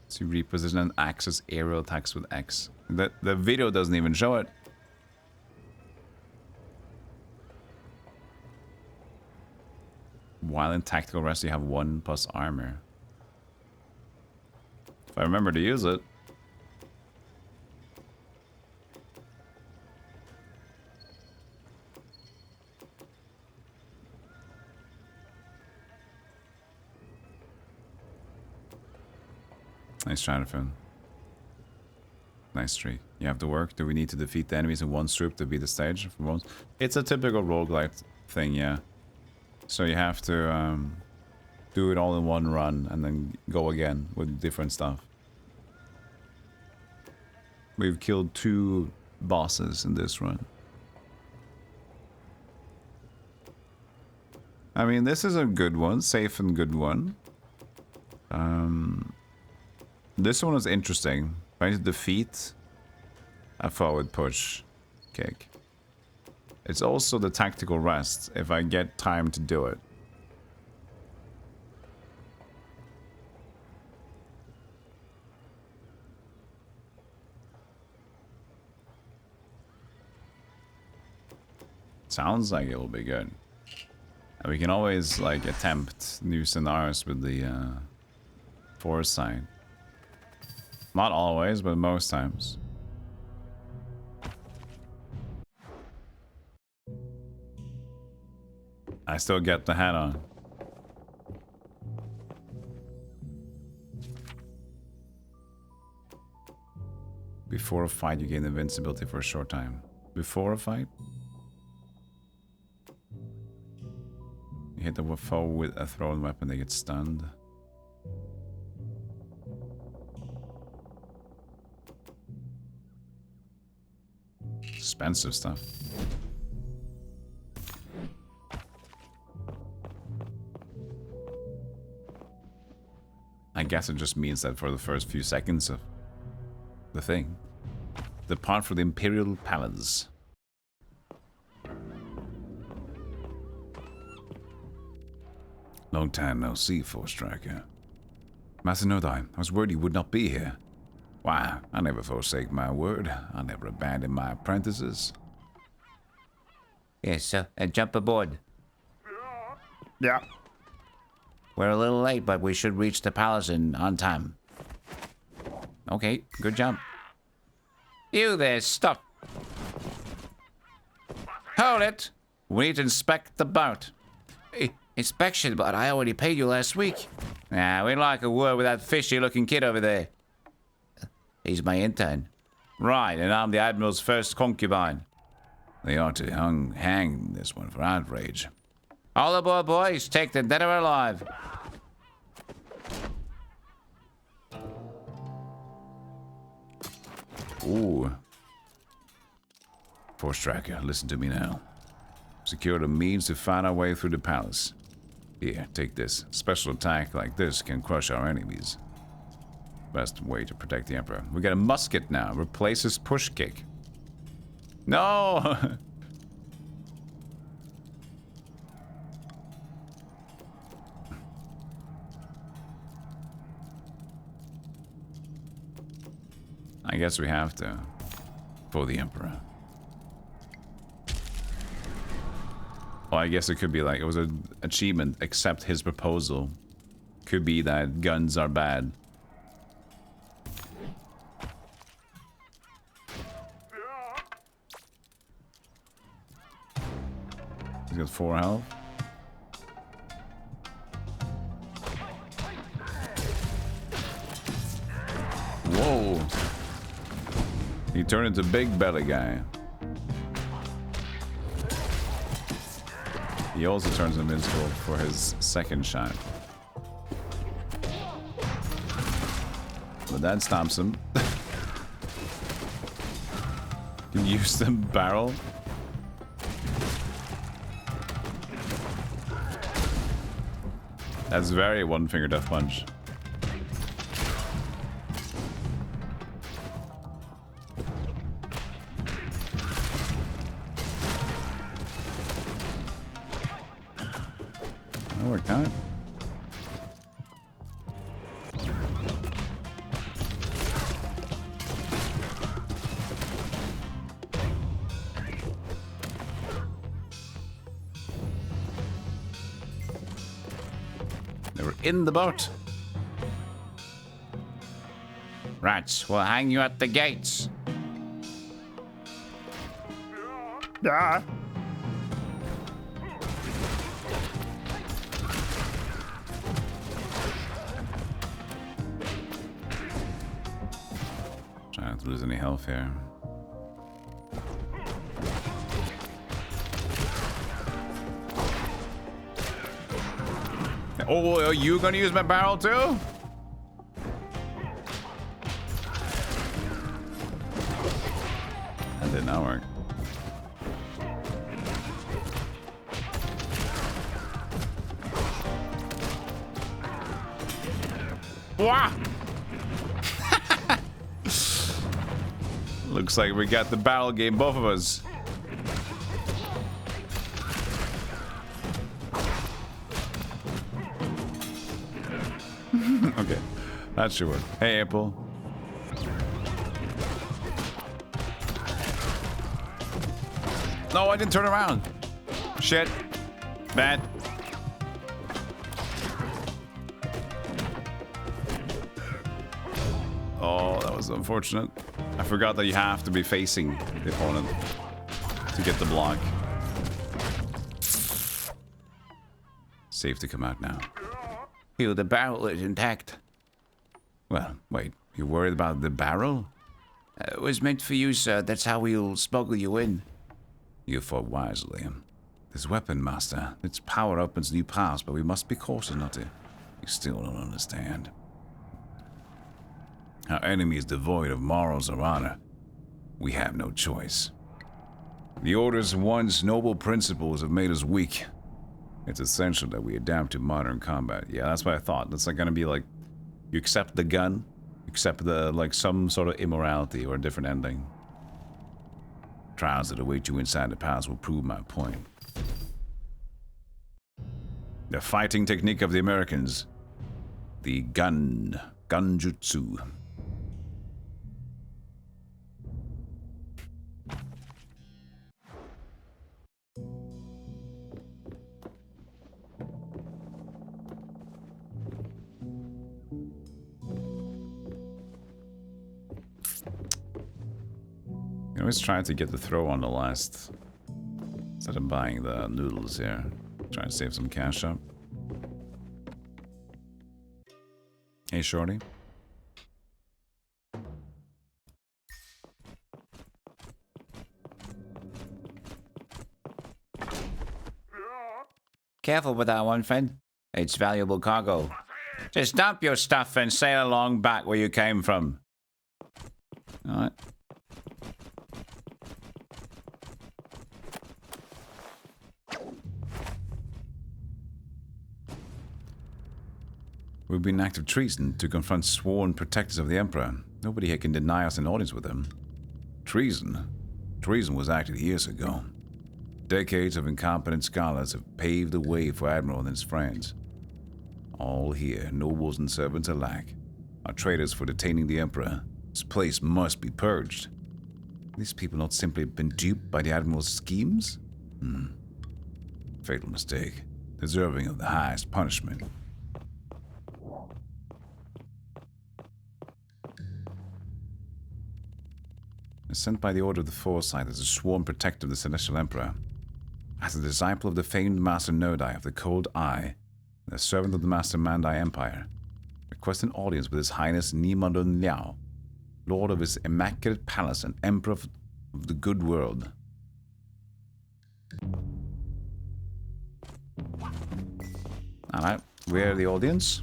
So you reposition and access aerial attacks with X. The video doesn't even show it. While in tactical rest, you have 1+ armor. If I remember to use it. Nice Jonathan. Nice streak. You have to work. Do we need to defeat the enemies in one swoop to beat the stage? It's a typical roguelite thing, yeah. So you have to do it all in one run and then go again with different stuff. We've killed 2 bosses in this run. I mean, this is a good one, safe and good one. This one is interesting. Trying to defeat a forward push kick. It's also the tactical rest if I get time to do it. Sounds like it will be good. And we can always like attempt new scenarios with the Forestrike. Not always, but most times. I still get the hat on. Before a fight, you gain invincibility for a short time. Before a fight? You hit the foe with a thrown weapon, they get stunned. Expensive stuff. I guess it just means that for the first few seconds of the thing, depart for the Imperial Palace. Long time no see, Forestrike. Master Nodai, I was worried you would not be here. Why, I never forsake my word. I never abandon my apprentices. Yes, sir. Jump aboard. Yeah. We're a little late, but we should reach the palace on time. Okay, good jump. You there, stop. Hold it. We need to inspect the boat. Inspection, but I already paid you last week. Nah, we'd like a word with that fishy-looking kid over there. He's my intern. Right, and I'm the Admiral's first concubine. They ought to hang this one for outrage. All aboard, boys. Take them dead or alive. Ooh. Forestrike, listen to me now. Secure the means to find our way through the palace. Here, take this. Special attack like this can crush our enemies. Best way to protect the Emperor. We got a musket now. Replaces push kick. No! I guess we have to. For the Emperor. Well, I guess it could be like, it was an achievement, accept his proposal. Could be that guns are bad. He's got 4 health. Whoa. He turned into big belly guy. He also turns invincible for his second shot. But that stops him. Can you use the barrel? That's very one finger death punch. That worked out. They were in the boat. Rats, we'll hang you at the gates. Ah. Trying not to lose any health here. Oh, are you gonna use my barrel too? That did not work. Wah! Looks like we got the barrel game, both of us. Okay, that should work. Hey, Apple. No, I didn't turn around. Shit. Bad. Oh, that was unfortunate. I forgot that you have to be facing the opponent to get the block. Safe to come out now. Feel the barrel is intact. Well, wait. You worried about the barrel? It was meant for you, sir. That's how we'll smuggle you in. You fought wisely. This weapon, Master, its power opens new paths, but we must be cautious not to. You still don't understand. Our enemy is devoid of morals or honor. We have no choice. The Order's once noble principles have made us weak. It's essential that we adapt to modern combat. Yeah, that's what I thought. That's like gonna be like, you accept the gun, accept the, like, some sort of immorality or a different ending. Trials that await you inside the palace will prove my point. The fighting technique of the Americans. The gunjutsu. I always try to get the throw on the last, instead of buying the noodles here. Try to save some cash up. Hey, shorty. Careful with that one, friend. It's valuable cargo. Just dump your stuff and sail along back where you came from. Alright. We've been in act of treason to confront sworn protectors of the Emperor. Nobody here can deny us an audience with them. Treason? Treason was acted years ago. Decades of incompetent scholars have paved the way for Admiral and his friends. All here, nobles and servants alike, are traitors for detaining the Emperor. This place must be purged. These people not simply been duped by the Admiral's schemes? Fatal mistake, deserving of the highest punishment. Sent by the order of the Foresight as a sworn protector of the Celestial Emperor. As a disciple of the famed Master Nodai of the Cold Eye, and a servant of the Master Mandai Empire, request an audience with His Highness Nimandun Liao, Lord of His Immaculate Palace and Emperor of the Good World. Alright, we're the audience.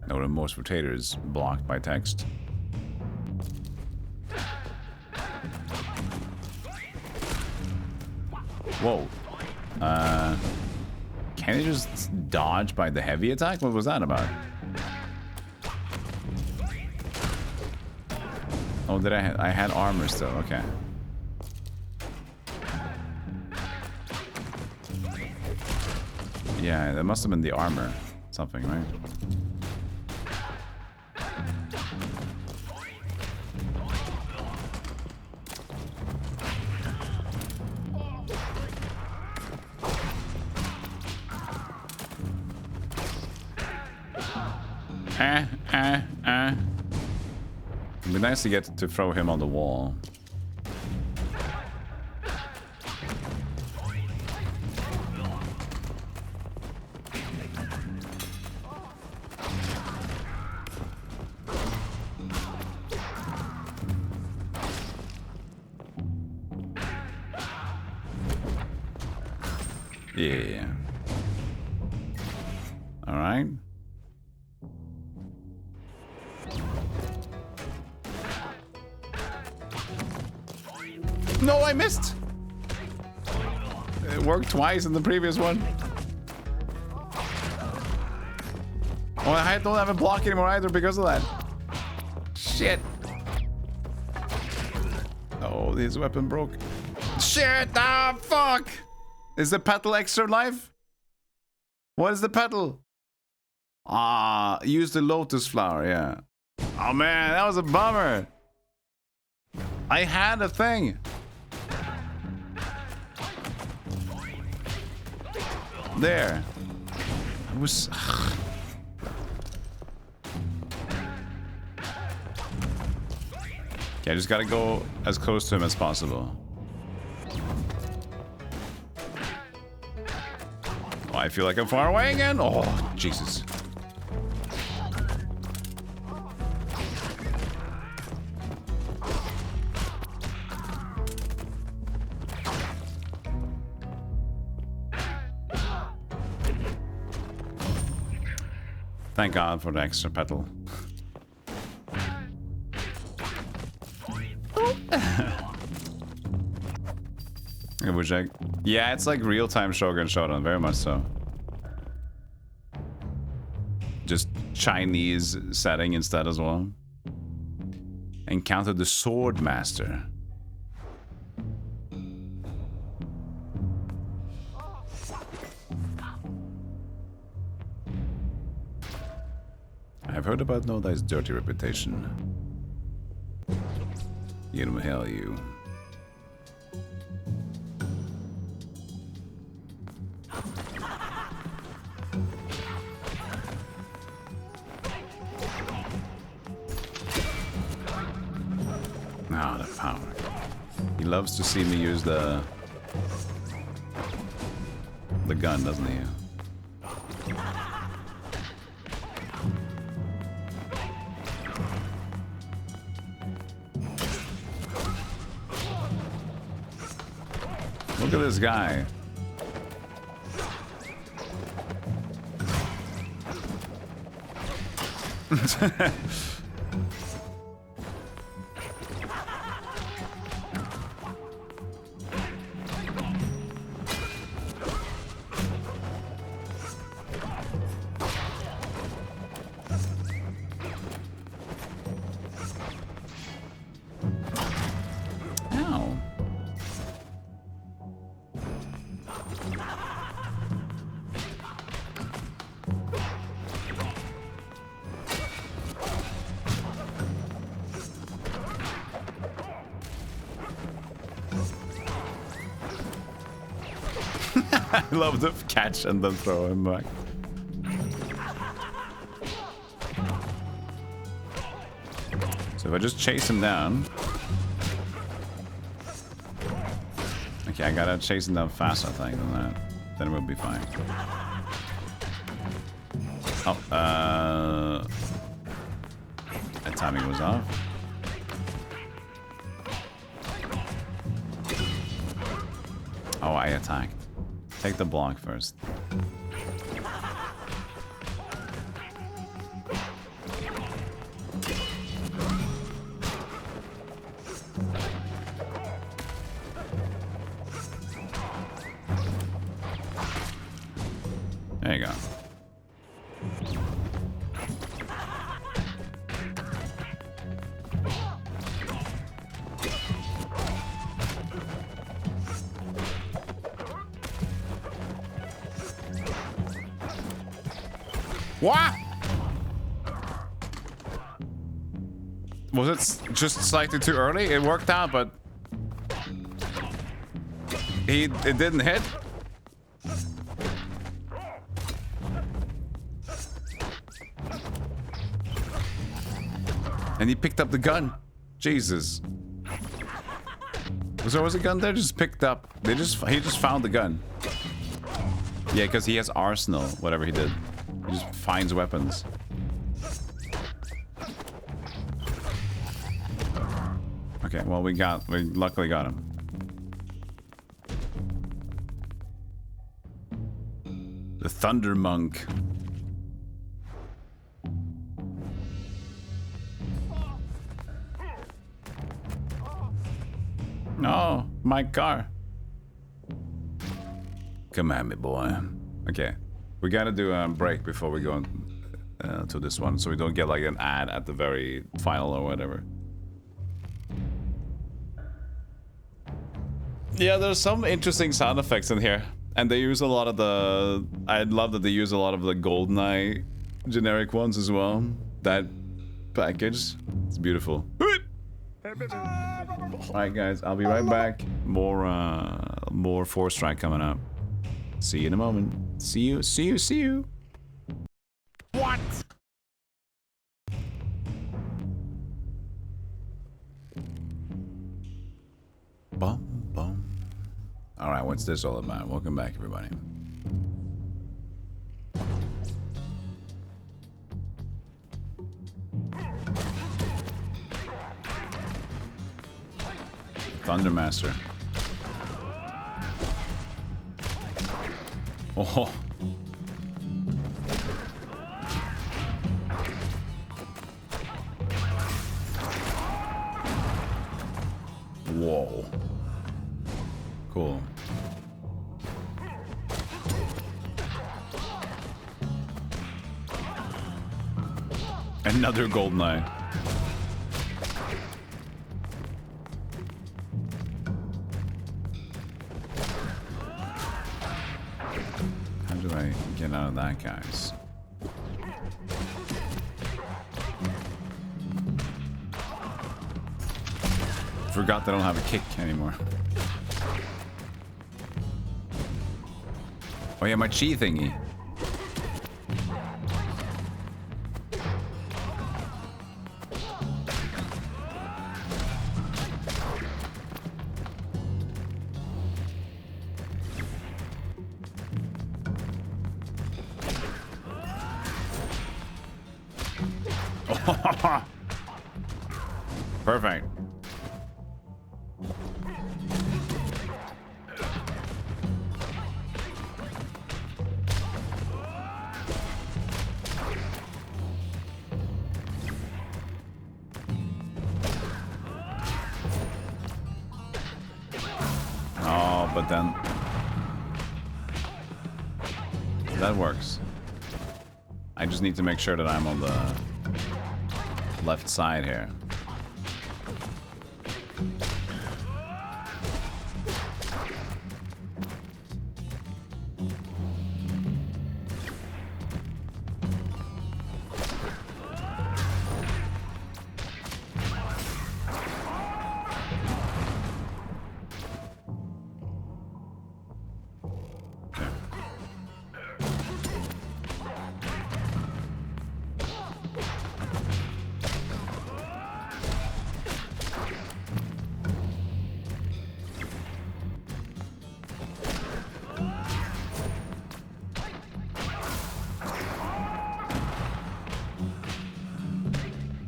No remorse for traitors, blocked by text. Whoa. Can he just dodge by the heavy attack? What was that about? Oh, did I had armor still, okay. Yeah, that must have been the armor. Something, right? It'd be nice to get to throw him on the wall. Yeah. All right. No, I missed. It worked twice in the previous one. Oh, I don't have a block anymore either because of that. Shit. Oh, this weapon broke. Shit, ah, fuck. Is the petal extra life? What is the petal? Ah, use the lotus flower, yeah. Oh man, that was a bummer. I had a thing. There. I was... Okay, Yeah, just gotta go as close to him as possible. Oh, I feel like I'm far away again. Oh, Jesus. Thank God for the extra petal. Yeah, it's like real-time Shogun Showdown, very much so. Just Chinese setting instead as well. Encounter the Sword Master. I've heard about Nodai's dirty reputation. You know, hell you. Ah, the power. He loves to see me use the gun, doesn't he? Look at this guy. I love the catch and then throw him back. So if I just chase him down... Okay, I gotta chase him down faster, I think, than that. Then we'll be fine. Oh, that timing was off. Oh, I attacked. Take the block first. There you go. What? Was it just slightly too early? It worked out, but it didn't hit. And he picked up the gun. Jesus. Was there a gun there? Just picked up. He just found the gun. Yeah, because he has arsenal, whatever he did. He just finds weapons. Okay, well we luckily got him. The Thunder Monk. No, my car. Come at me, boy. Okay. We gotta do a break before we go to this one, so we don't get like an ad at the very final or whatever. Yeah, there's some interesting sound effects in here, and they use a lot of the. I love that they use a lot of the GoldenEye generic ones as well. That package, it's beautiful. All right, guys, I'll be right back. More Forestrike coming up. See you in a moment. See you, see you, see you. What? Bum, bum. All right, what's this all about? Welcome back, everybody. Thundermaster. Oh. Whoa. Cool. Another golden eye. How do I get out of that, guys? Forgot that I don't have a kick anymore. Oh yeah, my chi thingy. Perfect. Oh, but then that works. I just need to make sure that I'm on the left side here.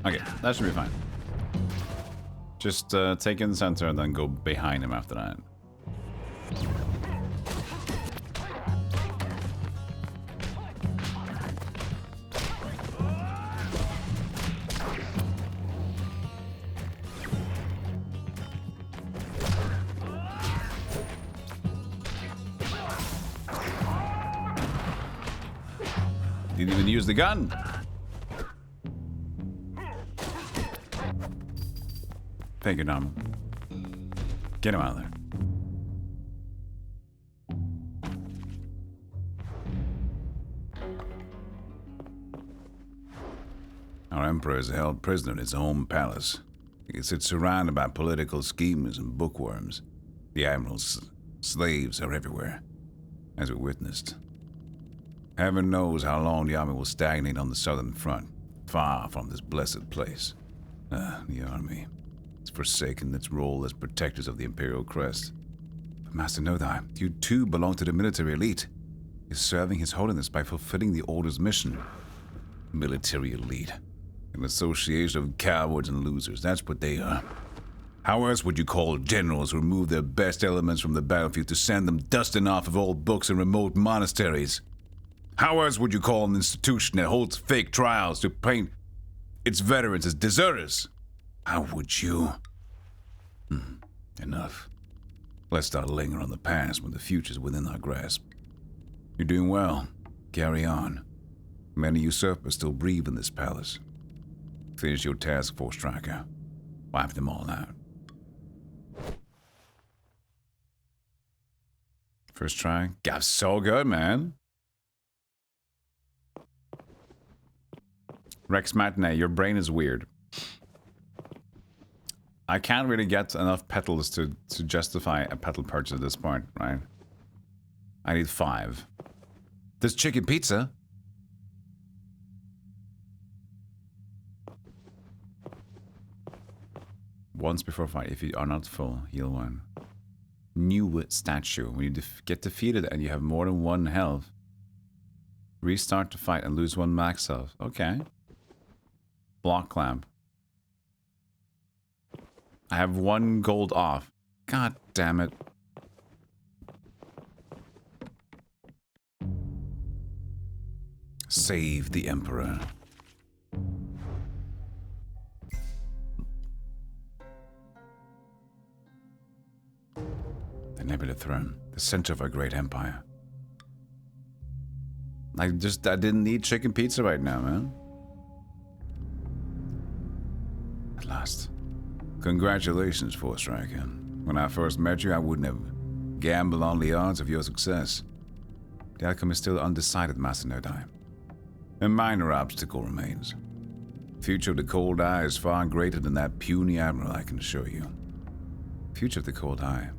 Okay, that should be fine. Just take in the center and then go behind him after that. Didn't even use the gun. Thank you, Dom. Get him out of there. Our emperor is held prisoner in his own palace. He sits surrounded by political schemers and bookworms. The admiral's slaves are everywhere, as we witnessed. Heaven knows how long the army will stagnate on the southern front, far from this blessed place. The army. It's forsaken its role as protectors of the imperial crest. But Master Nodai, you too belong to the military elite. You're serving His Holiness by fulfilling the Order's mission. Military elite. An association of cowards and losers, that's what they are. How else would you call generals who remove their best elements from the battlefield to send them dusting off of old books in remote monasteries? How else would you call an institution that holds fake trials to paint its veterans as deserters? How would you? Enough. Let's not linger on the past when the future's within our grasp. You're doing well. Carry on. Many usurpers still breathe in this palace. Finish your task, Forestriker. Wipe them all out. First try. Got so good, man. Rex Matinee, your brain is weird. I can't really get enough petals to justify a petal purchase at this point, right? I need 5. This chicken pizza? once before fight. If you are not full, heal 1. New statue. When you get defeated and you have more than 1 health, restart the fight and lose 1 max health. Okay. Block clamp. I have 1 gold off. God damn it. Save the Emperor. The Nebula Throne, the center of our great empire. I didn't need chicken pizza right now, man. At last. Congratulations, Forestrike. When I first met you, I wouldn't have gambled on the odds of your success. The outcome is still undecided, Master Nodai. A minor obstacle remains. The future of the Cold Eye is far greater than that puny admiral, I can assure you. Future of the Cold Eye.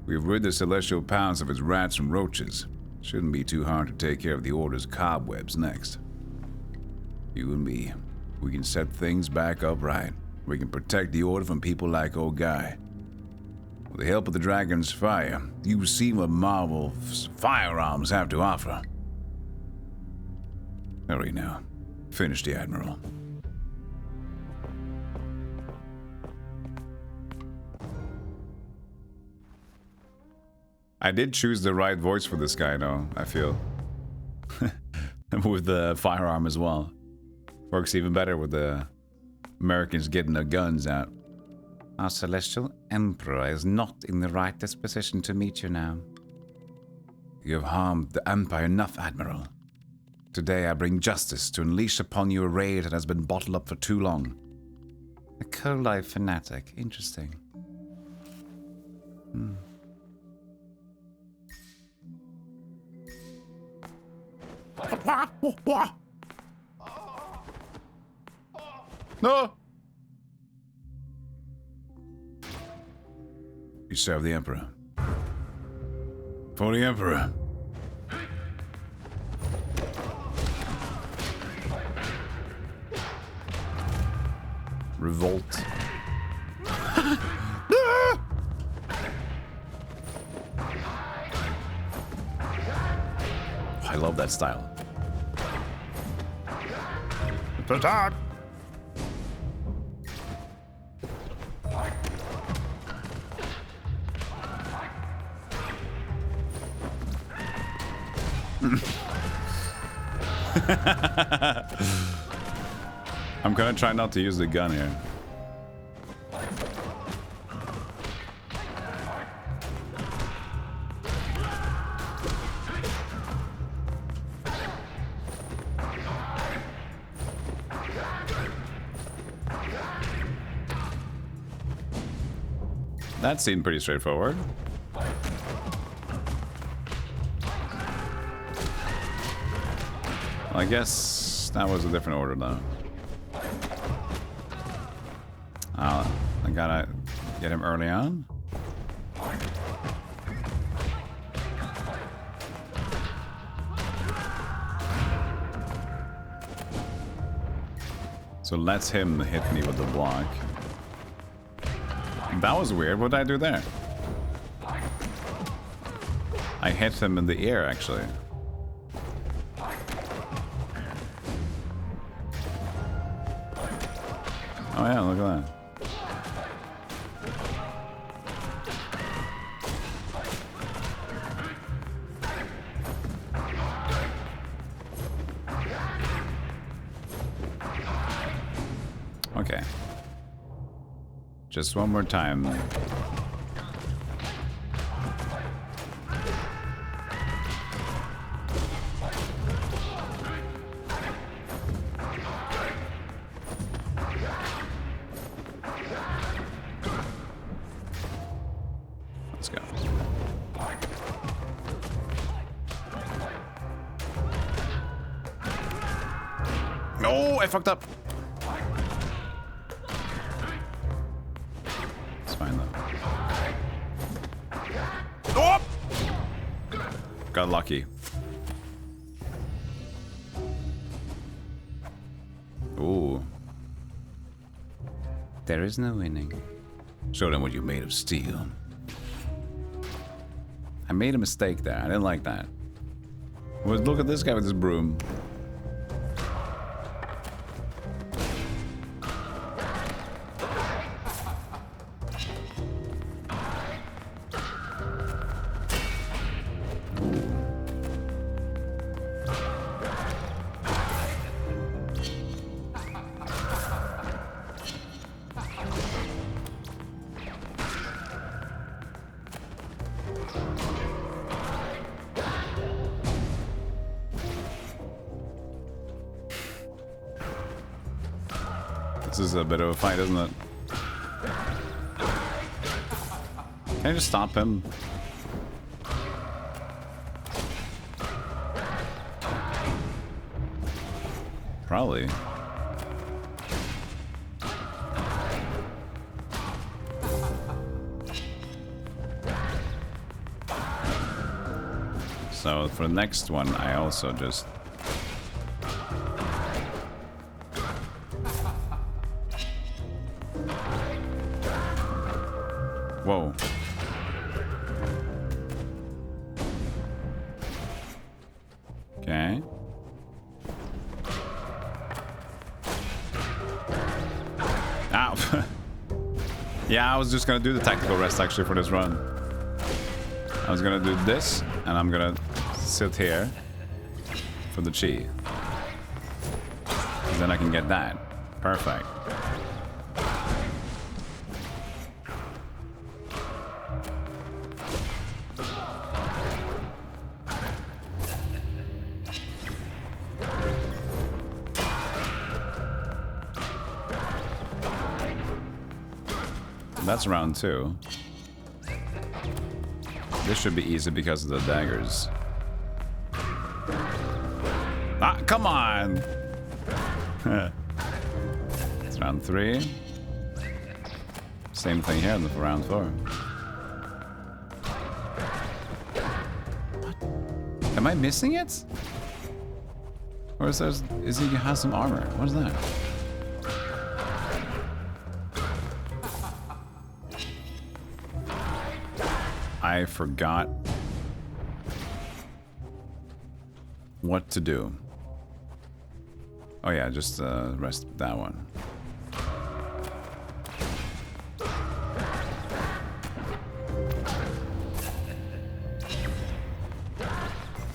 We've rid the celestial pounds of its rats and roaches. Shouldn't be too hard to take care of the Order's cobwebs next. You and me, we can set things back up right. We can protect the Order from people like old Guy. With the help of the Dragon's Fire, you've seen what Marvel's firearms have to offer. Hurry now. Finish the Admiral. I did choose the right voice for this guy, though, I feel. With the firearm as well. Works even better with the Americans getting their guns out. Our Celestial Emperor is not in the right disposition to meet you now. You have harmed the Empire enough, Admiral. Today I bring justice to unleash upon you a raid that has been bottled up for too long. A Cold-Eye fanatic. Interesting. No! You serve the Emperor. For the Emperor. Revolt. I love that style. Attack! I'm gonna try not to use the gun here. That seemed pretty straightforward. I guess that was a different order, though. I gotta get him early on. So let's him hit me with the block. That was weird. What did I do there? I hit him in the ear, actually. Oh yeah, look at that. Okay. Just one more time. Let's go. No, I fucked up. It's fine though. Oh! Got lucky. Ooh. There is no winning. Show them what you made of steel. I made a mistake there. I didn't like that. Well, look at this guy with his broom. This is a bit of a fight, isn't it? Can I just stop him? Probably. So for the next one, I also just... Whoa. Okay. Ow. Yeah, I was just gonna do the tactical rest actually for this run. I was gonna do this, and I'm gonna sit here for the chi. And then I can get that. Perfect. That's round 2. This should be easy because of the daggers. Ah, come on! It's round 3. Same thing here for round 4. What? Am I missing it? Or is he has some armor? What is that? I forgot what to do. Oh yeah, just rest that one.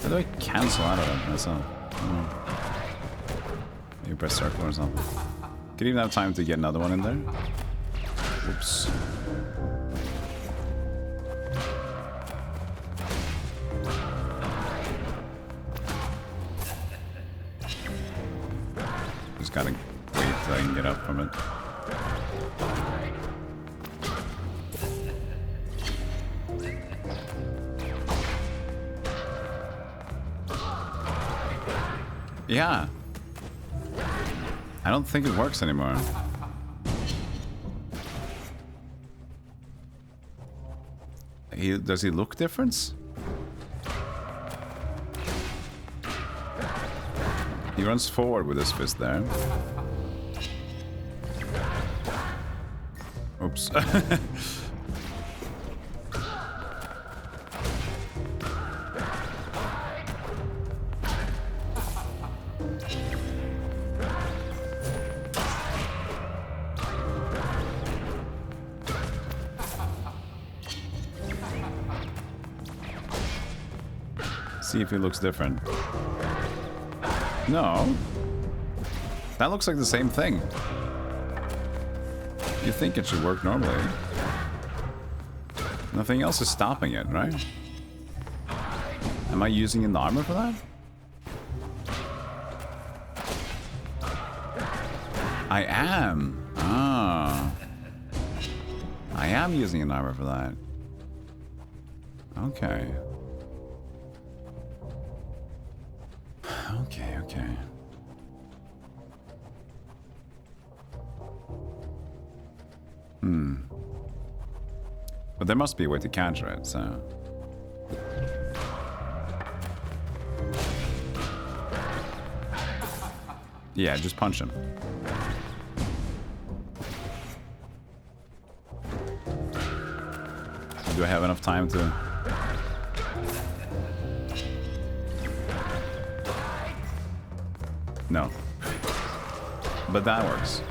How do I cancel out of it myself? Maybe press circle or something. Could even have time to get another one in there. Whoops. Gotta wait till I can get up from it. Yeah. I don't think it works anymore. Does he look different? He runs forward with his fist there. Oops. See if he looks different. No. That looks like the same thing. You think it should work normally. Nothing else is stopping it, right? Am I using an armor for that? I am. Ah. I am using an armor for that. Okay. Okay. But there must be a way to counter it, so... Yeah, just punch him. Do I have enough time to... No. But that works.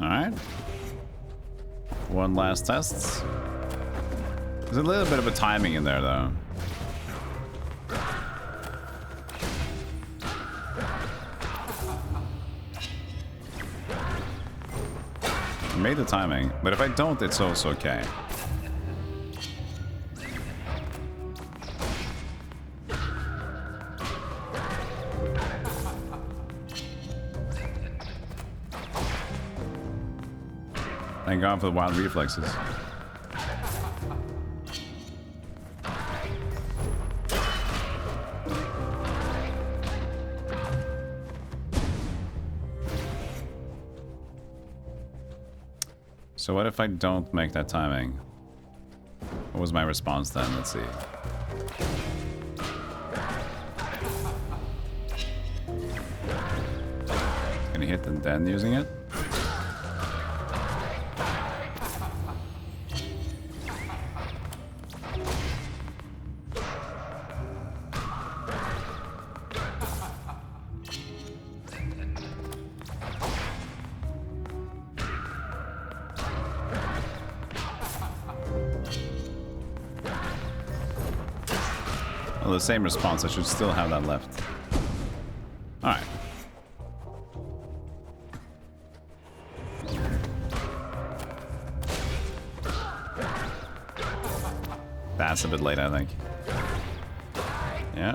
Alright. One last test. There's a little bit of a timing in there, though. I made the timing, but if I don't, it's also okay. Thank God for the wild reflexes. So what if I don't make that timing? What was my response then? Let's see. Can you hit and then using it? Well, the same response. I should still have that left. Alright. That's a bit late, I think. Yeah.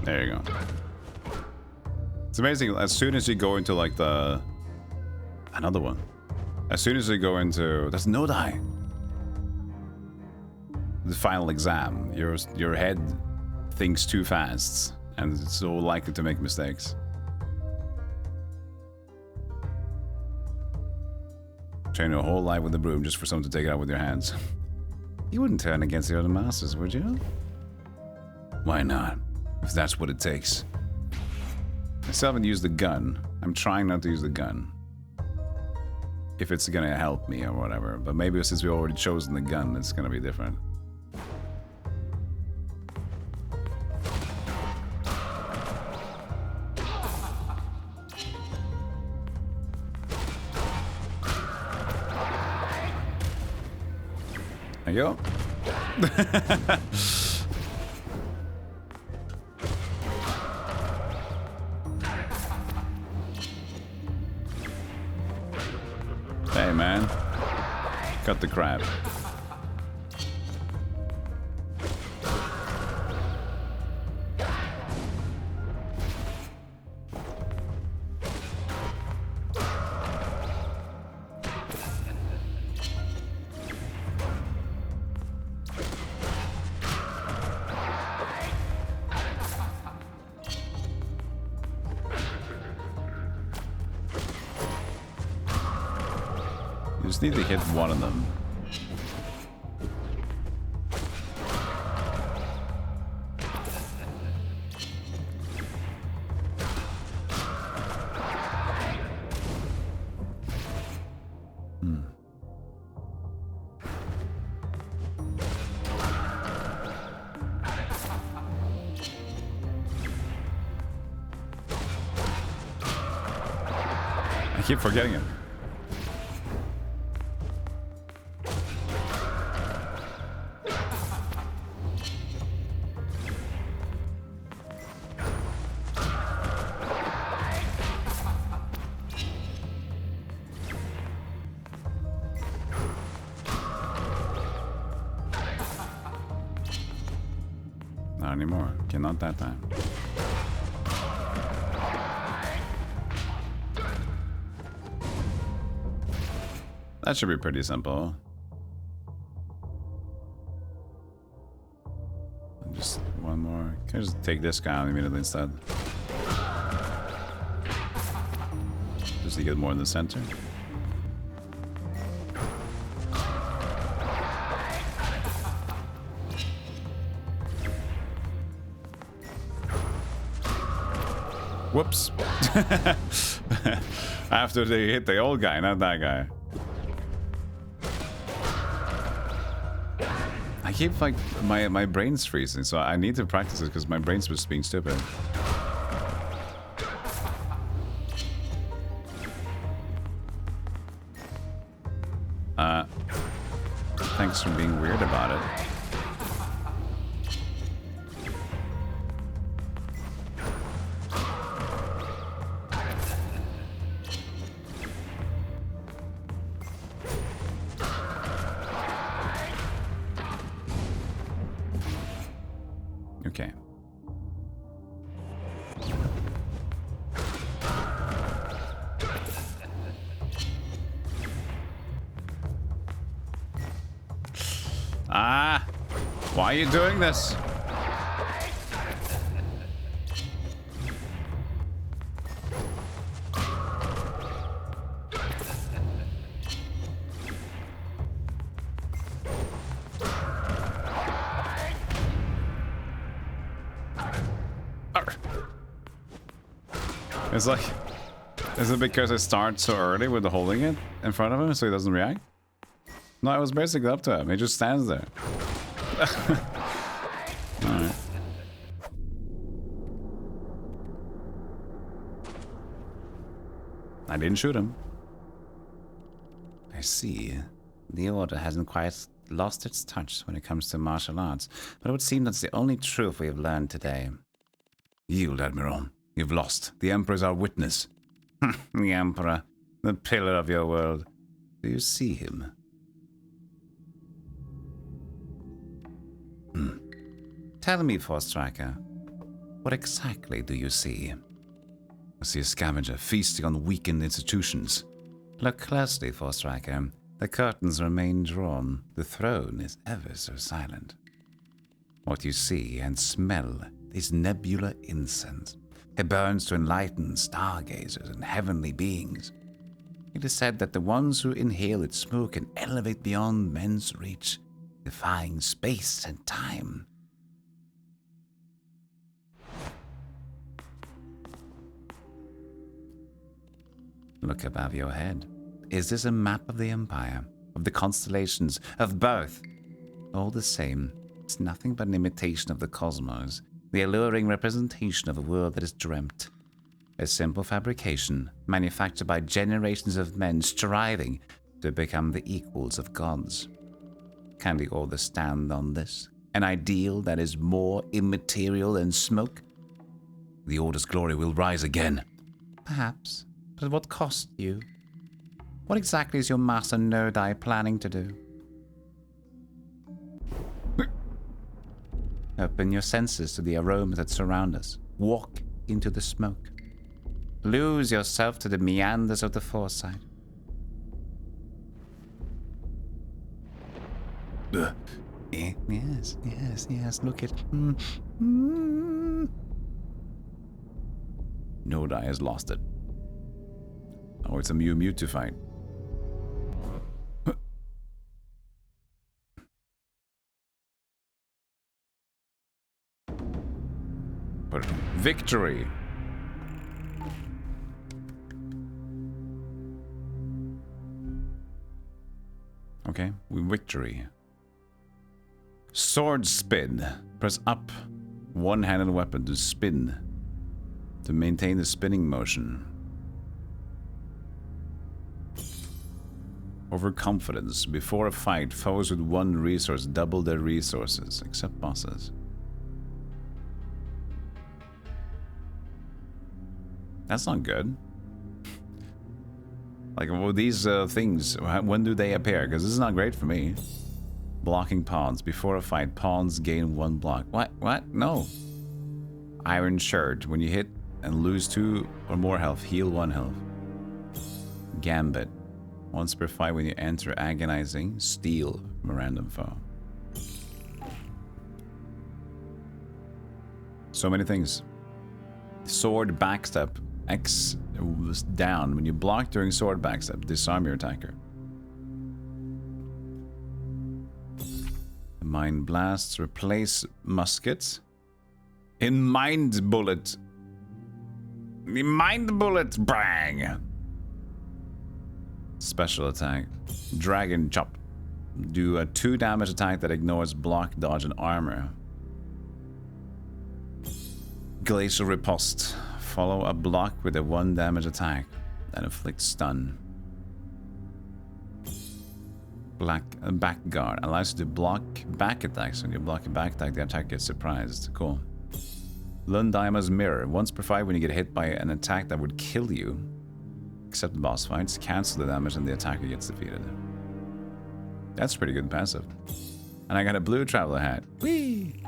There you go. It's amazing, as soon as you go into like the... Another one. As soon as you go into... There's no die. The final exam. Your head thinks too fast. And it's so likely to make mistakes. Train your whole life with a broom just for someone to take it out with your hands. You wouldn't turn against the other masters, would you? Why not? If that's what it takes. I still haven't used the gun. I'm trying not to use the gun. If it's gonna help me or whatever. But maybe since we've already chosen the gun, it's gonna be different. There you go. Hey, man. Cut the crap. You just need to hit one of them. keep forgetting it. Not anymore. Okay, not that time. That should be pretty simple. Just one more. Can I just take this guy out immediately instead? Just to get more in the center. Whoops. After they hit the old guy, not that guy. I keep like my brain's freezing, so I need to practice it because my brain's just being stupid. Thanks for being weird about it. Okay. Ah! Why are you doing this? It's like, is it because I start so early with the holding it in front of him so he doesn't react? No, I was basically up to him. He just stands there. Alright. I didn't shoot him. I see. The Order hasn't quite lost its touch when it comes to martial arts, but it would seem that's the only truth we have learned today. Yield, Admiral. You've lost. The Emperor's our witness. The Emperor, the pillar of your world. Do you see him? Tell me, Forestriker, what exactly do you see? I see a scavenger feasting on weakened institutions. Look closely, Forestriker. The curtains remain drawn. The throne is ever so silent. What you see and smell is nebular incense. It burns to enlighten stargazers and heavenly beings. It is said that the ones who inhale its smoke can elevate beyond men's reach, defying space and time. Look above your head. Is this a map of the Empire, of the constellations, of both? All the same, it's nothing but an imitation of the cosmos, the alluring representation of a world that is dreamt. A simple fabrication, manufactured by generations of men striving to become the equals of gods. Can the Order stand on this? An ideal that is more immaterial than smoke? The Order's glory will rise again. Perhaps, but at what cost you? What exactly is your Master Nodai planning to do? Open your senses to the aromas that surround us. Walk into the smoke. Lose yourself to the meanders of the foresight. Yes, look at... Nodai has lost it. Oh, it's a Mew Mewtwo fight. Victory! Okay, victory. Sword spin. Press up. One-handed weapon to spin. To maintain the spinning motion. Overconfidence. Before a fight, foes with one resource double their resources, except bosses. That's not good. Like, well, these things, when do they appear? Because this is not great for me. Blocking pawns. Before a fight, pawns gain 1 block. What? What? No. Iron Shirt. When you hit and lose 2 or more health, heal 1 health. Gambit. Once per fight when you enter agonizing, steal from a random foe. So many things. Sword backstep. X was down. When you block during sword backstep, disarm your attacker. Mind blasts. Replace muskets. In mind bullet. Mind bullet. Bang. Special attack. Dragon chop. Do a 2 damage attack that ignores block, dodge, and armor. Glacial riposte. Follow a block with a 1 damage attack that inflicts stun. Back guard. Allows you to block back attacks. When you block a back attack, the attack gets surprised. Cool. Lundaima's Mirror. Once per fight when you get hit by an attack that would kill you. Except boss fights, cancel the damage and the attacker gets defeated. That's pretty good passive. And I got a blue traveler hat. Whee!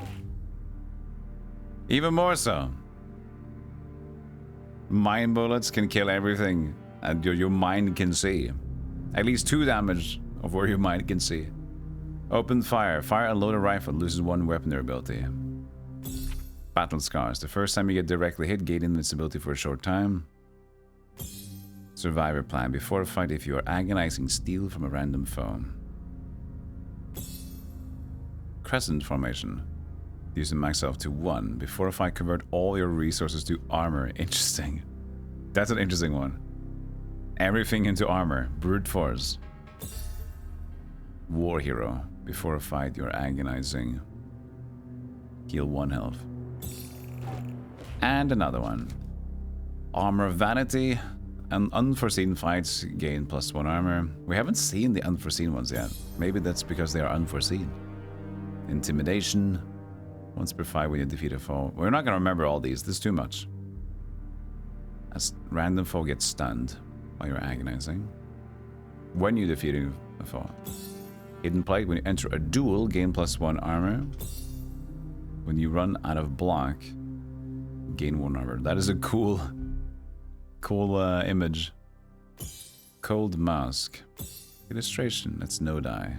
Even more so. Mind bullets can kill everything and your mind can see. At least 2 damage of where your mind can see. Open fire. Fire a loaded rifle. Loses 1 weaponry ability. Battle scars. The first time you get directly hit, gain invincibility for a short time. Survivor plan. Before a fight, if you are agonizing, steal from a random foe. Crescent formation. Use the max health to 1. Before a fight, convert all your resources to armor. Interesting. That's an interesting one. Everything into armor. Brute force. War hero. Before a fight, you're agonizing. Heal 1 health. And another one. Armor vanity. And unforeseen fights gain +1 armor. We haven't seen the unforeseen ones yet. Maybe that's because they are unforeseen. Intimidation. Once per fight when you defeat a foe. We're not gonna remember all these. This is too much. As random foe gets stunned while you're agonizing. When you defeat a foe. Hidden plate. When you enter a duel, gain +1 armor. When you run out of block, gain 1 armor. That is a cool image. Cold mask. Illustration. That's no die.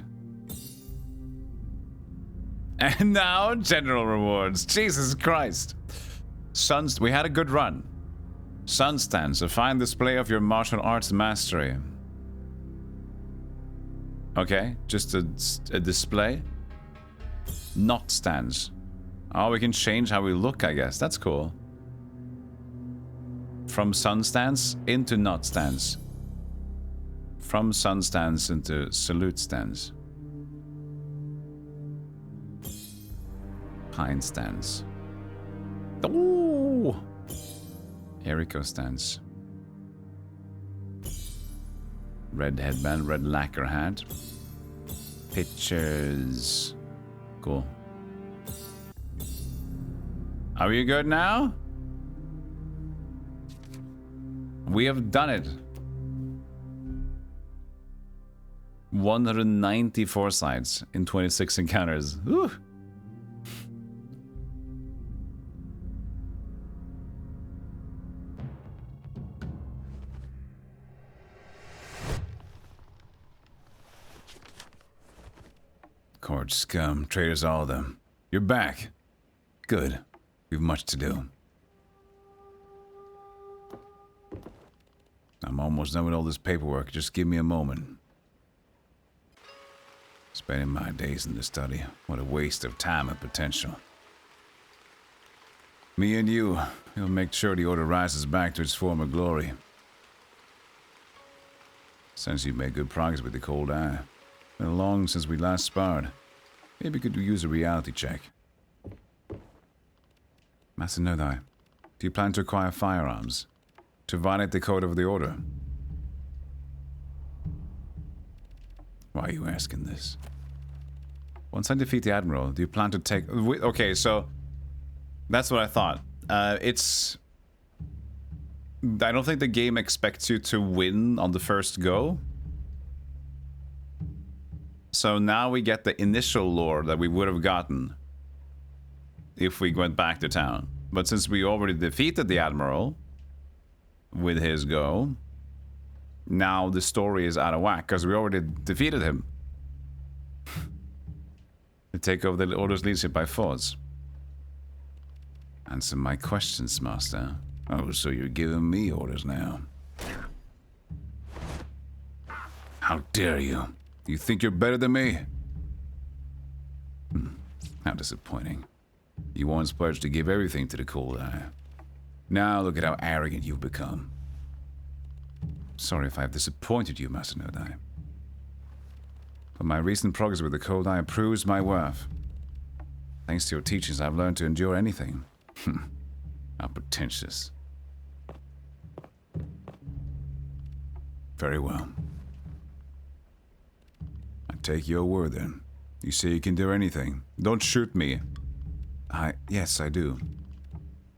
And now general rewards. Jesus Christ. We had a good run. Sun stance. A fine display of your martial arts mastery. Okay, just a display. Not stance. Oh, we can change how we look, I guess. That's cool. From sun stance into not stance. From sun stance into salute stance. Pine stance. Oh! Eriko stance. Red headband, red lacquer hat. Pictures. Cool. Are we good now? We have done it. 194 sites in 26 encounters. Whew. Court scum, traitors all of them. You're back. Good. We've much to do. I'm almost done with all this paperwork. Just give me a moment. Spending my days in the study. What a waste of time and potential. Me and you, we'll make sure the Order rises back to its former glory. Since you've made good progress with the Cold Eye. Been long since we last sparred. Maybe could use a reality check. Master Nodai, do you plan to acquire firearms? To violate the code of the Order? Why are you asking this? Once I defeat the Admiral, do you plan to take... Okay, so... That's what I thought. It's... I don't think the game expects you to win on the first go. So now we get the initial lore that we would have gotten if we went back to town. But since we already defeated the Admiral with his go, now the story is out of whack because we already defeated him. To take over the Order's leadership by force. Answer my questions, Master. Oh, so you're giving me orders now. How dare you? You think you're better than me? How disappointing. You once pledged to give everything to the Cold Eye. Now look at how arrogant you've become. Sorry if I've disappointed you, Master Nodai. But my recent progress with the Cold Eye proves my worth. Thanks to your teachings, I've learned to endure anything. How pretentious. Very well. I take your word then. You say you can do anything. Don't shoot me. Yes, I do.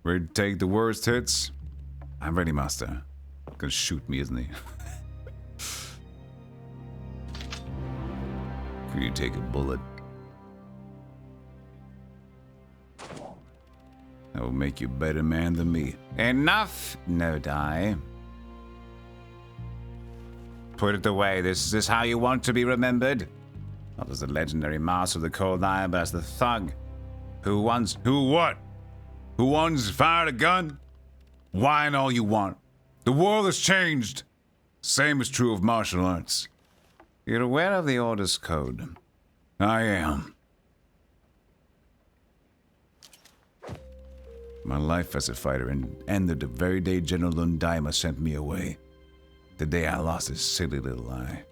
Ready to take the worst hits? I'm ready, Master. Gonna shoot me, isn't he? Could you take a bullet? That will make you a better man than me. Enough, Nodai. Put it away. This is how you want to be remembered. Not as the legendary master of the Cold Eye, but as the thug who once... Who what? Who once fired a gun? Whine all you want. The world has changed. Same is true of martial arts. You're aware of the Order's code? I am. My life as a fighter ended the very day General Lundaima sent me away. The day I lost his silly little eye.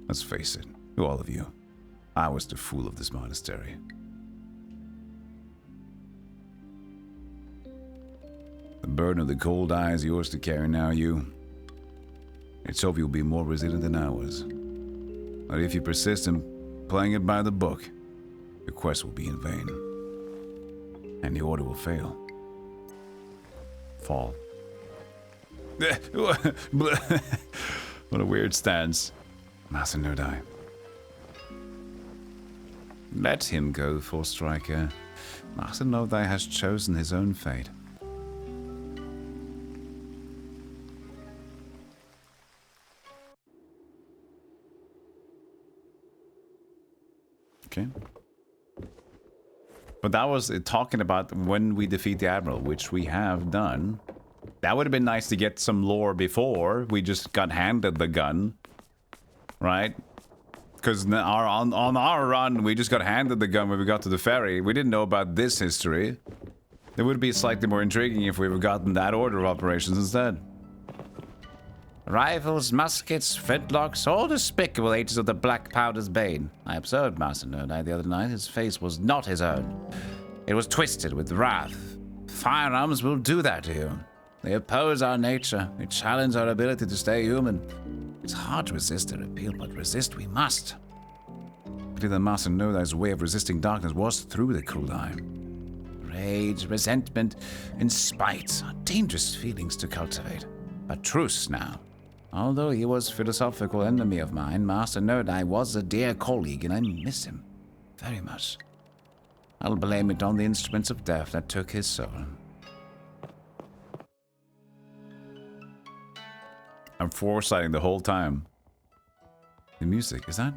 Let's face it, to all of you, I was the fool of this monastery. The burden of the Cold Eye is yours to carry now, you. It's hope you'll be more resilient than I was. But if you persist in playing it by the book, your quest will be in vain. And the Order will fail. Fall. What a weird stance. Master Nodai. Let him go, Forestriker. Master Nodai has chosen his own fate. Okay. But that was talking about when we defeat the Admiral, which we have done. That would have been nice to get some lore before we just got handed the gun. Right? Because on our run, we just got handed the gun when we got to the ferry. We didn't know about this history. It would be slightly more intriguing if we would have gotten that order of operations instead. Rifles, muskets, flintlocks, all despicable agents of the Black Powder's bane. I observed Master Nodai the other night. His face was not his own. It was twisted with wrath. Firearms will do that to you. They oppose our nature. They challenge our ability to stay human. It's hard to resist their appeal, but resist we must. I believe that Master Nodai's way of resisting darkness was through the Cold Eye. Rage, resentment, and spite are dangerous feelings to cultivate. But truce now. Although he was a philosophical enemy of mine, Master Nodai was a dear colleague, and I miss him very much. I'll blame it on the instruments of death that took his soul. I'm foresighting the whole time. The music, is that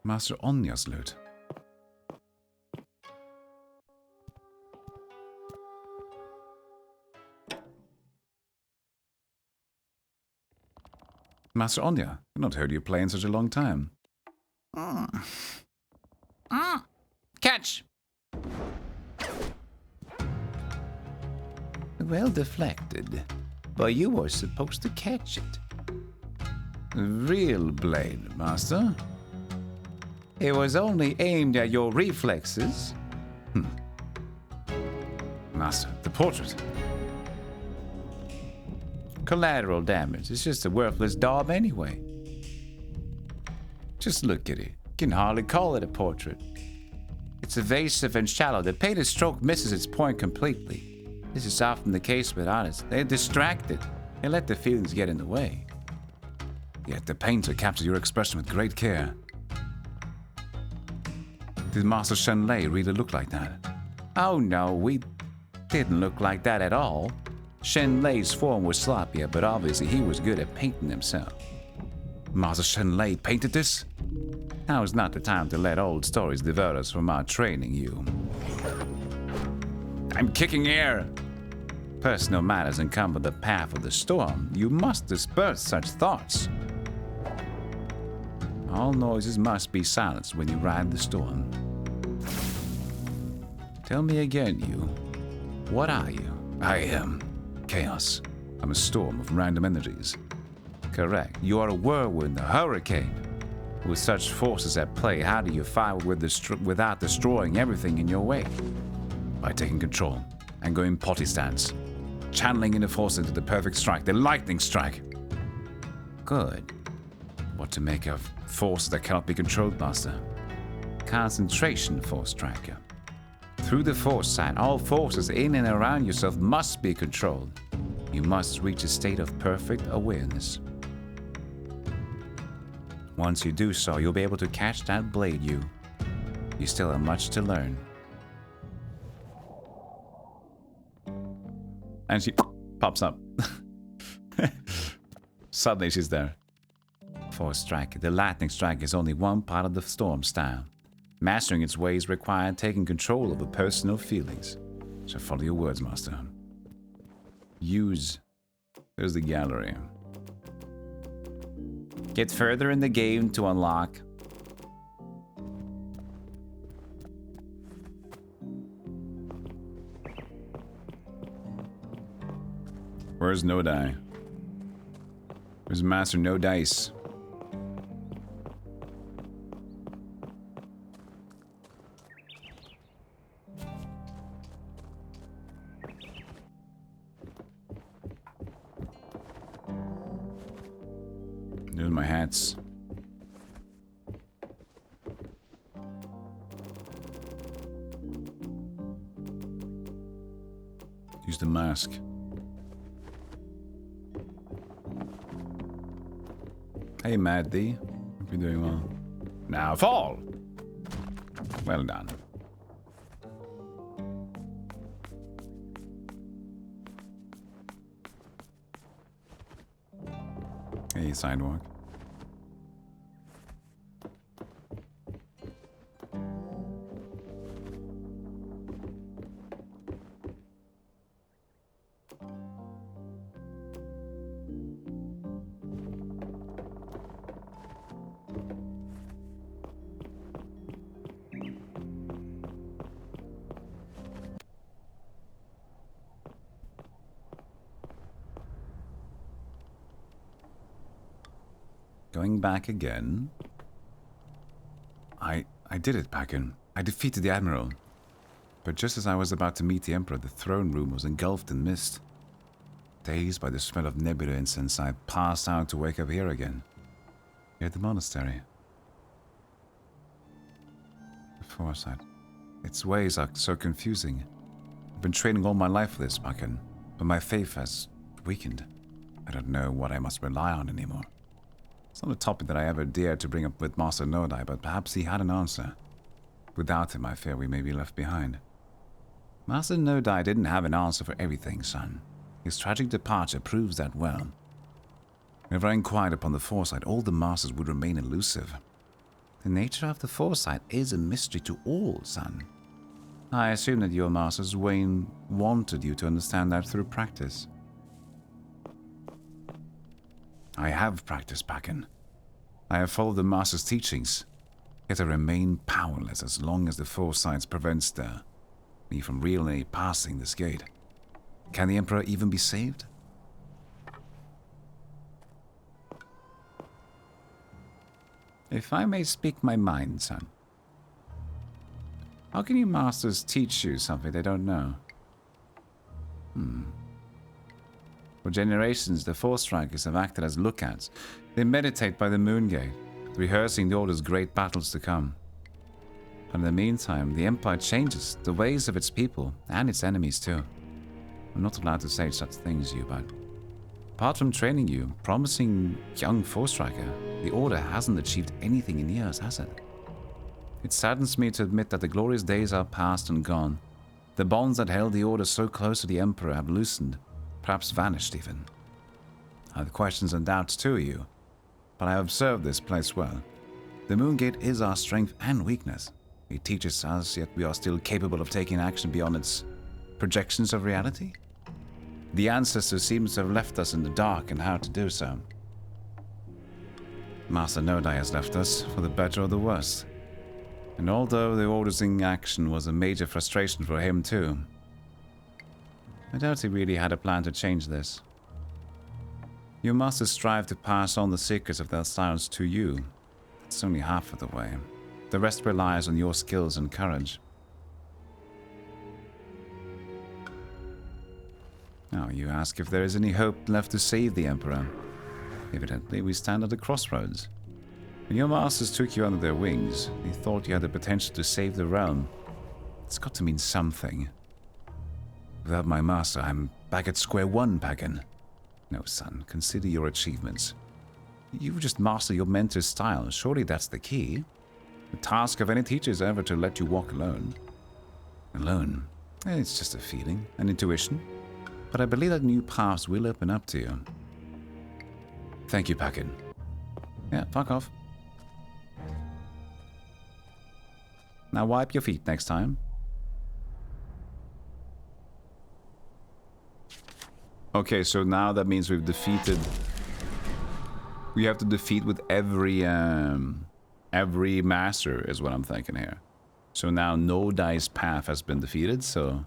Master Onya's lute? Master Onya, I've not heard you play in such a long time. Catch! Well deflected, but you were supposed to catch it. Real blade, Master. It was only aimed at your reflexes. Master, the portrait. Collateral damage. It's just a worthless daub anyway. Just look at it. You can hardly call it a portrait. It's evasive and shallow. The painted stroke misses its point completely. This is often the case with artists. They're distracted. They let the feelings get in the way. Yet the painter captures your expression with great care. Did Master Shenlei really look like that? Oh no, we didn't look like that at all. Shenlei's form was sloppier, but obviously he was good at painting himself. Master Shenlei painted this? Now is not the time to let old stories divert us from our training, you. I'm kicking air! Personal matters encumber the path of the storm. You must disperse such thoughts. All noises must be silenced when you ride the storm. Tell me again, you. What are you? I am chaos. I'm a storm of random energies. Correct. You are a whirlwind, a hurricane. With such forces at play, how do you fight without destroying everything in your way? By taking control and going potty stance. Channeling inner force into the perfect strike, the lightning strike. Good. What to make of forces that cannot be controlled, Master? Concentration, Forestriker. Through the foresight, all forces in and around yourself must be controlled. You must reach a state of perfect awareness. Once you do so, you'll be able to catch that blade, you. You still have much to learn. And she pops up. Suddenly she's there. Forestrike. The lightning strike is only one part of the storm style. Mastering its ways requires taking control over personal feelings. So follow your words, Master. Use. There's the gallery. Get further in the game to unlock. Where's No Die? Where's Master No Dice? There's my hats. Use the mask. Hey, Mad D. Hope you're doing well. Now fall! Well done. Hey, sidewalk. Going back again. I did it, Packen. I defeated the Admiral. But just as I was about to meet the Emperor, the throne room was engulfed in mist. Dazed by the smell of nebula incense, I passed out to wake up here again. Here at the monastery. The foresight. Its ways are so confusing. I've been training all my life for this, Packen, but my faith has weakened. I don't know what I must rely on anymore. It's not a topic that I ever dared to bring up with Master Nodai, but perhaps he had an answer. Without him, I fear we may be left behind. Master Nodai didn't have an answer for everything, son. His tragic departure proves that well. Whenever I inquired upon the foresight, all the masters would remain elusive. The nature of the foresight is a mystery to all, son. I assume that your masters, Wayne, wanted you to understand that through practice. I have practiced, Packen. I have followed the Master's teachings, yet I remain powerless as long as the foresight prevents me from really passing this gate. Can the Emperor even be saved? If I may speak my mind, son. How can your Masters teach you something they don't know? For generations, the Forestrikers have acted as lookouts. They meditate by the moon gate, rehearsing the Order's great battles to come. But in the meantime, the Empire changes the ways of its people, and its enemies too. I'm not allowed to say such things, you, but apart from training you, promising young Forestriker, the Order hasn't achieved anything in years, has it? It saddens me to admit that the glorious days are past and gone. The bonds that held the Order so close to the Emperor have loosened, perhaps vanished even. I have questions and doubts too, you, but I have observed this place well. The Moongate is our strength and weakness. It teaches us, yet we are still capable of taking action beyond its projections of reality. The ancestor seems to have left us in the dark and how to do so. Master Nodai has left us, for the better or the worse. And although the Order's inaction was a major frustration for him too, I doubt he really had a plan to change this. Your masters strive to pass on the secrets of their styles to you. That's only half of the way. The rest relies on your skills and courage. Now, you ask if there is any hope left to save the Emperor. Evidently, we stand at a crossroads. When your masters took you under their wings, they thought you had the potential to save the realm. It's got to mean something. Without my master, I'm back at square one, Pagan. No, son, consider your achievements. You've just mastered your mentor's style. Surely that's the key. The task of any teacher is ever to let you walk alone. Alone? It's just a feeling, an intuition. But I believe that new paths will open up to you. Thank you, Pagan. Yeah, fuck off. Now wipe your feet next time. Okay, so now that means we've defeated... We have to defeat with every master is what I'm thinking here. So now Nodai's path has been defeated, so...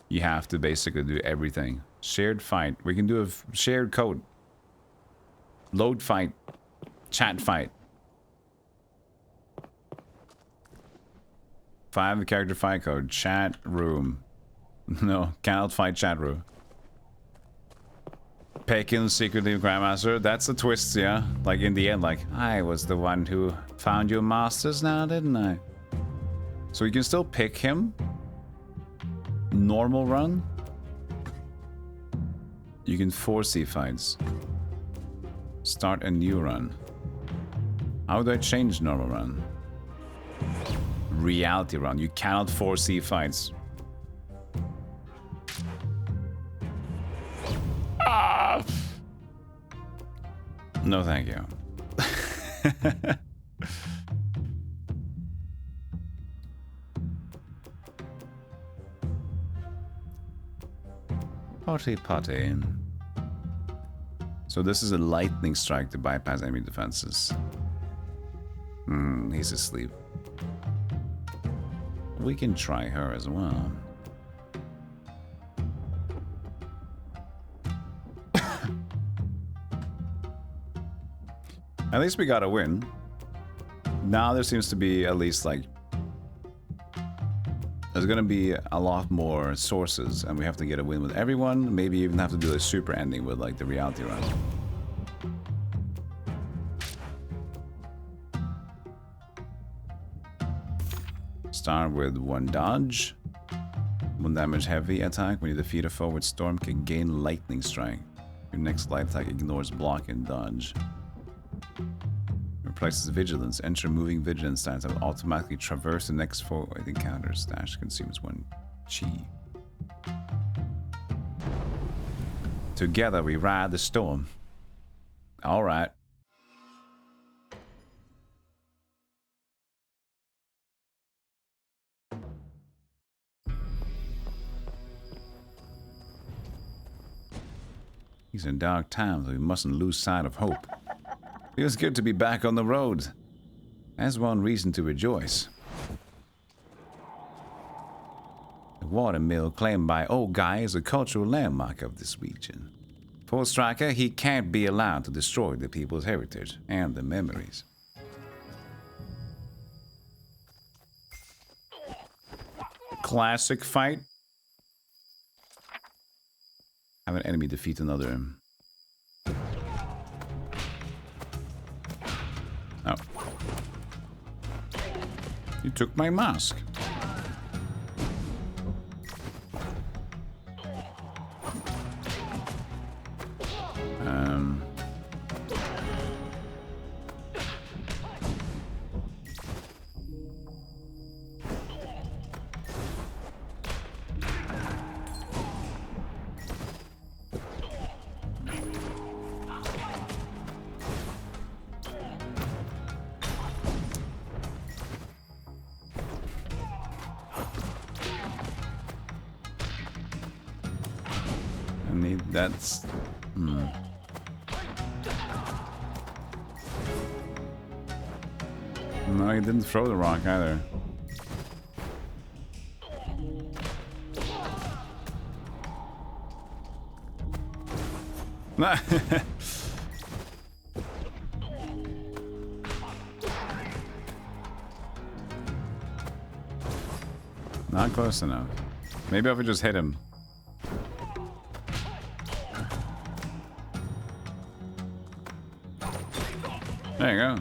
You have to basically do everything. Shared fight. We can do a shared code. Load fight. Chat fight. 5 the character fight code. Chat room. No, cannot fight chat room. Pekin secretly Grandmaster. That's a twist, yeah. Like in the end, like, I was the one who found your masters now, didn't I? So you can still pick him. Normal run. You can 4C fights. Start a new run. How do I change normal run? Reality run. You cannot 4C fights. Ah! No, thank you. Potty. So this is a lightning strike to bypass enemy defenses. He's asleep. We can try her as well. At least we got a win. Now there seems to be at least like... There's gonna be a lot more sources, and we have to get a win with everyone. Maybe even have to do a super ending with like the reality run. Start with 1 dodge. 1 damage heavy attack. When you defeat a forward storm, can gain lightning strike. Your next light attack ignores block and dodge. Replaces vigilance. Enter moving vigilance stance that will automatically traverse the next forward encounters. Dash consumes 1 chi. Together we ride the storm. Alright. These are dark times, we mustn't lose sight of hope. Feels good to be back on the road. That's one reason to rejoice. The watermill claimed by Old Guy is a cultural landmark of this region. Forestriker, he can't be allowed to destroy the people's heritage and their memories. Classic fight. Have an enemy defeat another. Oh. You took my mask. That's... No, he didn't throw the rock either. Not close enough. Maybe if we just hit him. There you go.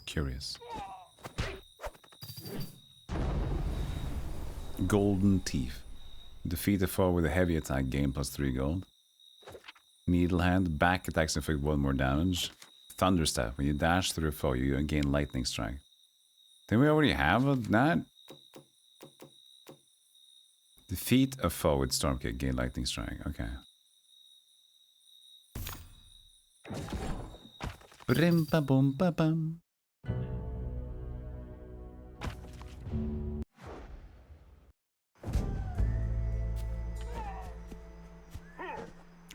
Curious. Golden Teeth. Defeat a foe with a heavy attack, gain +3 gold. Needle Hand, back attacks inflict 1 more damage. Thunderstep, when you dash through a foe, you gain Lightning Strike. Didn't we already have that? Defeat a foe with Storm Kick, gain Lightning Strike. Okay. Brim ba boom ba bum.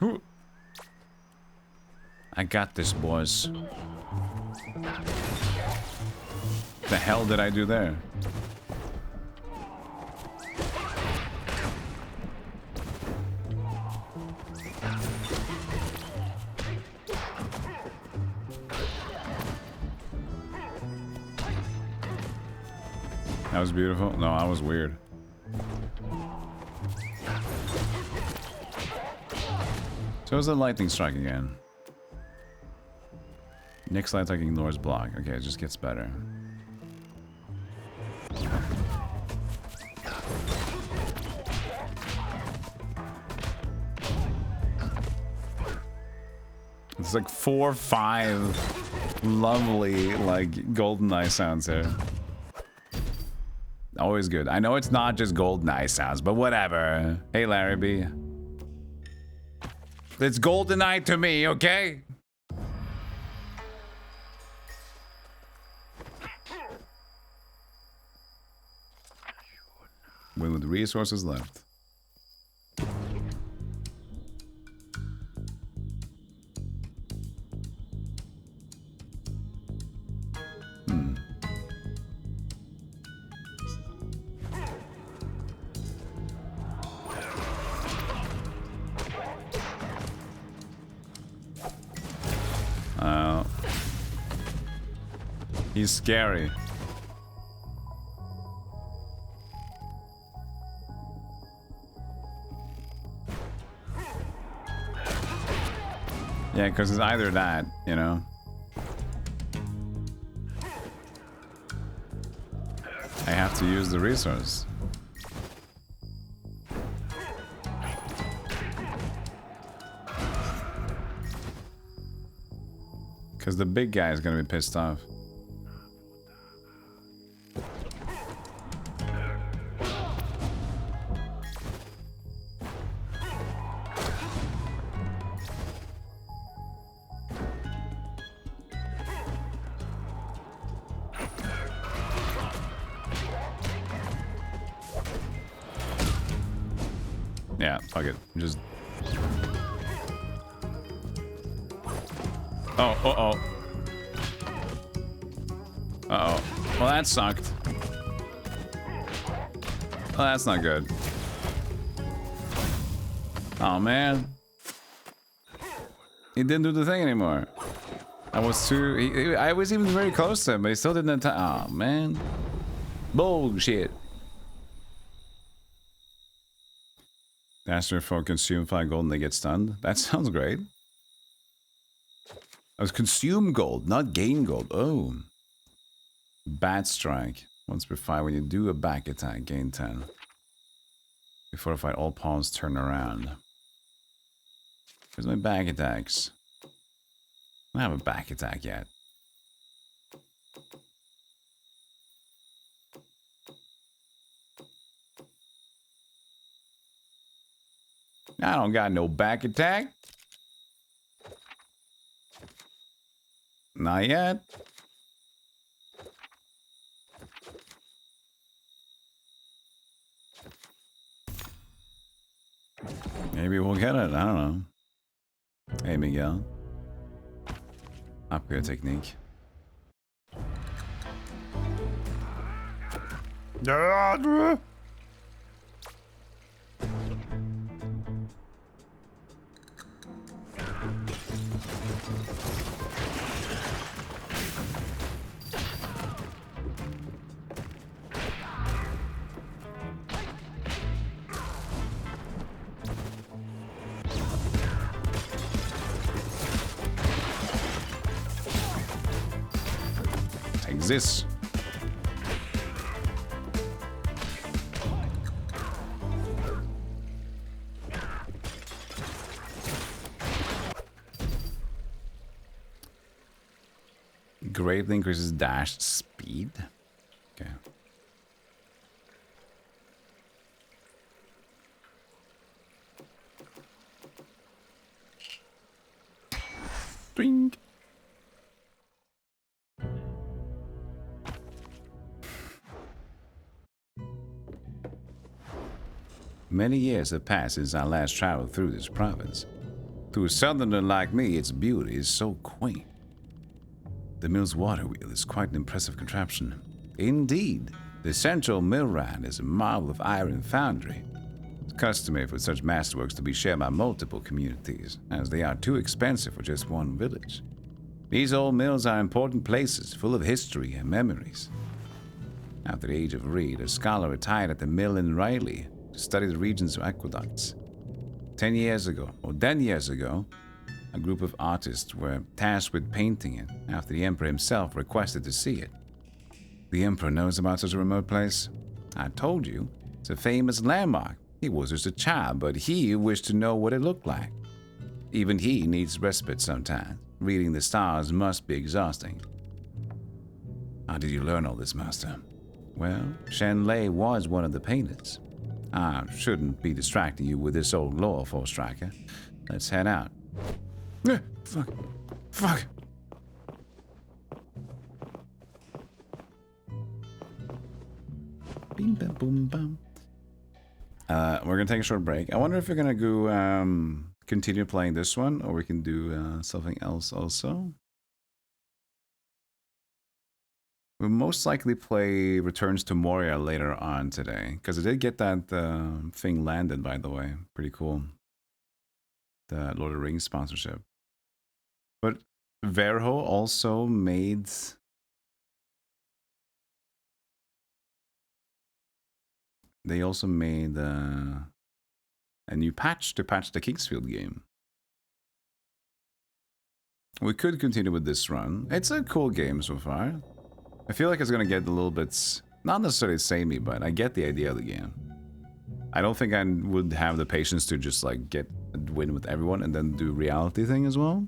Ooh. I got this, boys. The hell did I do there? That was beautiful. No, that was weird. So it was a lightning strike again. Next light attack ignores block. Okay, it just gets better. It's like 4 or 5 lovely, like, GoldenEye sounds here. Always good. I know it's not just GoldenEye sounds, but whatever. Hey, Larry B. It's GoldenEye to me, okay? Win with resources left. He's scary. Yeah, because it's either that, you know. I have to use the resource. Because the big guy is going to be pissed off. Yeah, fuck it. Just... Oh, uh-oh. Uh-oh. Well, that sucked. Well, that's not good. Oh, man. He didn't do the thing anymore. I was too... I was even very close to him, but he still didn't attack. Oh, man. Bullshit. Master for consume 5 gold and they get stunned. That sounds great. I was consume gold, not gain gold. Oh. Bad strike. Once per 5, when you do a back attack, gain 10. Before I fight, all pawns turn around. Where's my back attacks? I don't have a back attack yet. I don't got no back attack. Not yet. Maybe we'll get it. I don't know. Hey, Miguel. Upgrade technique. This. Greatly increases dash speed. Okay. Drink. Many years have passed since I last traveled through this province. To a southerner like me, its beauty is so quaint. The mill's water wheel is quite an impressive contraption. Indeed, the central mill rat is a marvel of iron foundry. It's customary for such masterworks to be shared by multiple communities, as they are too expensive for just one village. These old mills are important places, full of history and memories. After the age of Reed, a scholar retired at the mill in Riley to study the region's aqueducts. 10 years ago, a group of artists were tasked with painting it after the Emperor himself requested to see it. The Emperor knows about such a remote place? I told you, it's a famous landmark. He was just a child, but he wished to know what it looked like. Even he needs respite sometimes. Reading the stars must be exhausting. How did you learn all this, Master? Well, Shen Lei was one of the painters. I shouldn't be distracting you with this old lore, Forestriker. Let's head out. Fuck. Fuck. Bing, bam, boom, bam. We're gonna take a short break. I wonder if we're gonna go continue playing this one, or we can do something else also. We'll most likely play Returns to Moria later on today, because I did get that thing landed, by the way. Pretty cool. The Lord of the Rings sponsorship. But Verho also made... They also made a new patch to patch the Kingsfield game. We could continue with this run. It's a cool game so far. I feel like it's gonna get a little bit, not necessarily samey, but I get the idea of the game. I don't think I would have the patience to just like get a win with everyone and then do reality thing as well.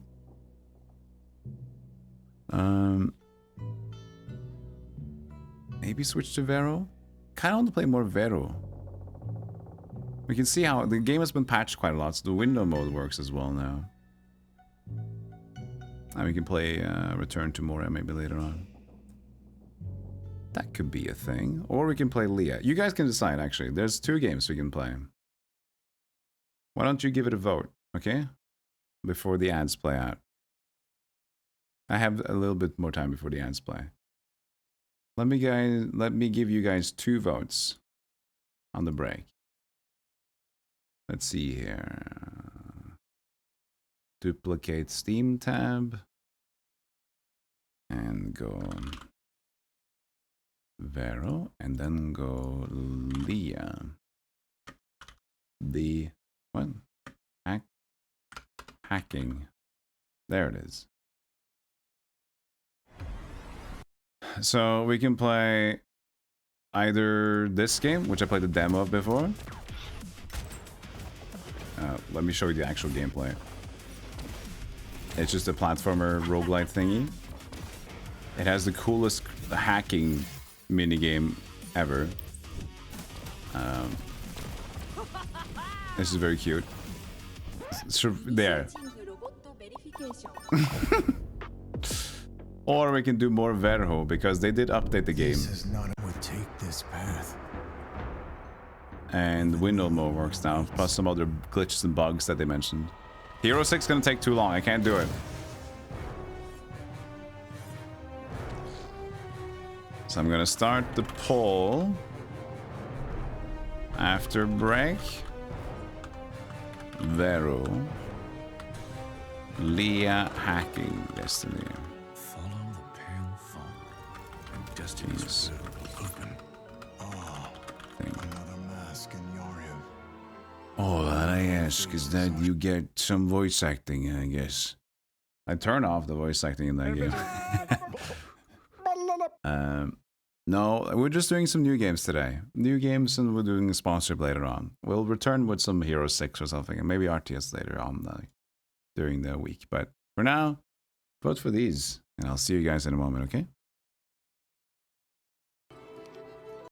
Maybe switch to Vero. Kind of want to play more Vero. We can see how the game has been patched quite a lot, so the window mode works as well now. And we can play Return to Moria maybe later on. That could be a thing. Or we can play Leah. You guys can decide, actually. There's 2 games we can play. Why don't you give it a vote, okay? Before the ads play out. I have a little bit more time before the ads play. Let me give you guys 2 votes on the break. Let's see here. Duplicate Steam tab. go Vero, and then go Leah. The what? Hacking. There it is. So we can play either this game, which I played the demo of before. Let me show you the actual gameplay. It's just a platformer roguelite thingy. It has the coolest hacking minigame ever. This is very cute. So, there. Or we can do more Verho, because they did update the game. This is not would take this path. And window mode works now, plus some other glitches and bugs that they mentioned. Hero 6 is gonna take too long, I can't do it. So I'm gonna start the poll after break. Vero. Leah hacking Destiny. Follow the pale fog, and destiny's will open. Ah, another mask in your head. All that I ask is that you get some voice acting, I guess. I turn off the voice acting in that game. No, we're just doing some new games today. New games, and we're doing a sponsored later on. We'll return with some Hero 6 or something, and maybe RTS later on during the week. But for now, vote for these, and I'll see you guys in a moment, okay?